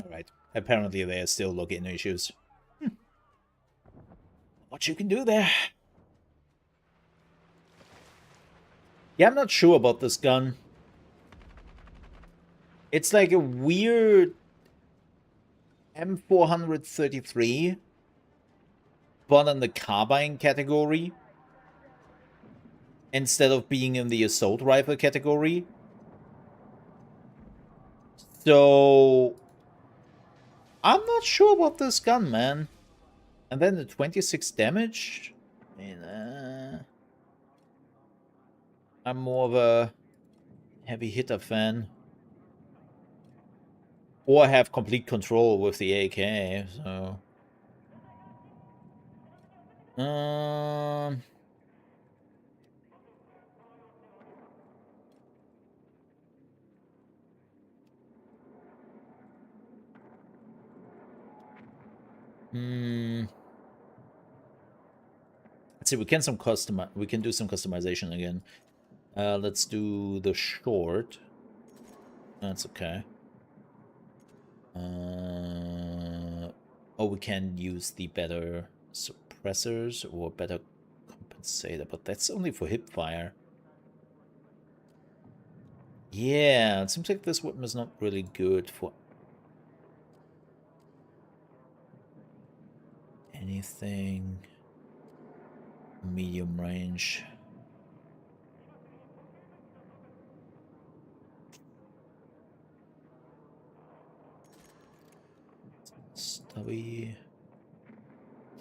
Alright. Apparently there are still login issues. What you can do there? Yeah, I'm not sure about this gun. It's like a weird M433, but in the carbine category, instead of being in the assault rifle category. So, I'm not sure about this gun, man. And then the 26 damage? I mean, I'm more of a heavy hitter fan. Or have complete control with the AK, so... Let's see, we can do some customization again. Let's do the short. That's okay. Oh, we can use the better suppressors or better compensator, but that's only for hip fire. Yeah, it seems like this weapon is not really good for anything medium range. Stubby.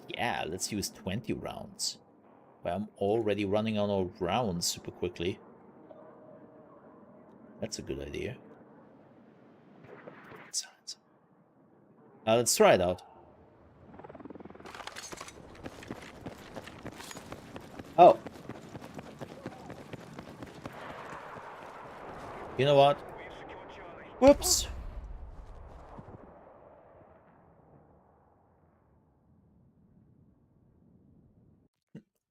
Yeah, let's use 20 rounds. Well, I'm already running out of rounds super quickly. That's a good idea. Let's try it out. Oh. You know what? Whoops.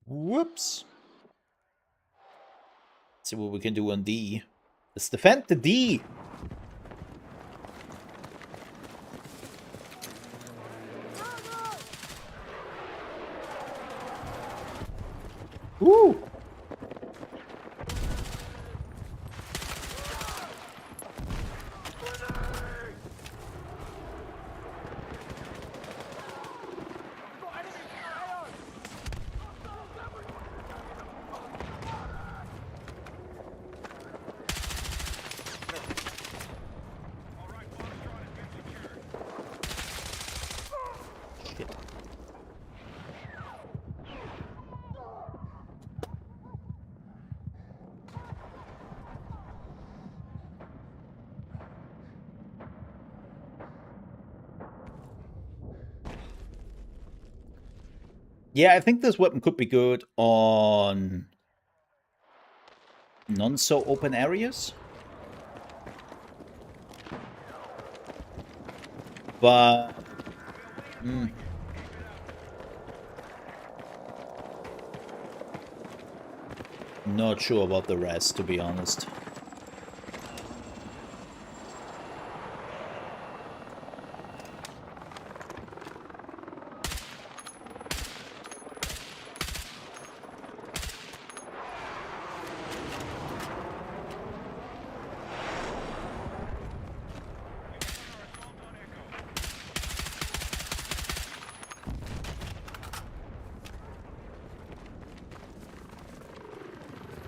Whoops. Let's see what we can do on D. Let's defend the D. Woo! Yeah, I think this weapon could be good on non-so-open areas. But... not sure about the rest, to be honest.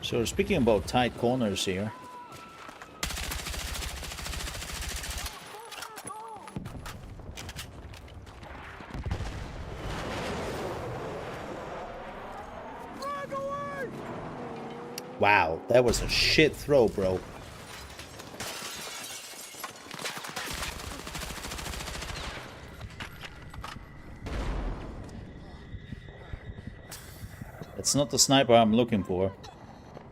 So speaking about tight corners here. Wow, that was a shit throw, bro. It's not the sniper I'm looking for.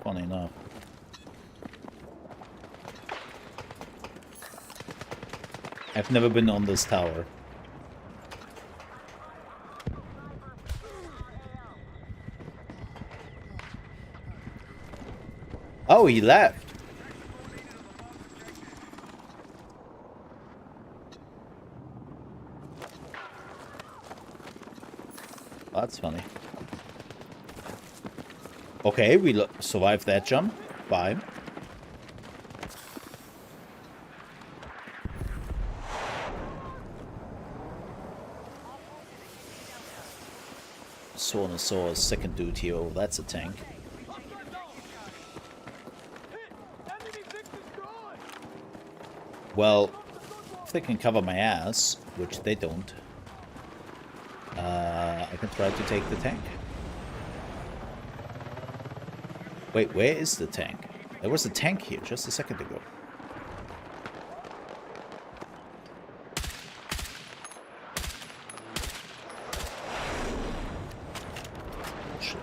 Funny enough. I've never been on this tower. Oh, he left. That's funny. Okay, we survived that jump. Fine. Saw a second dude here. Oh, that's a tank. Well, if they can cover my ass, which they don't, I can try to take the tank. Wait, where is the tank? There was a tank here just a second ago. Shit.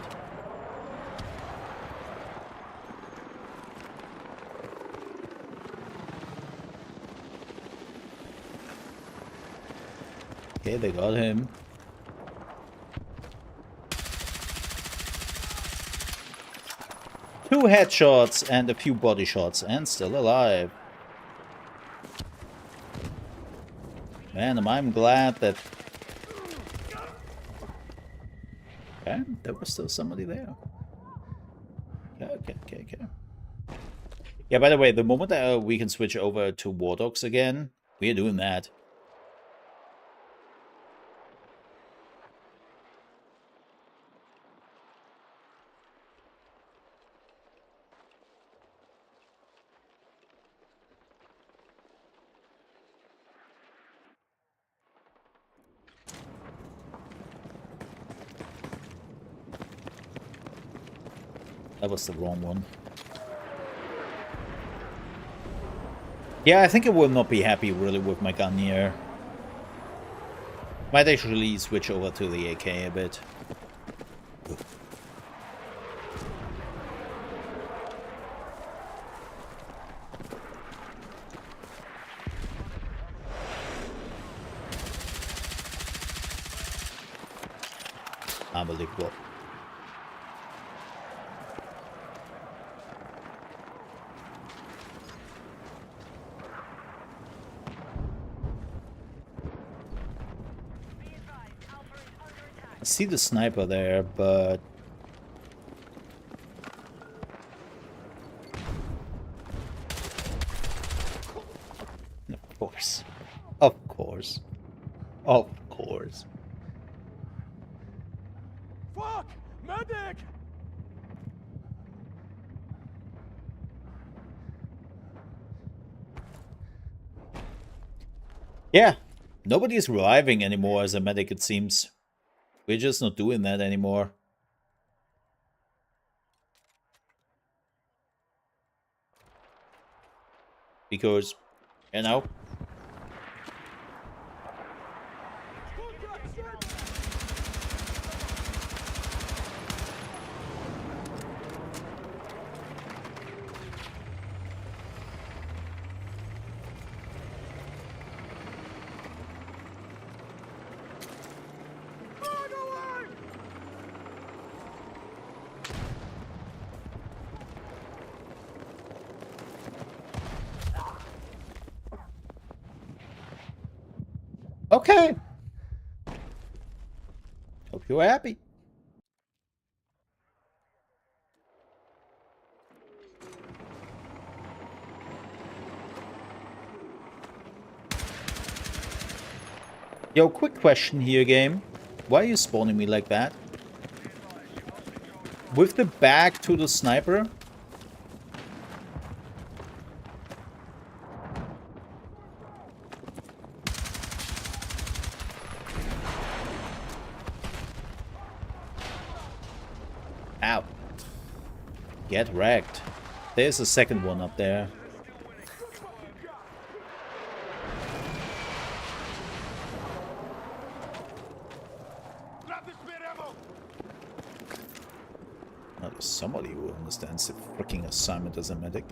Okay, they got him. Two headshots and a few body shots, and still alive. Man, am I glad that... Okay, there was still somebody there. Okay. Yeah, by the way, the moment that we can switch over to Wardogs again, we are doing that. That was the wrong one. Yeah, I think I will not be happy really with my gun here. Might actually switch over to the AK a bit. Unbelievable. I see the sniper there, but... Of course. Of course. Of course.
Fuck! Medic!
Yeah. Nobody is reviving anymore as a medic, it seems. We're just not doing that anymore. Because, you know... Okay. Hope you're happy. Yo, quick question here, game. Why are you spawning me like that? With the back to the sniper? Ow. Get wrecked. There's a second one up there. Now there's somebody who understands the freaking assignment as a medic.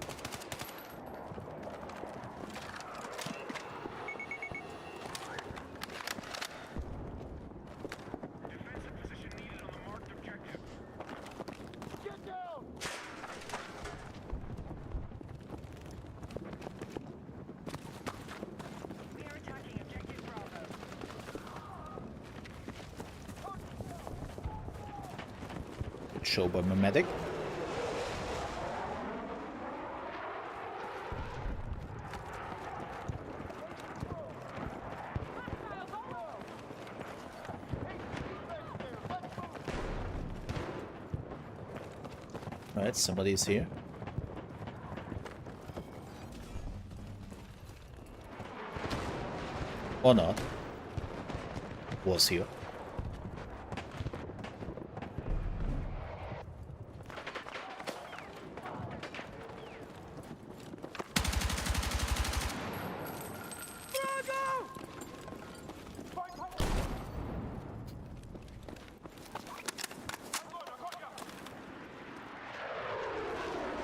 Show by my medic. Alright, somebody's here. Or not. Was here.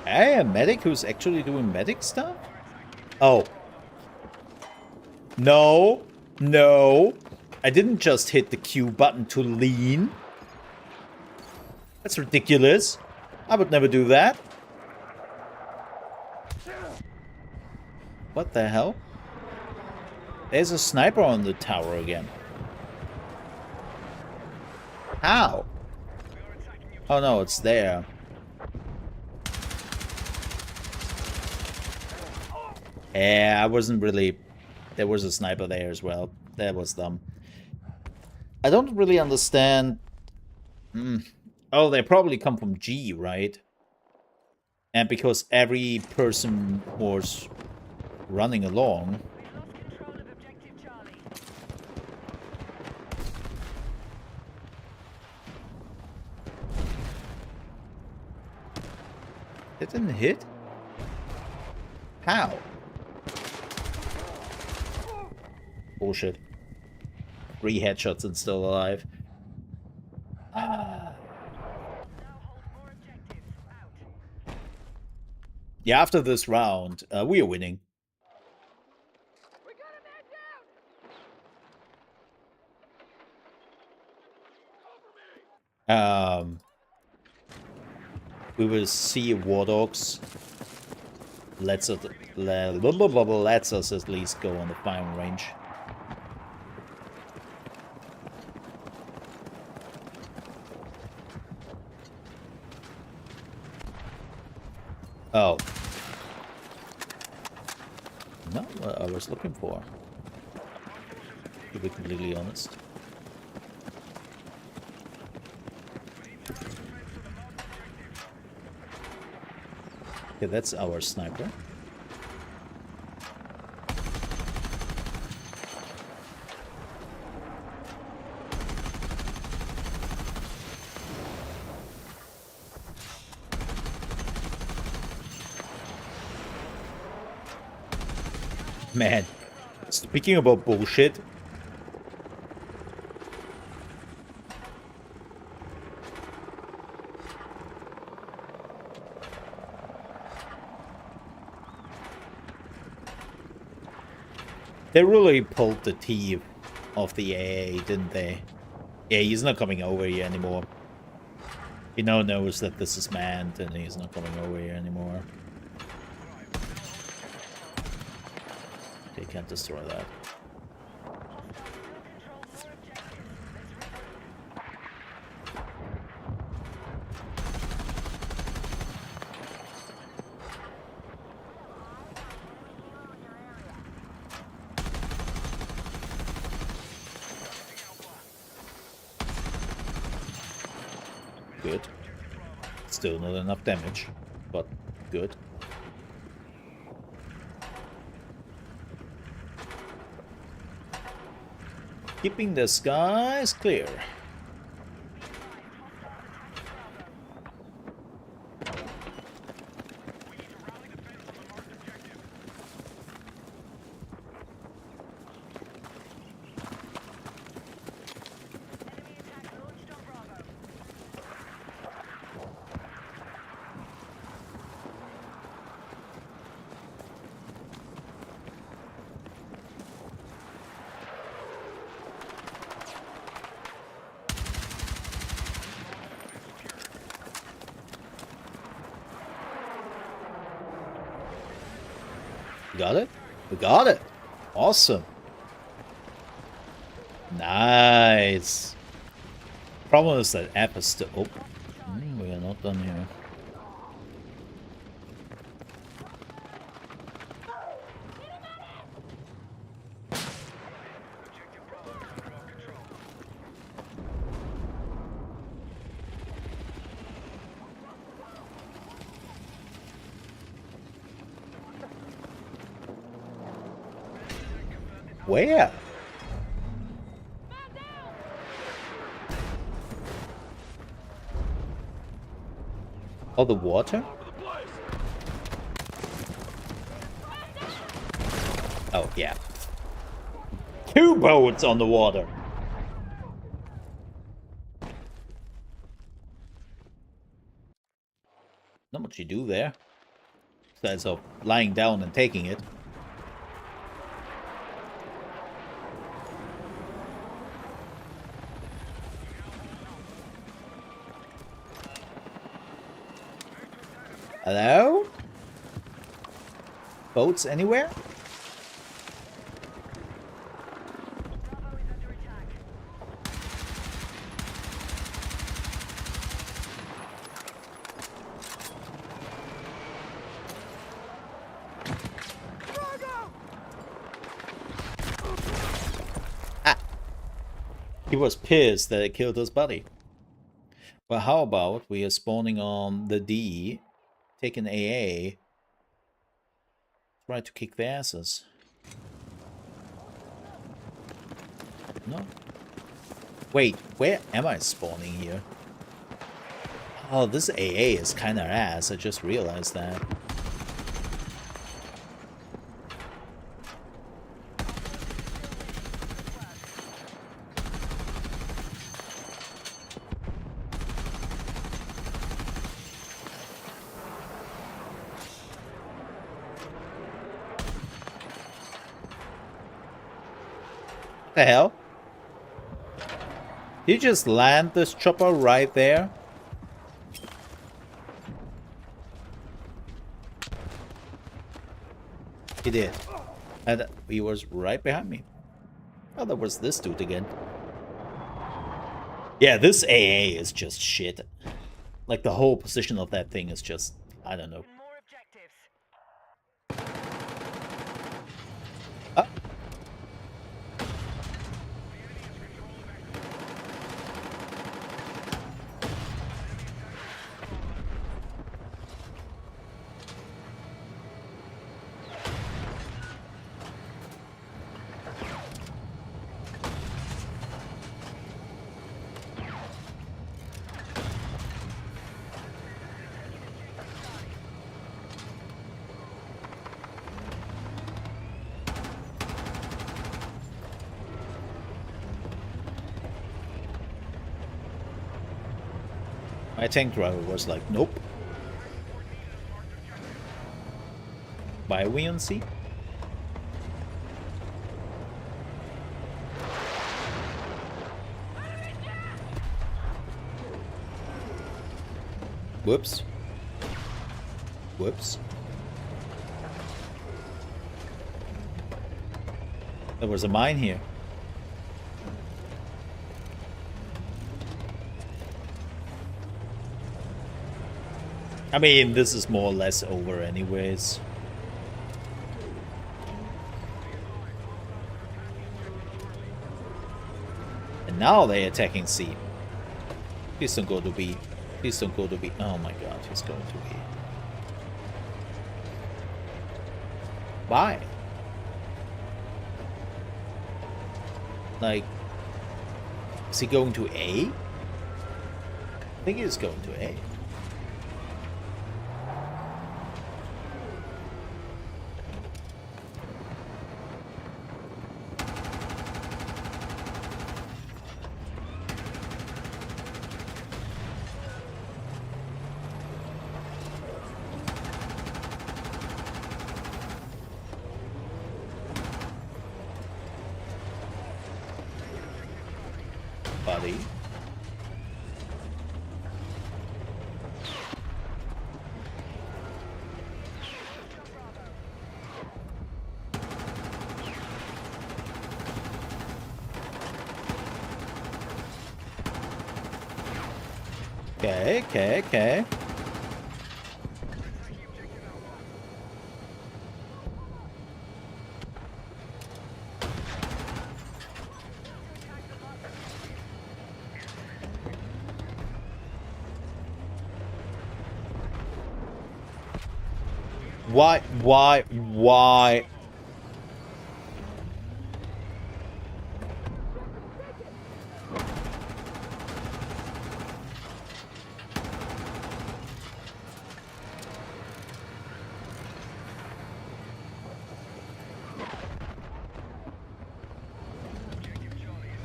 Hey, a medic who's actually doing medic stuff? Oh. No. No. I didn't just hit the Q button to lean. That's ridiculous. I would never do that. What the hell? There's a sniper on the tower again. How? Oh no, it's there. Yeah, I wasn't really... There was a sniper there as well. That was dumb. I don't really understand... Oh, they probably come from G, right? And because every person was running along... It didn't hit? How? Bullshit. 3 headshots and still alive. Yeah, after this round, we are winning. We will see Wardogs. Lets us at least go on the firing range. Oh. Not what I was looking for. To be completely honest. Okay, that's our sniper. Man, speaking about bullshit. They really pulled the teeth off the AA, didn't they? Yeah, he's not coming over here anymore. He now knows that this is manned and he's not coming over here anymore. They can't destroy that. Good. Still not enough damage, but good. Keeping the skies clear. We got it? We got it! Awesome! Nice! Problem is that app is still... Oh, we are not done here. Where? Oh, the water? Oh, yeah. 2 boats on the water! Not much you do there. Besides of lying down and taking it. Hello? Boats anywhere? Ah! He was pissed that it killed his buddy. But how about we are spawning on the D, take an AA, try to kick their asses. No. Wait, where am I spawning here? Oh, this AA is kinda ass, I just realized that. The hell? Did you just land this chopper right there? He did. And he was right behind me. Oh, there was this dude again. Yeah, this AA is just shit. Like, the whole position of that thing is just... I don't know. Ah. My tank driver was like, nope. Why we on C? Whoops. Whoops. There was a mine here. I mean, this is more or less over anyways. And now they're attacking C. Please don't go to B. Please don't go to B. Oh my god, he's going to B. Why? Like, is he going to A? I think he's going to A. Buddy. Okay. Why?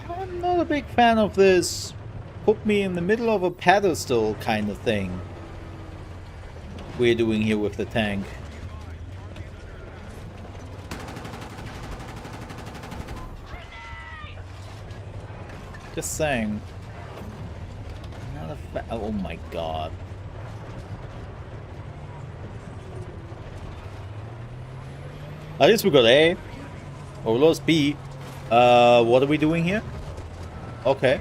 I'm not a big fan of this put me in the middle of a pedestal kind of thing we're doing here with the tank. Just saying. Not a oh my god. At least we got A. Or we lost B. What are we doing here? Okay.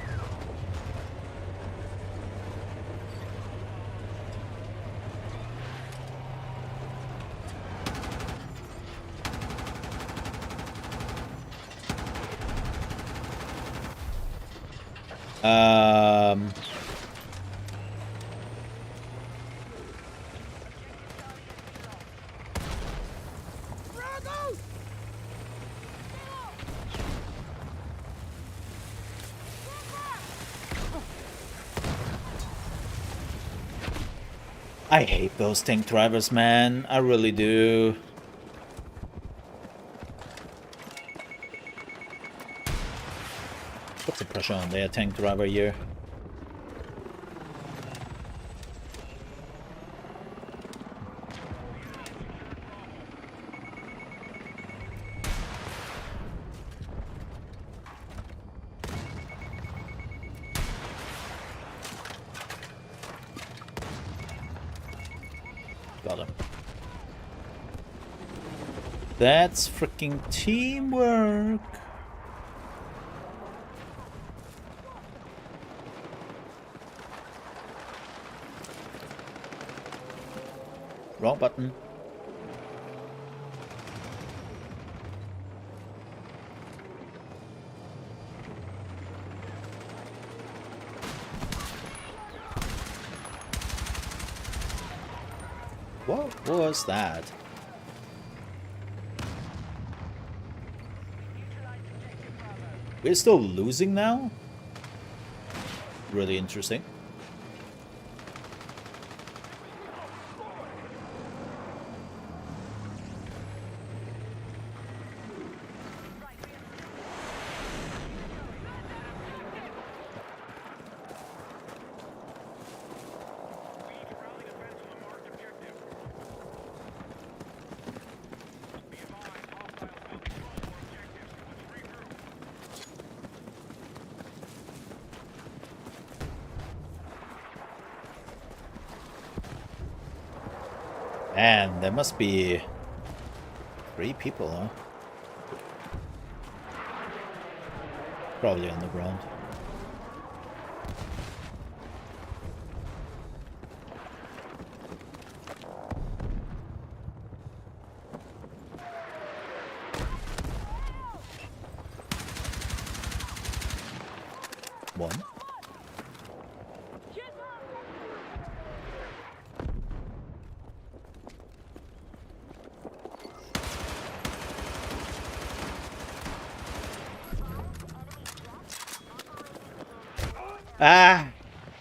I hate those tank drivers, man. I really do. What's the pressure on their tank driver here? Got him. That's freaking teamwork. Wrong button. What was that? We're still losing now? Really interesting. Man, there must be 3 people, huh? Probably on the ground. One. Ah!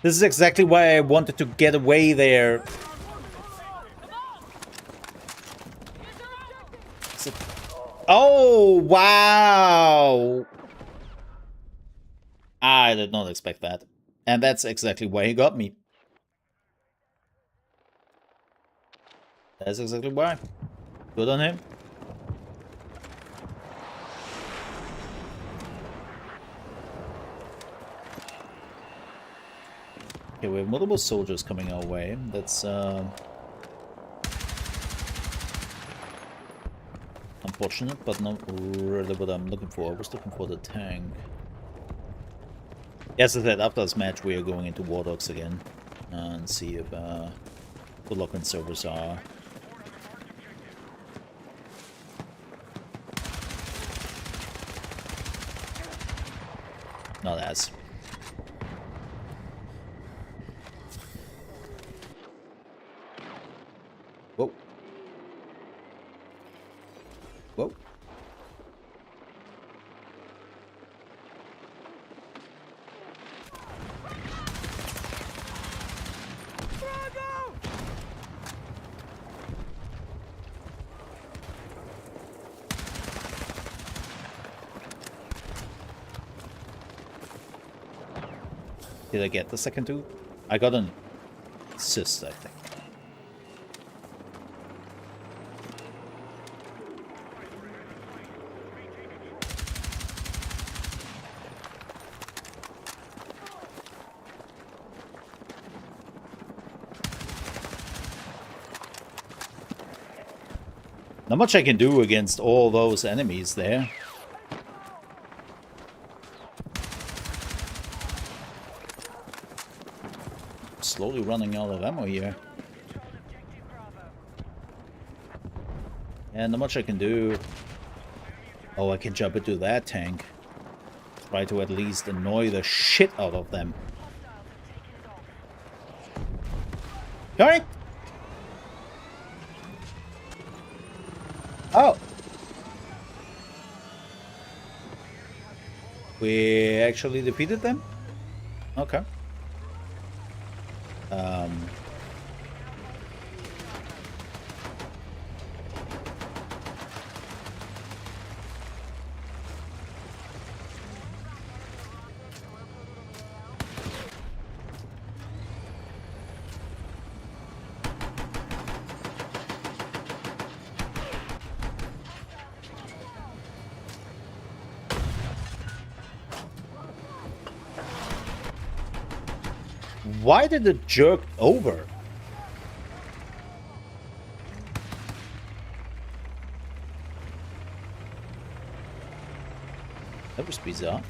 This is exactly why I wanted to get away there. Oh, wow! I did not expect that. And that's exactly why he got me. That's exactly why. Good on him. Okay, we have multiple soldiers coming our way. That's unfortunate, but not really what I'm looking for. I was looking for the tank. As I said, after this match, we are going into Wardogs again and see if the lock-in servers are. Not as. Whoa. Whoa. Did I get the second two? I got an assist, I think. Not much I can do against all those enemies there. Slowly running out of ammo here. And not much I can do. Oh, I can jump into that tank. Try to at least annoy the shit out of them. Alright! Oh! We actually defeated them? Okay. Why did it jerk over? That was bizarre.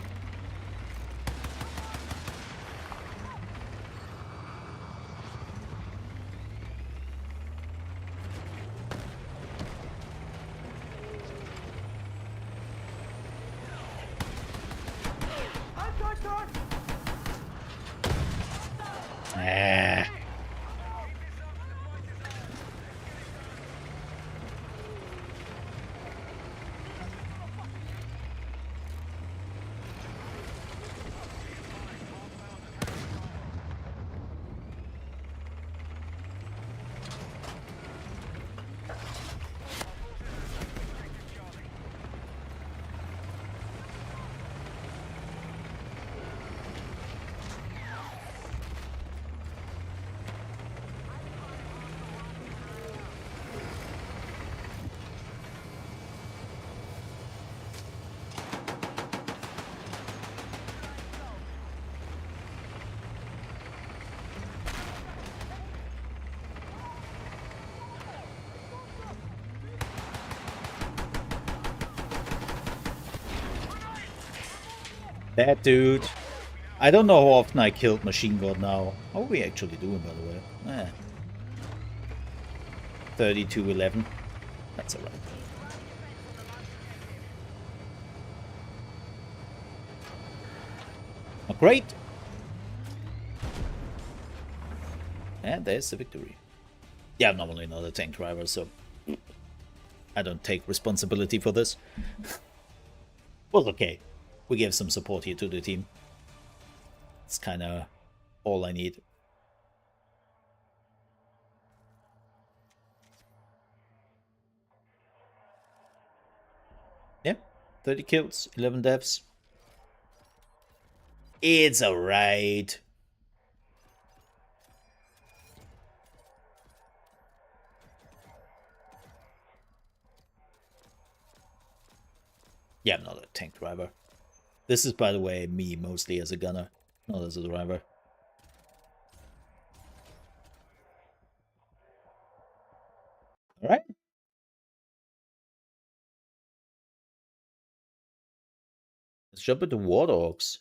Ah. That dude. I don't know how often I killed Machine God now. How are we actually doing, by the way? 32-11. That's alright. Oh, great! And there's the victory. Yeah, I'm normally not a tank driver, so I don't take responsibility for this. Well, okay. We gave some support here to the team. It's kind of all I need. Yeah, 30 kills, 11 deaths. It's alright. Yeah, I'm not a tank driver. This is, by the way, me mostly as a gunner, not as a driver. Alright. Let's jump into Wardogs.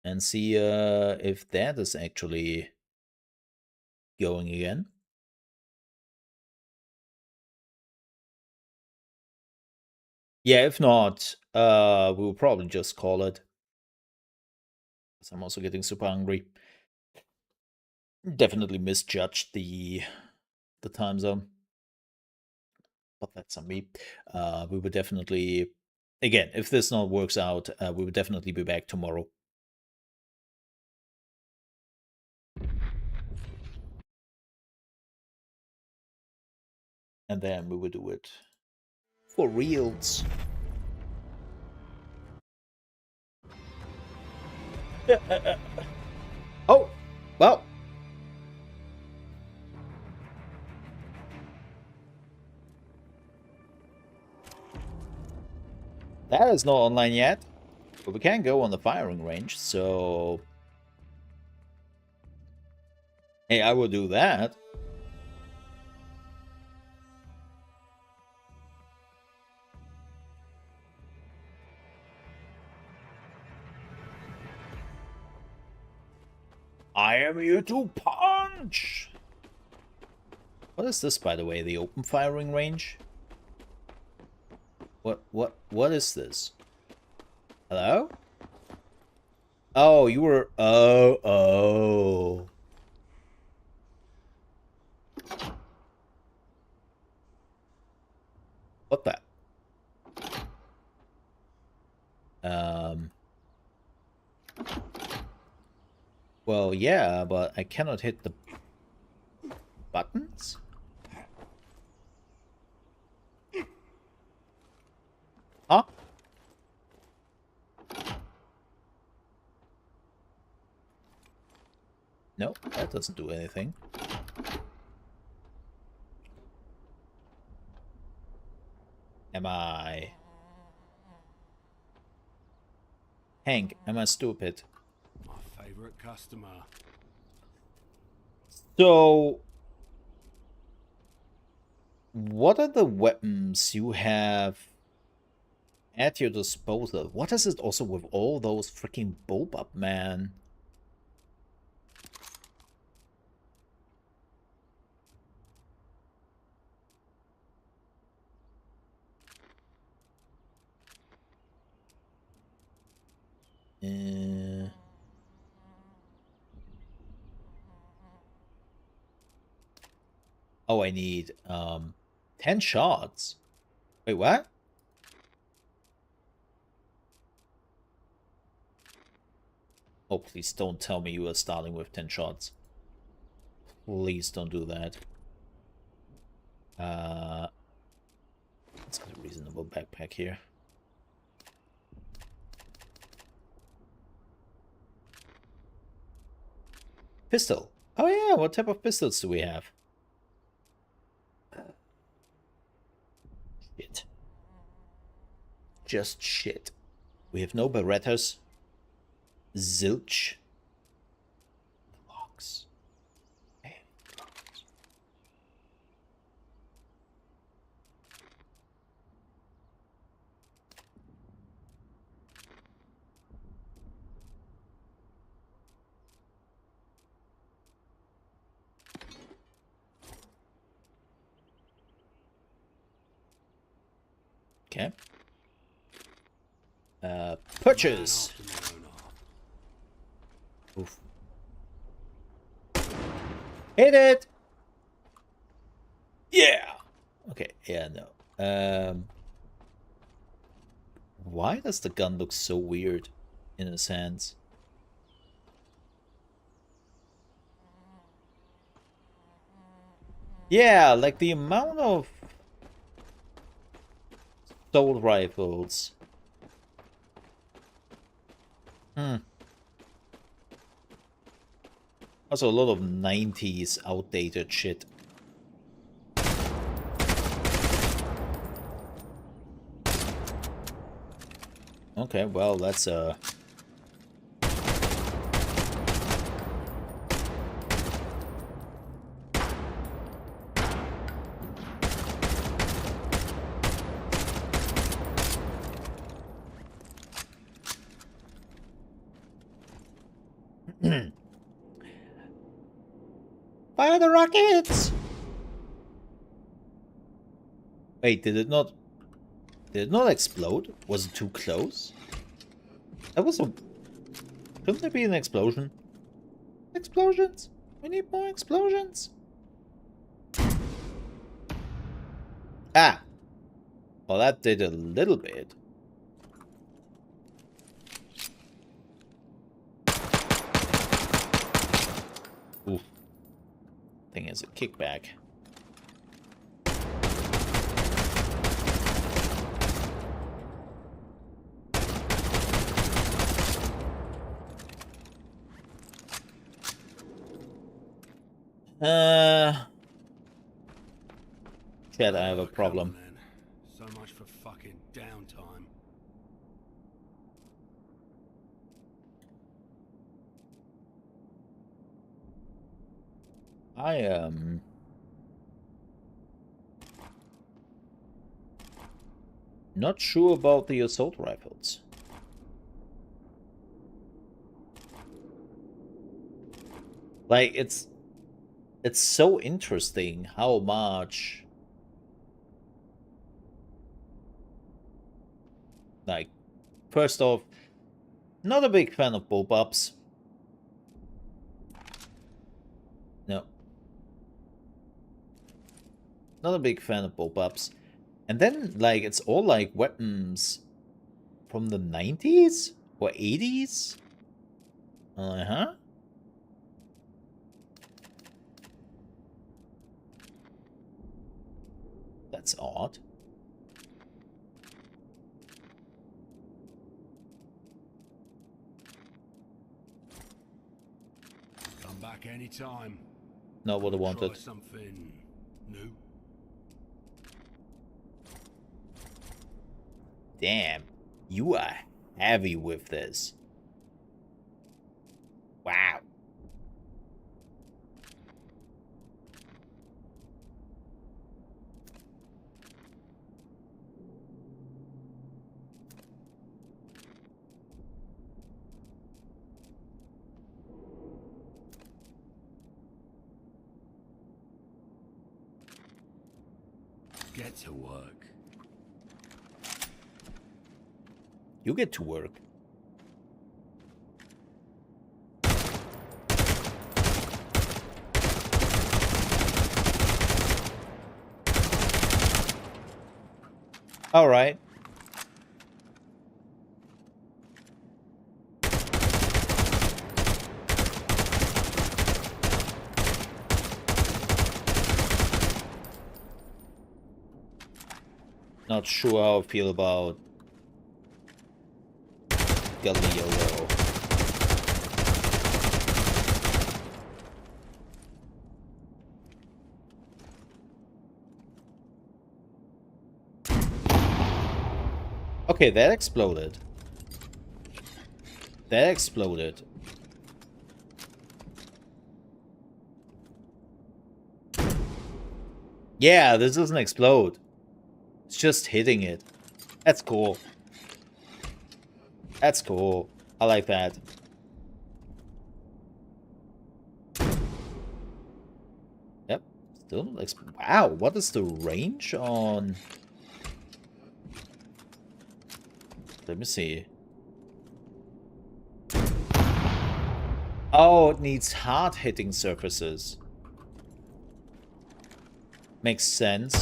And see if that is actually going again. Yeah, if not, we will probably just call it. Because I'm also getting super hungry. Definitely misjudged the time zone. But that's on me. We would definitely, again, if this not works out, we would definitely be back tomorrow. And then we would do it for reals. Oh, well. That is not online yet, but we can go on the firing range, so... Hey, I will do that. I am here to punch! What is this, by the way? The open firing range? What is this? Hello? Oh, you were... Oh. What the? Well, yeah, but I cannot hit the buttons? Huh? No, that doesn't do anything. Am I... Hank, am I stupid?
My favorite customer.
So... What are the weapons you have at your disposal? What is it also with all those freaking bulb-up, man? Oh, I need 10 shots. Wait, what? Oh, please don't tell me you are starting with 10 shots. Please don't do that. Let's get a reasonable backpack here. Pistol. Oh yeah, what type of pistols do we have? Shit. Just shit. We have no Berettas. Zilch. Locks. Hey, locks. Okay. Purchase. Oof. Hit it! Yeah! Okay, yeah, no. Why does the gun look so weird? in a sense. Yeah, like the amount of assault rifles. Also a lot of 90s outdated shit. Okay, well, that's fire the rockets! Wait, did it not explode? Was it too close? That was a... Shouldn't there be an explosion? Explosions? We need more explosions. Ah! Well, that did a little bit. Oof. Thing is a kickback. Chad, I have a problem.
Come on, then. So much for fucking downtime.
I am... not sure about the assault rifles. Like, it's so interesting how much... Like, first off, not a big fan of bullpups. No. Not a big fan of bullpups. And then, like, it's all, like, weapons from the 90s? Or 80s? Uh-huh. That's odd.
Come back anytime.
Not what I
Try
wanted.
something new.
Damn, you are heavy with this. Wow.
Get to work.
You get to work. All right. Not sure how I feel about Galileo. Okay, that exploded. That exploded. Yeah, this doesn't explode. It's just hitting it. That's cool. That's cool. I like that. Yep. Still, wow, what is the range on... Let me see. Oh, it needs hard-hitting surfaces. Makes sense.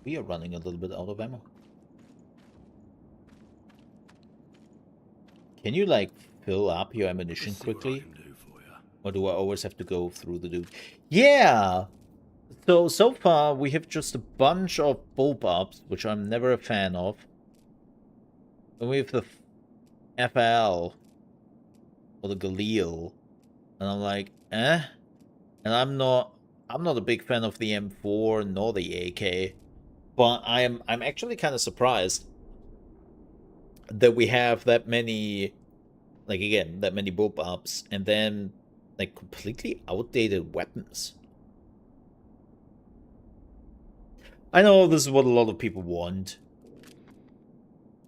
We are running a little bit out of ammo. Can you, like, fill up your ammunition
Let's see what I
quickly?
can do for ya.
Or do I always have to go through the dude? Yeah! So far, we have just a bunch of bullpups, which I'm never a fan of. And we have the FL, or the Galil. And I'm like, eh? And I'm not a big fan of the M4 nor the AK. But I'm actually kind of surprised that we have that many, like, again, that many bullpups, and then, like, completely outdated weapons. I know this is what a lot of people want.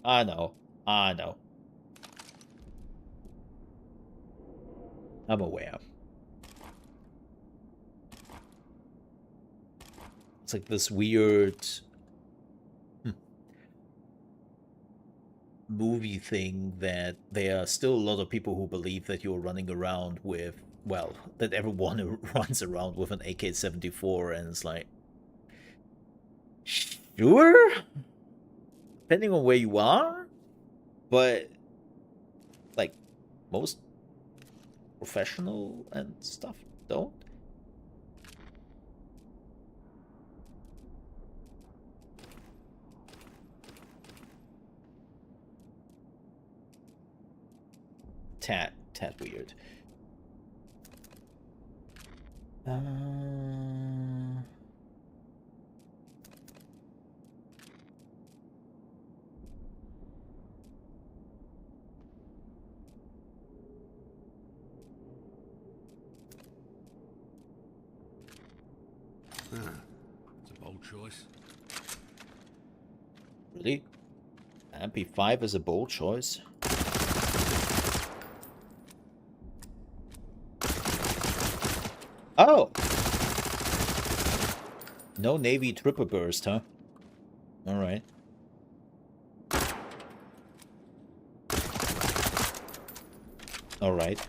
I know. I'm aware. It's like this weird movie thing that there are still a lot of people who believe that you're running around with, well, that everyone runs around with an AK-74, and it's like, sure? Depending on where you are? But, like, most professional and stuff don't. Tad weird.
It's a bold choice.
Really? MP5 is a bold choice. Oh! No Navy triple burst, huh? Alright. Alright.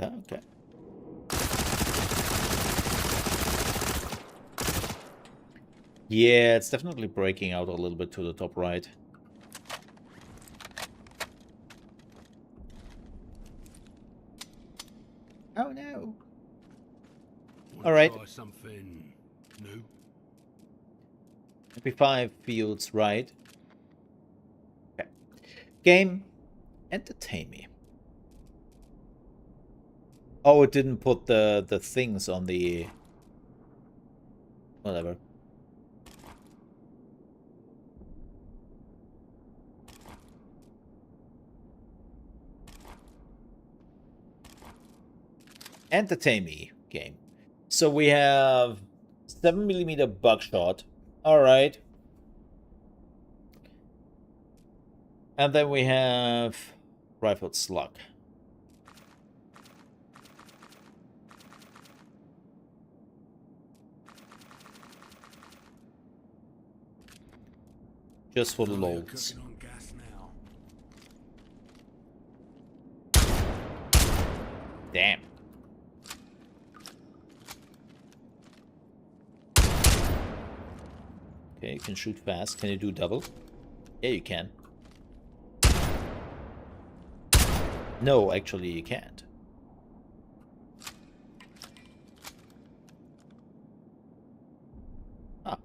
Okay. Yeah, it's definitely breaking out a little bit to the top right. Oh no.
Wanna
All right.
Try something new.
MP5 feels right. Okay. Game, entertain me. Oh, it didn't put the things on the... Whatever. Entertain me, game. So we have 7mm buckshot. Alright. And then we have rifled slug. Just for the
Oh, you're
lols.
cooking on gas now.
Damn. Okay, you can shoot fast. Can you do double? Yeah, you can. No, actually you can't. Ah.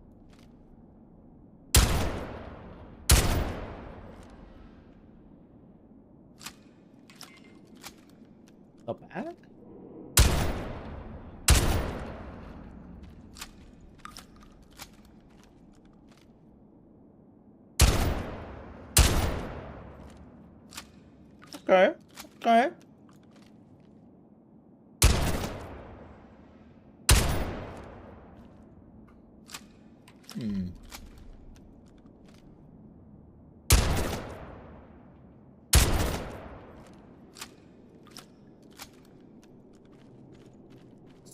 Not bad. Okay. Okay.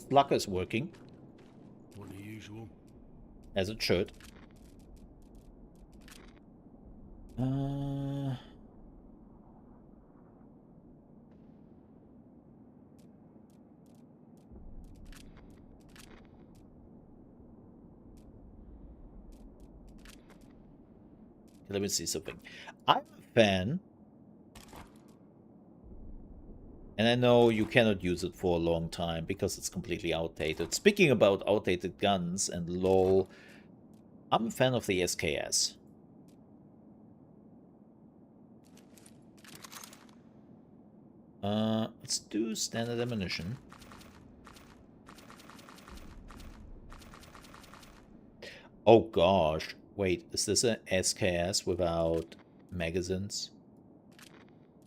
Slugger's working,
What the usual?
as it should. Let me see something. I'm a fan, and I know you cannot use it for a long time because it's completely outdated. Speaking about outdated guns and LOL, I'm a fan of the SKS. Let's do standard ammunition. Oh gosh, wait, is this an SKS without magazines?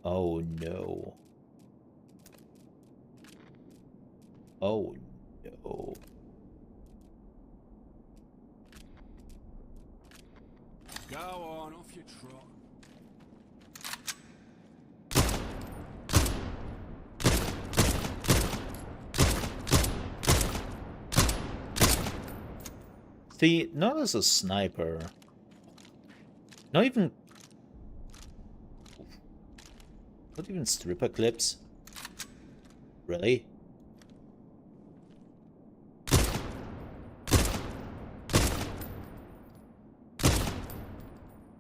Oh no. Oh no.
Go on, off your trot.
See, not as a sniper. Not even stripper clips. Really?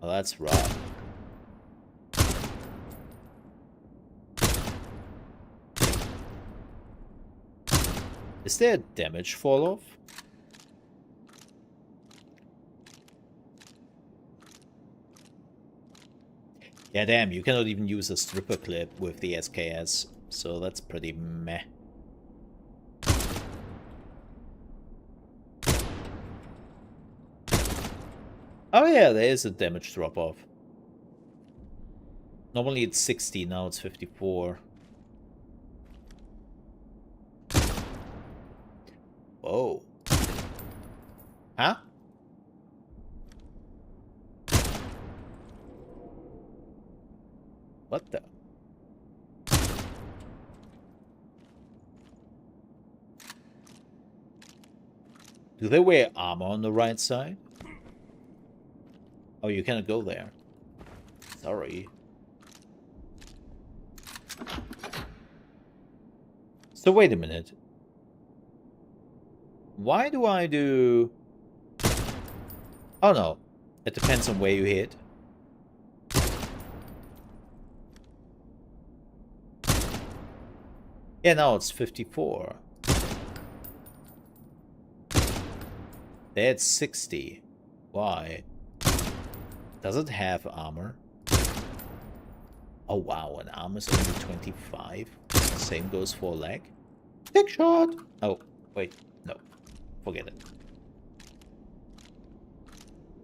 Oh, that's rough. Is there a damage fall off? Yeah, damn, you cannot even use a stripper clip with the SKS, so that's pretty meh. Oh yeah, there is a damage drop-off. Normally it's 60, now it's 54. Whoa. Huh? What the? Do they wear armor on the right side? Oh, you cannot go there. Sorry. So wait a minute. Why do I do... Oh no. It depends on where you hit. Yeah, now it's 54. There it's 60. Why? Does it have armor? Oh wow, and armor's only 25. Same goes for leg. Big shot! Oh, wait, no. Forget it.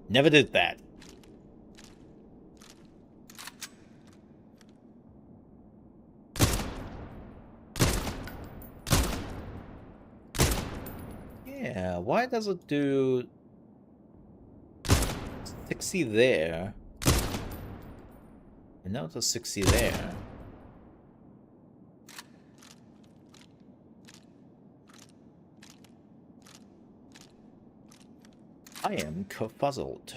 Never did that. Yeah, why does it do 60 there? And now it does 60 there. I am confuzzled.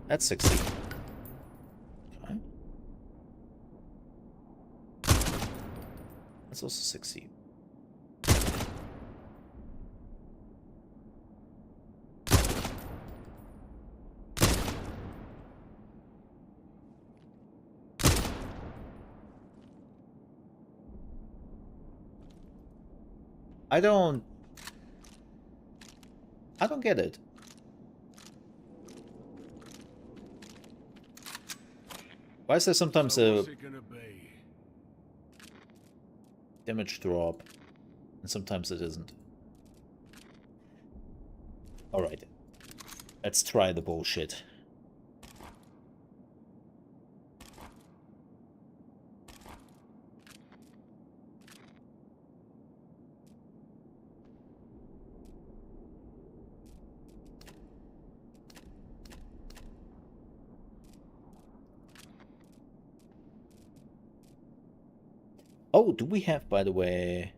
That's 60. Okay. That's also 60. I don't get it. Why is there sometimes
So
a
what's it gonna be?
damage drop and sometimes it isn't? Alright. Let's try the bullshit. Oh, do we have, by the way...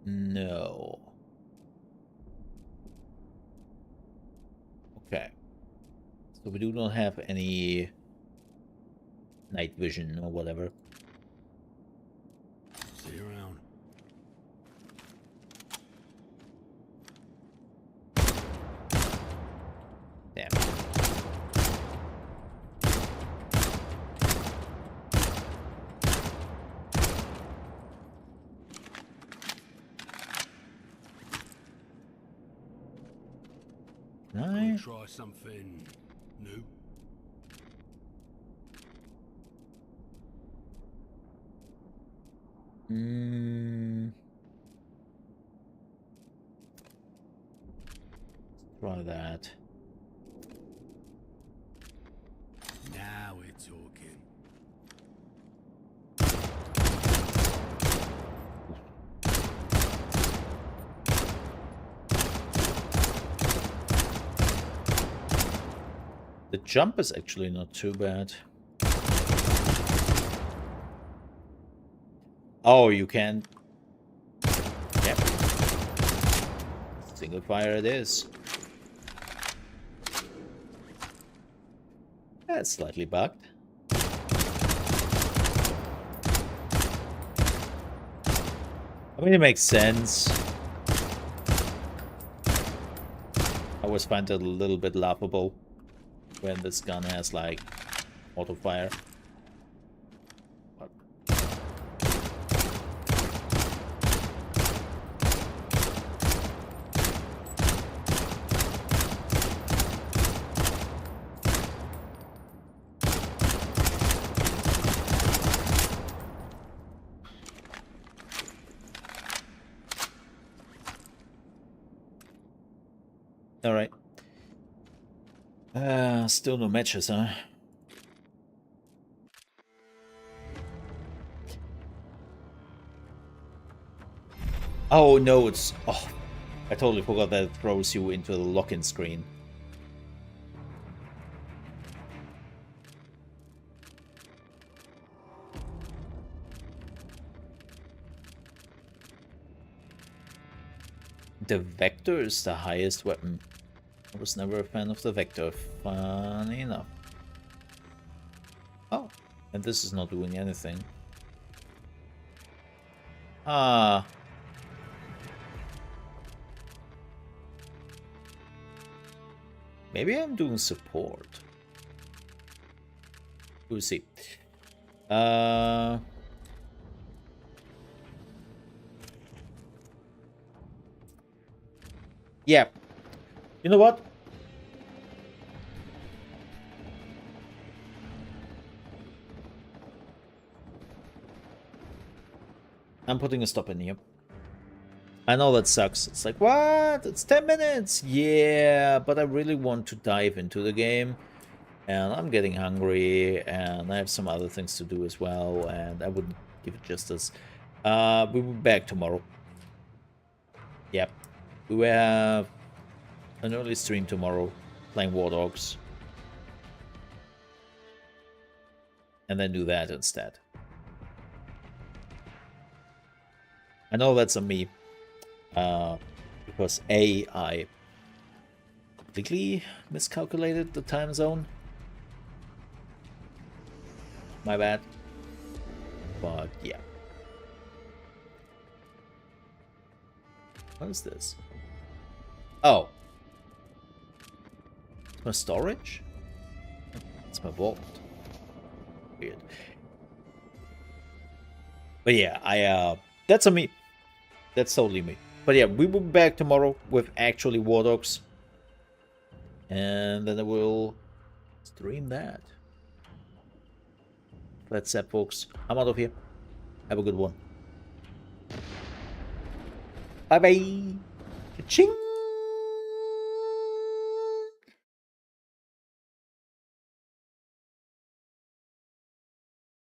No. Okay. So we do not have any night vision or whatever.
See you around.
Damn.
Gonna try something new.
Try that.
Now we're talking.
The jump is actually not too bad. Oh, you can. Yep. Single fire it is. That's slightly bugged. I mean, it makes sense. I always find it a little bit laughable when this gun has, like, auto fire. What? All right. Still no matches, huh? Oh no, it's... Oh, I totally forgot that it throws you into the lock-in screen. The Vector is the highest weapon. I was never a fan of the Vector, funny enough. Oh, and this is not doing anything. Ah. Maybe I'm doing support. We'll see. Yeah. You know what? I'm putting a stop in here. I know that sucks. It's like, what? It's 10 minutes! Yeah, but I really want to dive into the game. And I'm getting hungry, and I have some other things to do as well, and I wouldn't give it justice. We'll be back tomorrow. Yep. We will have an early stream tomorrow, playing Wardogs. And then do that instead. I know that's on me. Because A, I completely miscalculated the time zone. My bad. But yeah. What is this? Oh. It's my storage? It's my vault. Weird. But yeah, that's on me. That's totally me. But yeah, we will be back tomorrow with actually Wardogs. And then I will stream that. That's it, folks. I'm out of here. Have a good one. Bye-bye. Ka-ching!